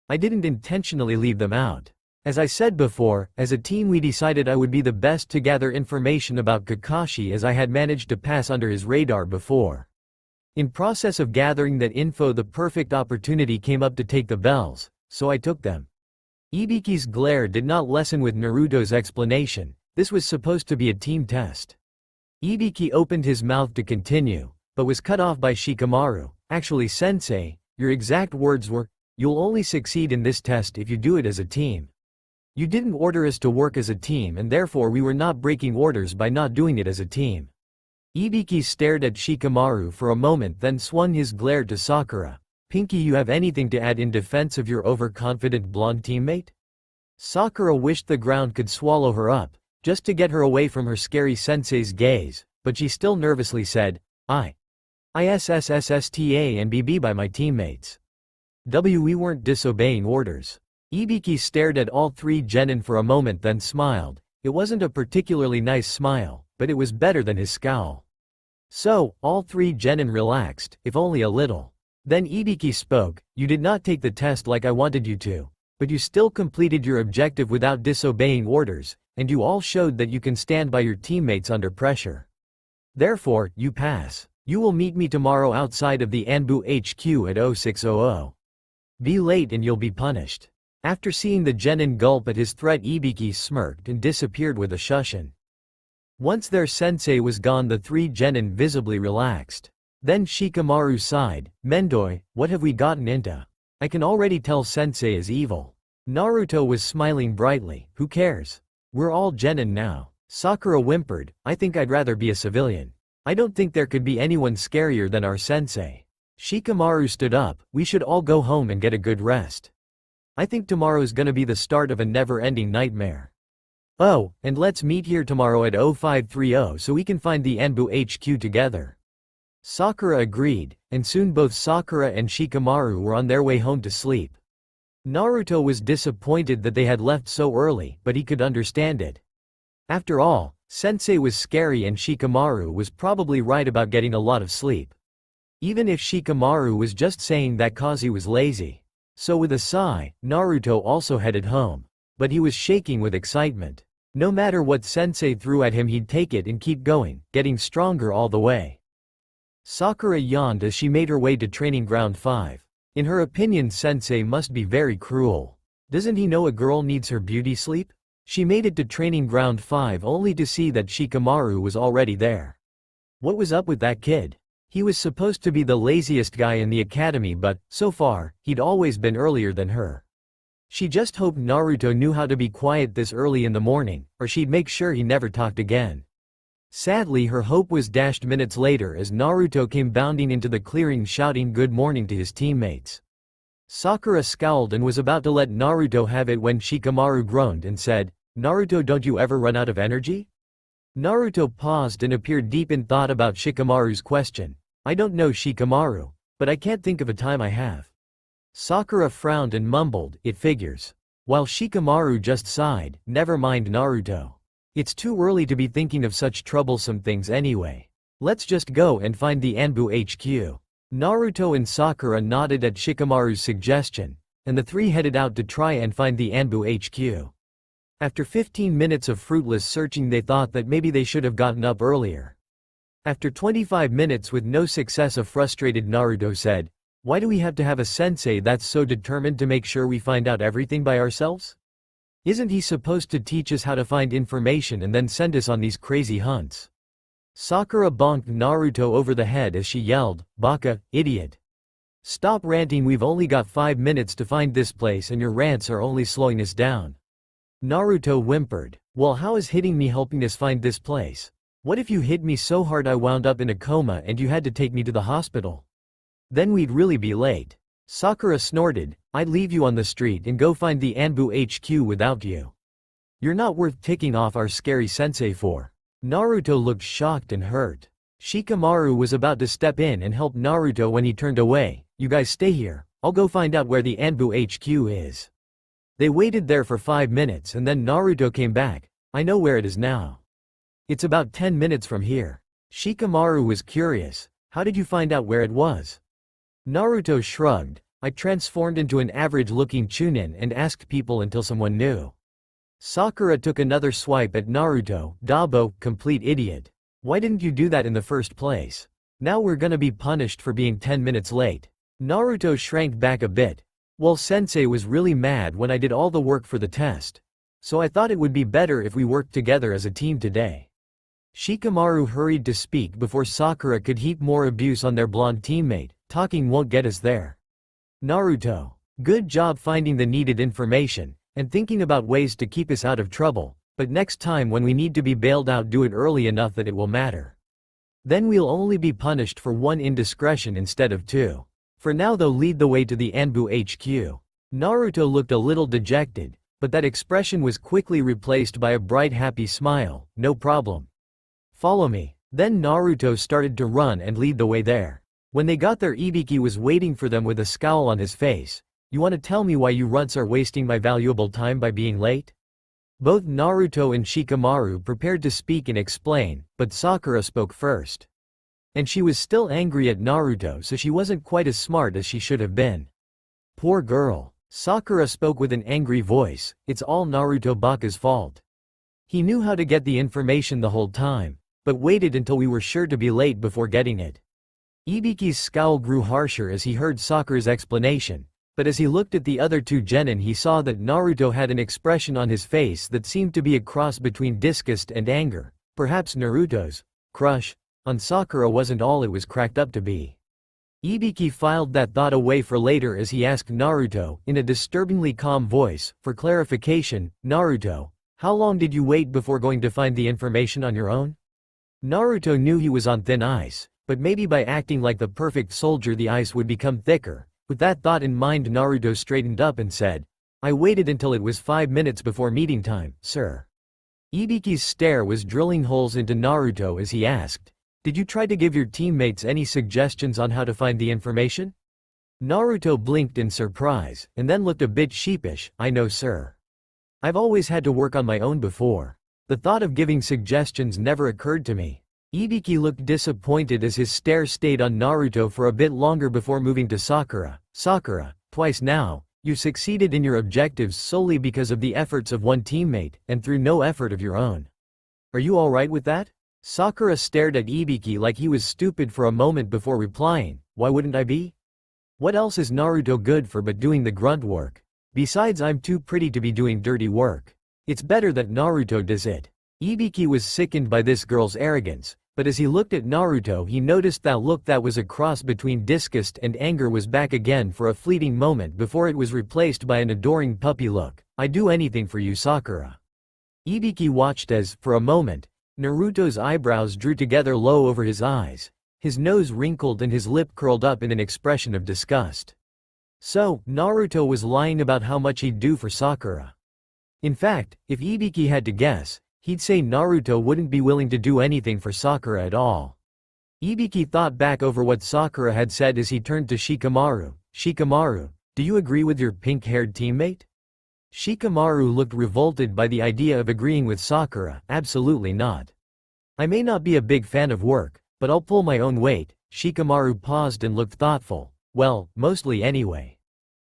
I didn't intentionally leave them out. As I said before, as a team we decided I would be the best to gather information about Kakashi as I had managed to pass under his radar before. In process of gathering that info the perfect opportunity came up to take the bells, so I took them. Ibiki's glare did not lessen with Naruto's explanation. This was supposed to be a team test. Ibiki opened his mouth to continue, but was cut off by Shikamaru. Actually, sensei, your exact words were, "You'll only succeed in this test if you do it as a team." You didn't order us to work as a team and therefore we were not breaking orders by not doing it as a team. Ibiki stared at Shikamaru for a moment then swung his glare to Sakura. Pinky, you have anything to add in defense of your overconfident blonde teammate? Sakura wished the ground could swallow her up, just to get her away from her scary sensei's gaze, but she still nervously said, ISSSSTA and BB by my teammates. We weren't disobeying orders. Ibiki stared at all 3 genin for a moment then smiled. It wasn't a particularly nice smile, but it was better than his scowl. So, all 3 genin relaxed, if only a little. Then Ibiki spoke, you did not take the test like I wanted you to, but you still completed your objective without disobeying orders, and you all showed that you can stand by your teammates under pressure. Therefore, you pass. You will meet me tomorrow outside of the Anbu HQ at 0600. Be late and you'll be punished. After seeing the genin gulp at his threat, Ibiki smirked and disappeared with a shushin. Once their sensei was gone, the 3 genin visibly relaxed. Then Shikamaru sighed, Mendoi, what have we gotten into? I can already tell sensei is evil. Naruto was smiling brightly, who cares? We're all genin now. Sakura whimpered, I think I'd rather be a civilian. I don't think there could be anyone scarier than our sensei. Shikamaru stood up, we should all go home and get a good rest. I think tomorrow's gonna be the start of a never-ending nightmare. Oh, and let's meet here tomorrow at 0530 so we can find the Anbu HQ together. Sakura agreed, and soon both Sakura and Shikamaru were on their way home to sleep. Naruto was disappointed that they had left so early, but he could understand it. After all, Sensei was scary and Shikamaru was probably right about getting a lot of sleep. Even if Shikamaru was just saying that cause he was lazy. So with a sigh, Naruto also headed home. But he was shaking with excitement. No matter what Sensei threw at him, he'd take it and keep going, getting stronger all the way. Sakura yawned as she made her way to Training Ground 5. In her opinion, Sensei must be very cruel. Doesn't he know a girl needs her beauty sleep? She made it to Training Ground 5 only to see that Shikamaru was already there. What was up with that kid? He was supposed to be the laziest guy in the academy, but, so far, he'd always been earlier than her. She just hoped Naruto knew how to be quiet this early in the morning, or she'd make sure he never talked again. Sadly, her hope was dashed minutes later as Naruto came bounding into the clearing shouting good morning to his teammates. Sakura scowled and was about to let Naruto have it when Shikamaru groaned and said, "Naruto, don't you ever run out of energy?" Naruto paused and appeared deep in thought about Shikamaru's question. "I don't know, Shikamaru, but I can't think of a time I have." Sakura frowned and mumbled, "It figures." While Shikamaru just sighed, "Never mind, Naruto. It's too early to be thinking of such troublesome things anyway. Let's just go and find the Anbu HQ. Naruto and Sakura nodded at Shikamaru's suggestion, and the three headed out to try and find the Anbu HQ. After 15 minutes of fruitless searching, they thought that maybe they should have gotten up earlier. After 25 minutes with no success, a frustrated Naruto said, "Why do we have to have a sensei that's so determined to make sure we find out everything by ourselves? Isn't he supposed to teach us how to find information and then send us on these crazy hunts?" Sakura bonked Naruto over the head as she yelled, "Baka, idiot. Stop ranting, we've only got 5 minutes to find this place and your rants are only slowing us down." Naruto whimpered, "Well, how is hitting me helping us find this place? What if you hit me so hard I wound up in a coma and you had to take me to the hospital? Then we'd really be late." Sakura snorted, "I'd leave you on the street and go find the Anbu HQ without you. You're not worth ticking off our scary sensei for." Naruto looked shocked and hurt. Shikamaru was about to step in and help Naruto when he turned away. "You guys stay here, I'll go find out where the Anbu HQ is." They waited there for 5 minutes and then Naruto came back. "I know where it is now. It's about 10 minutes from here." Shikamaru was curious, "How did you find out where it was?" Naruto shrugged, "I transformed into an average-looking chunin and asked people until someone knew." Sakura took another swipe at Naruto. "Dabo, complete idiot. Why didn't you do that in the first place? Now we're gonna be punished for being 10 minutes late." Naruto shrank back a bit. "Well, Sensei was really mad when I did all the work for the test. So I thought it would be better if we worked together as a team today." Shikamaru hurried to speak before Sakura could heap more abuse on their blonde teammate. "Talking won't get us there. Naruto, good job finding the needed information, and thinking about ways to keep us out of trouble, but next time when we need to be bailed out, do it early enough that it will matter. Then we'll only be punished for 1 indiscretion instead of 2. For now though, lead the way to the Anbu HQ." Naruto looked a little dejected, but that expression was quickly replaced by a bright happy smile. "No problem. Follow me." Then Naruto started to run and lead the way there. When they got there, Ibiki was waiting for them with a scowl on his face. "You want to tell me why you runts are wasting my valuable time by being late?" Both Naruto and Shikamaru prepared to speak and explain, but Sakura spoke first. And she was still angry at Naruto, so she wasn't quite as smart as she should have been. "Poor girl." Sakura spoke with an angry voice, "It's all Naruto Baka's fault. He knew how to get the information the whole time, but waited until we were sure to be late before getting it." Ibiki's scowl grew harsher as he heard Sakura's explanation, but as he looked at the other two genin, he saw that Naruto had an expression on his face that seemed to be a cross between disgust and anger. Perhaps Naruto's crush on Sakura wasn't all it was cracked up to be. Ibiki filed that thought away for later as he asked Naruto, in a disturbingly calm voice, for clarification, "Naruto, how long did you wait before going to find the information on your own?" Naruto knew he was on thin ice, but maybe by acting like the perfect soldier the ice would become thicker. With that thought in mind, Naruto straightened up and said, "I waited until it was 5 minutes before meeting time, sir." Ibiki's stare was drilling holes into Naruto as he asked, "Did you try to give your teammates any suggestions on how to find the information?" Naruto blinked in surprise, and then looked a bit sheepish. "I know, sir. I've always had to work on my own before. The thought of giving suggestions never occurred to me." Ibiki looked disappointed as his stare stayed on Naruto for a bit longer before moving to Sakura. "Sakura, twice now, you succeeded in your objectives solely because of the efforts of one teammate, and through no effort of your own. Are you alright with that?" Sakura stared at Ibiki like he was stupid for a moment before replying, "Why wouldn't I be? What else is Naruto good for but doing the grunt work? Besides, I'm too pretty to be doing dirty work. It's better that Naruto does it." Ibiki was sickened by this girl's arrogance, but as he looked at Naruto he noticed that look that was a cross between disgust and anger was back again for a fleeting moment before it was replaced by an adoring puppy look. "I'd do anything for you, Sakura." Ibiki watched as, for a moment, Naruto's eyebrows drew together low over his eyes, his nose wrinkled and his lip curled up in an expression of disgust. So, Naruto was lying about how much he'd do for Sakura. In fact, if Ibiki had to guess, he'd say Naruto wouldn't be willing to do anything for Sakura at all. Ibiki thought back over what Sakura had said as he turned to Shikamaru. "Shikamaru, do you agree with your pink-haired teammate?" Shikamaru looked revolted by the idea of agreeing with Sakura. "Absolutely not. I may not be a big fan of work, but I'll pull my own weight." Shikamaru paused and looked thoughtful. "Well, mostly anyway.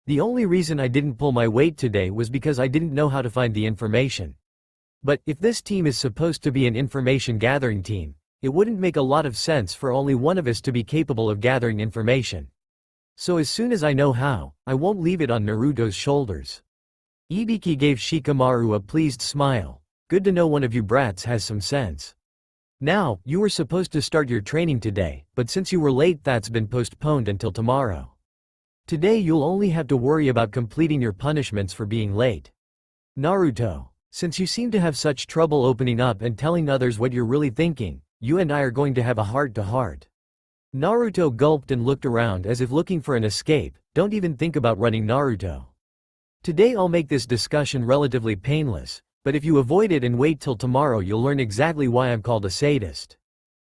The only reason I didn't pull my weight today was because I didn't know how to find the information. But, if this team is supposed to be an information gathering team, it wouldn't make a lot of sense for only one of us to be capable of gathering information. So as soon as I know how, I won't leave it on Naruto's shoulders." Ibiki gave Shikamaru a pleased smile. "Good to know one of you brats has some sense. Now, you were supposed to start your training today, but since you were late that's been postponed until tomorrow. Today you'll only have to worry about completing your punishments for being late. Naruto, since you seem to have such trouble opening up and telling others what you're really thinking, you and I are going to have a heart-to-heart." Naruto gulped and looked around as if looking for an escape. "Don't even think about running, Naruto. Today I'll make this discussion relatively painless, but if you avoid it and wait till tomorrow you'll learn exactly why I'm called a sadist."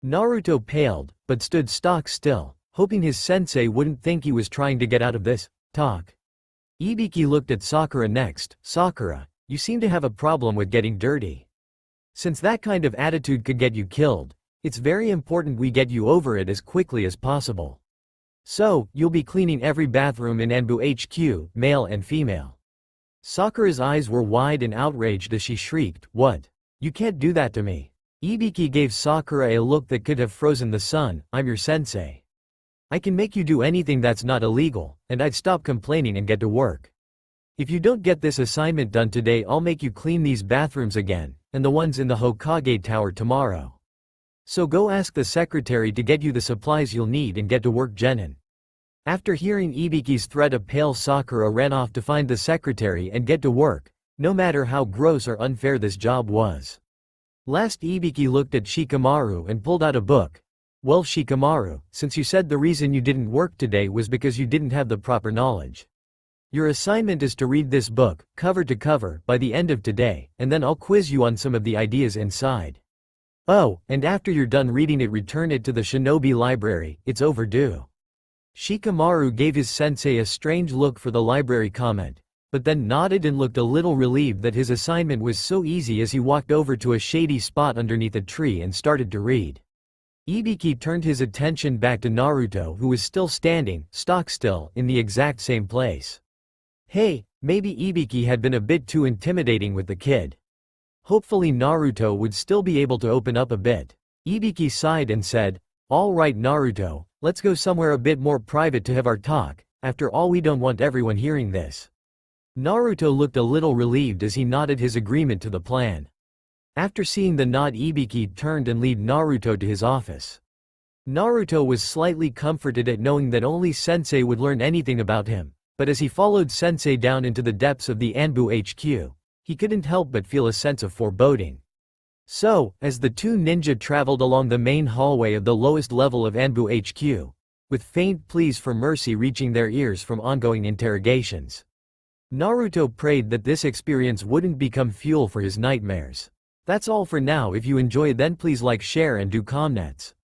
Naruto paled, but stood stock still, hoping his sensei wouldn't think he was trying to get out of this talk. Ibiki looked at Sakura next. "Sakura, you seem to have a problem with getting dirty. Since that kind of attitude could get you killed, it's very important we get you over it as quickly as possible. So, you'll be cleaning every bathroom in Anbu HQ, male and female." Sakura's eyes were wide and outraged as she shrieked, "What? You can't do that to me." Ibiki gave Sakura a look that could have frozen the sun. "I'm your sensei. I can make you do anything that's not illegal, and I'd stop complaining and get to work. If you don't get this assignment done today I'll make you clean these bathrooms again, and the ones in the Hokage Tower tomorrow. So go ask the secretary to get you the supplies you'll need and get to work, genin." After hearing Ibiki's threat, a pale Sakura ran off to find the secretary and get to work, no matter how gross or unfair this job was. Last, Ibiki looked at Shikamaru and pulled out a book. "Well, Shikamaru, since you said the reason you didn't work today was because you didn't have the proper knowledge, your assignment is to read this book, cover to cover, by the end of today, and then I'll quiz you on some of the ideas inside. Oh, and after you're done reading it return it to the Shinobi Library, it's overdue." Shikamaru gave his sensei a strange look for the library comment, but then nodded and looked a little relieved that his assignment was so easy as he walked over to a shady spot underneath a tree and started to read. Ibiki turned his attention back to Naruto, who was still standing, stock still, in the exact same place. Hey, maybe Ibiki had been a bit too intimidating with the kid. Hopefully Naruto would still be able to open up a bit. Ibiki sighed and said, "All right, Naruto, let's go somewhere a bit more private to have our talk. After all, we don't want everyone hearing this." Naruto looked a little relieved as he nodded his agreement to the plan. After seeing the nod, Ibiki turned and led Naruto to his office. Naruto was slightly comforted at knowing that only Sensei would learn anything about him, but as he followed Sensei down into the depths of the Anbu HQ, he couldn't help but feel a sense of foreboding. So, as the two ninja traveled along the main hallway of the lowest level of Anbu HQ, with faint pleas for mercy reaching their ears from ongoing interrogations, Naruto prayed that this experience wouldn't become fuel for his nightmares. That's all for now. If you enjoy then please like, share and do comments.